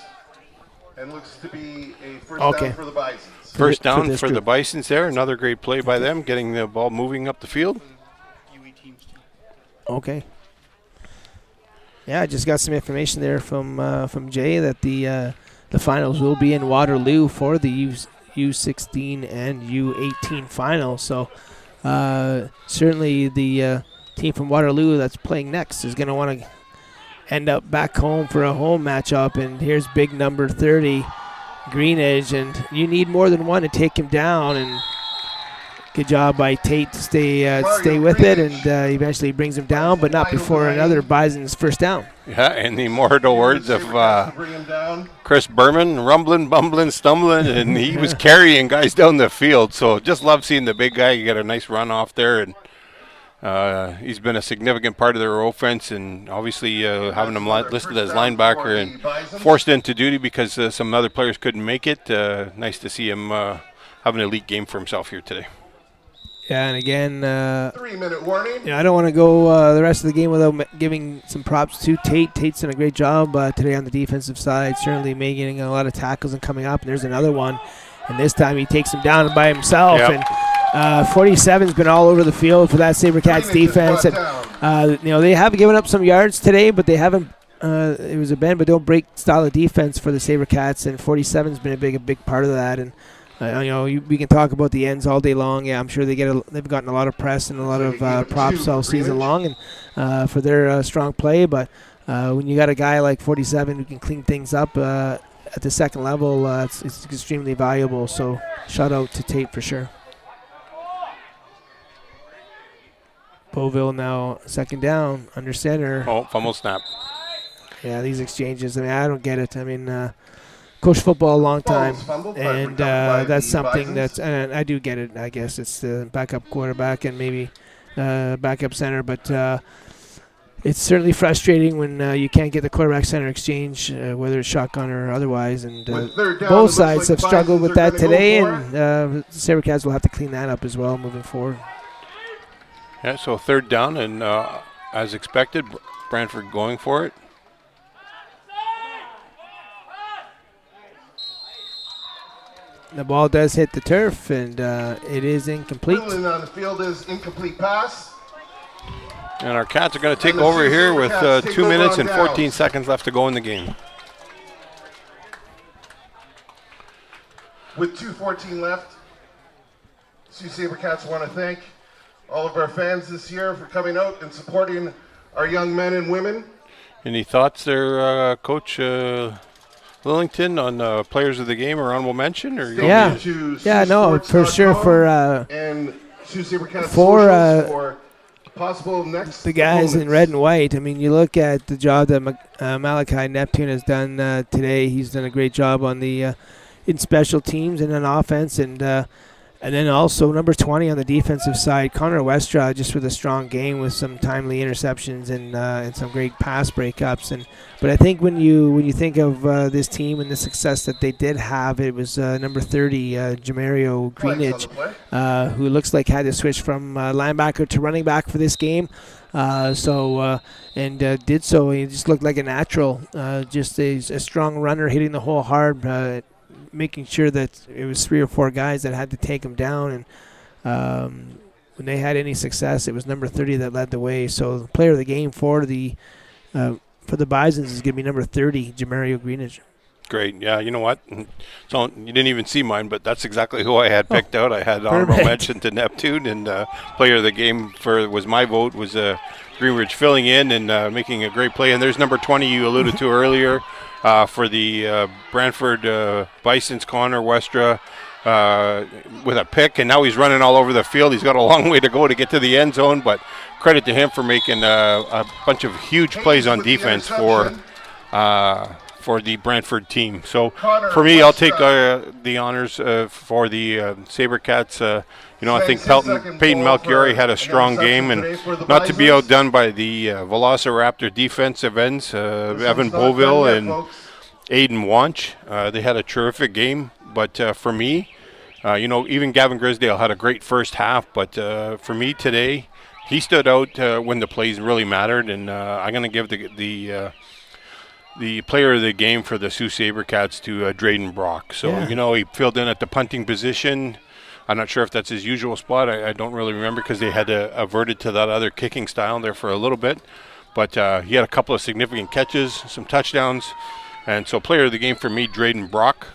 and looks to be a first down for the Bisons. First down for the Bisons there. Another great play by them, getting the ball moving up the field. Okay. Yeah, I just got some information there from Jay that the finals will be in Waterloo for the U16 and U18 finals. So certainly the team from Waterloo that's playing next is going to want to end up back home for a home matchup. And here's big number 30, Greenidge, and you need more than one to take him down. And good job by Tate to stay with it, and eventually brings him down, but not before another Bison's first down. Yeah, in the immortal words of Chris Berman, rumbling, bumbling, stumbling, and he was carrying guys down the field. So just love seeing the big guy get a nice run off there, and he's been a significant part of their offense, and obviously having him listed as linebacker and forced into duty because some other players couldn't make it. Nice to see him have an elite game for himself here today. Yeah, and again, 3-minute warning. I don't want to go the rest of the game without giving some props to Tate. Tate's done a great job today on the defensive side, certainly making a lot of tackles and coming up. And there's another one, and this time he takes him down by himself. Yep. And 47's been all over the field for that Sabercats defense, and they have given up some yards today, but they haven't. It was a bend but don't break style of defense for the Sabercats, and 47's been a big part of that. And we can talk about the ends all day long. Yeah, I'm sure they've gotten a lot of press and a lot of props all season long, and for their strong play. But when you got a guy like 47 who can clean things up at the second level, it's extremely valuable. So shout out to Tate for sure. Beauville now second down under center. Oh, fumble snap. Yeah, these exchanges. I don't get it. Coached football a long time, and that's something that's, and I do get it. I guess it's the backup quarterback and maybe backup center, but it's certainly frustrating when you can't get the quarterback center exchange, whether it's shotgun or otherwise. And both sides have struggled with that today, and Sabercats will have to clean that up as well moving forward. Yeah, so third down, and as expected, Brantford going for it. The ball does hit the turf, and it is incomplete. On the field is incomplete pass. And our Cats are going to take over here with 2 minutes and 14 seconds left to go in the game. With 2:14 left, Sault Sabercats want to thank all of our fans this year for coming out and supporting our young men and women. Any thoughts there, Coach Lillington, on players of the game or honorable mention? Or for sure for possible next the guys in red and white. You look at the job that Malachi Neptune has done today. He's done a great job on the in special teams and on offense, and then also number 20 on the defensive side, Connor Westra, just with a strong game with some timely interceptions and some great pass breakups. But I think when you think of this team and the success that they did have, it was number 30, Jamario Greenidge, who looks like had to switch from linebacker to running back for this game. Did so. He just looked like a natural, just a strong runner, hitting the hole hard, making sure that it was 3 or 4 guys that had to take him down, and when they had any success, it was number 30 that led the way. So the player of the game for the Bisons is going to be number 30, Jamario Greenidge. Great. Yeah, you know what? So you didn't even see mine, but that's exactly who I had picked out. I had honorable mention to Neptune, and player of the game was my vote was Greenridge filling in and making a great play. And there's number 20 you alluded to earlier. For the Brantford Bisons, Connor Westra with a pick, and now he's running all over the field. He's got a long way to go to get to the end zone, but credit to him for making a bunch of huge plays on defense for the Brantford team. So for me, I'll take the honors for the Sabercats. I think Peyton Malchiori had a strong game, and not to be outdone by the Velociraptor defensive ends, Evan Beauville and Aiden Wanch. They had a terrific game, but for me, even Gavin Grisdale had a great first half, but for me today, he stood out when the plays really mattered, and I'm going to give the player of the game for the Sault Sabercats to Drayden Brock. So, he filled in at the punting position. I'm not sure if that's his usual spot. I don't really remember because they had averted to that other kicking style there for a little bit. But he had a couple of significant catches, some touchdowns. And so player of the game for me, Drayden Brock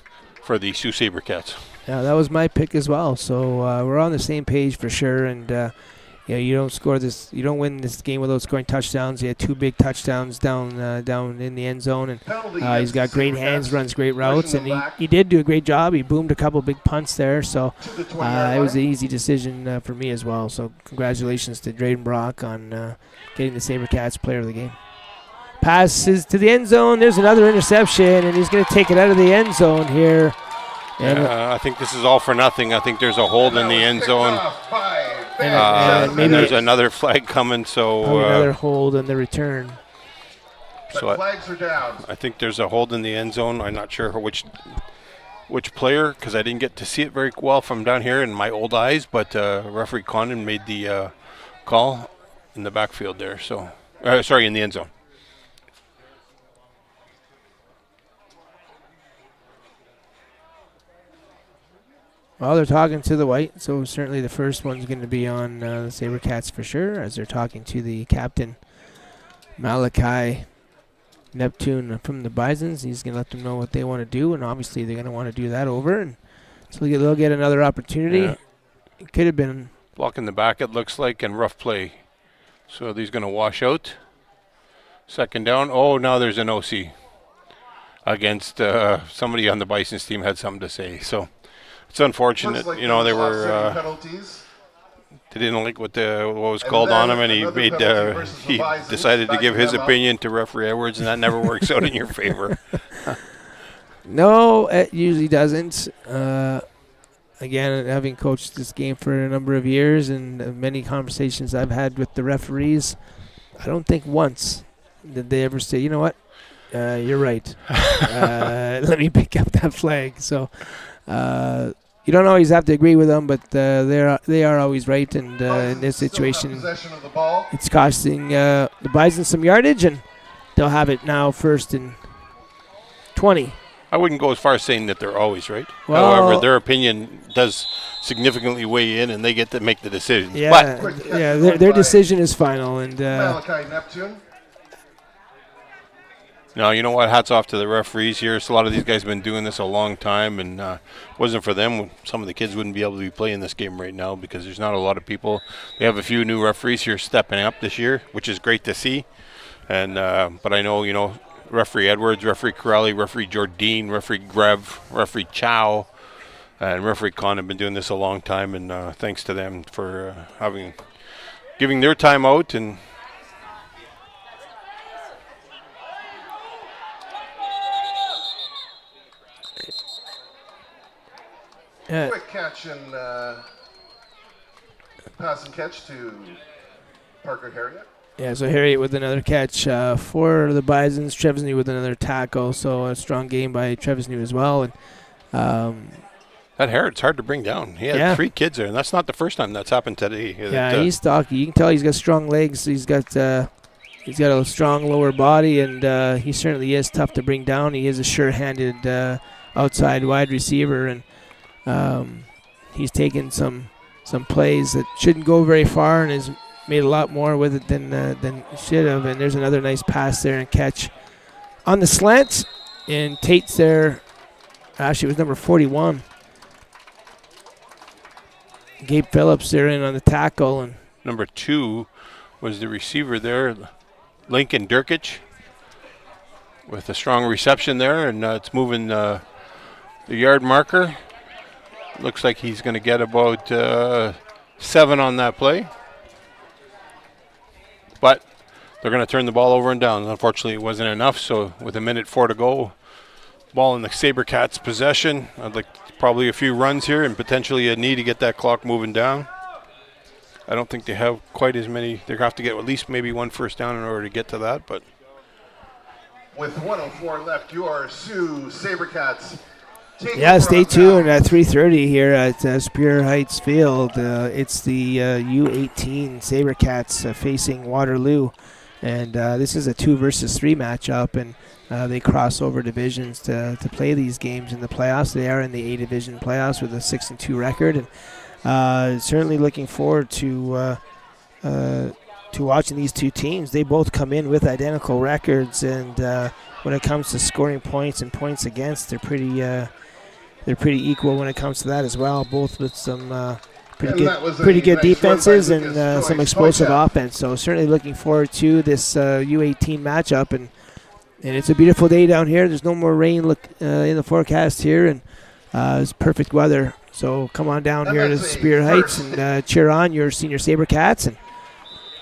for the Sault Sabercats. Yeah, that was my pick as well. So we're on the same page for sure. And you don't win this game without scoring touchdowns. He had 2 big touchdowns down in the end zone, and he's got great hands, runs great routes, and he did do a great job. He boomed a couple big punts there, so it was an easy decision for me as well. So congratulations to Drayden Brock on getting the Sabercats player of the game. Passes to the end zone. There's another interception, and he's going to take it out of the end zone here. And I think this is all for nothing. I think there's a hold in the end zone. Maybe there's another flag coming, so another hold in the return. So flags are down. I think there's a hold in the end zone. I'm not sure which player, because I didn't get to see it very well from down here in my old eyes, but referee Condon made the call in the backfield there. So in the end zone. Well, they're talking to the white, so certainly the first one's going to be on the Sabercats for sure, as they're talking to the captain, Malachi Neptune from the Bisons. He's going to let them know what they want to do, and obviously they're going to want to do that over, and so they'll get another opportunity. Yeah. It could have been block in the back, it looks like, and rough play. So these going to wash out. Second down. Oh, now there's an OC against somebody on the Bisons team had something to say. So it's unfortunate, they were they didn't like what was called on him, and he decided to give his opinion to referee Edwards, and that never works out in your favor. No, it usually doesn't. Again, having coached this game for a number of years and many conversations I've had with the referees, I don't think once did they ever say, you know what, you're right. Let me pick up that flag. So you don't always have to agree with them, but they are always right. And in this situation, it's costing the Bisons some yardage, and they'll have it now first and 20. I wouldn't go as far as saying that they're always right. Well, however, their opinion does significantly weigh in, and they get to make the decisions. Yeah, their decision is final. And Malachi Neptune. Now, you know what? Hats off to the referees here. So a lot of these guys have been doing this a long time, and it wasn't for them, some of the kids wouldn't be able to be playing this game right now because there's not a lot of people. They have a few new referees here stepping up this year, which is great to see. And but I know, referee Edwards, referee Corelli, referee Jordine, referee Grev, referee Chow, and referee Khan have been doing this a long time, and thanks to them for giving their time out. And quick catch and pass and catch to Parker Harriet. Yeah, so Harriet with another catch for the Bisons. Trevesny with another tackle, so a strong game by Trevesny as well. And that Harriet's hard to bring down. He had 3 kids there, and that's not the first time that's happened today. Yeah, he's stocky. You can tell he's got strong legs. He's got a strong lower body, and he certainly is tough to bring down. He is a sure-handed outside wide receiver, and he's taken some plays that shouldn't go very far, and has made a lot more with it than should have. And there's another nice pass there and catch on the slant, and Tate's there. Actually, it was number 41. Gabe Phillips there in on the tackle, and number 2 was the receiver there, Lincoln Durkic, with a strong reception there, and it's moving the yard marker. Looks like he's going to get about 7 on that play. But they're going to turn the ball over and down. Unfortunately, it wasn't enough, so with 1:04 to go, ball in the Sabercats' possession. I'd like probably a few runs here and potentially a knee to get that clock moving down. I don't think they have quite as many. They have to get at least maybe 1 first down in order to get to that. But with 1:04 left, your Sioux Sabercats. Yeah, stay tuned at 3:30 here at Superior Heights Field. It's the U18 Sabercats facing Waterloo, and this is a 2 versus 3 matchup, and they cross over divisions to play these games in the playoffs. They are in the A division playoffs with a 6-2 record, and certainly looking forward to watching these two teams. They both come in with identical records, and when it comes to scoring points and points against, they're pretty equal when it comes to that as well, both with some pretty good defenses and some explosive offense. So certainly looking forward to this U18 matchup, and it's a beautiful day down here. There's no more rain in the forecast here, and it's perfect weather. So come on down here to Superior Heights and cheer on your senior Sabercats. And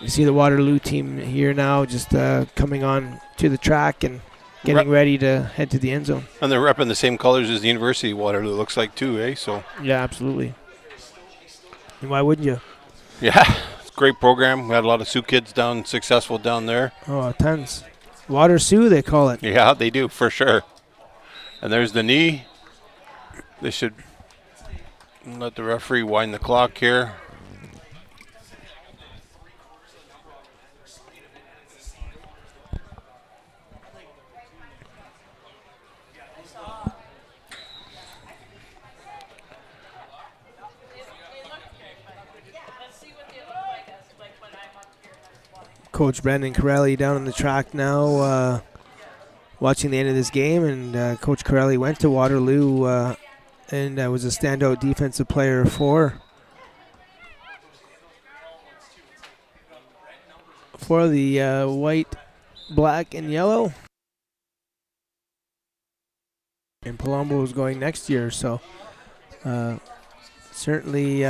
you see the Waterloo team here now just coming on to the track and getting ready to head to the end zone. And they're repping the same colors as the University of Waterloo, looks like, too, eh? So yeah, absolutely. And why wouldn't you? Yeah, it's a great program. We had a lot of Sioux kids successful down there. Oh, tons. Water Sioux, they call it. Yeah, they do, for sure. And there's the knee. They should let the referee wind the clock here. Coach Brendan Corelli down on the track now, watching the end of this game. And Coach Corelli went to Waterloo and was a standout defensive player for the white, black, and yellow. And Palumbo is going next year, so certainly.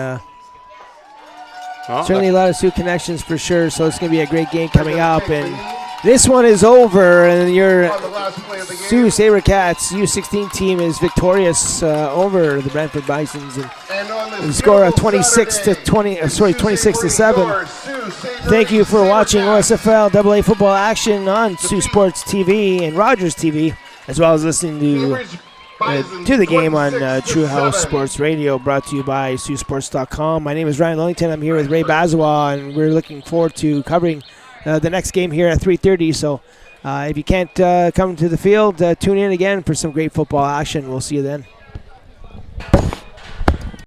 Certainly a lot of Sioux connections for sure, so it's going to be a great game coming up. And this one is over, and your Sault Sabercats U16 team is victorious over the Brantford Bisons, and the score of 26 to 7. Thank you for watching OSFL AA football action on Sault Sports TV and Rogers TV, as well as listening to the game on True House Sports Radio, brought to you by SiouxSports.com. My name is Ryan Lillington. I'm here with Ray Bazawa, and we're looking forward to covering the next game here at 3:30. So if you can't come to the field, tune in again for some great football action. We'll see you then.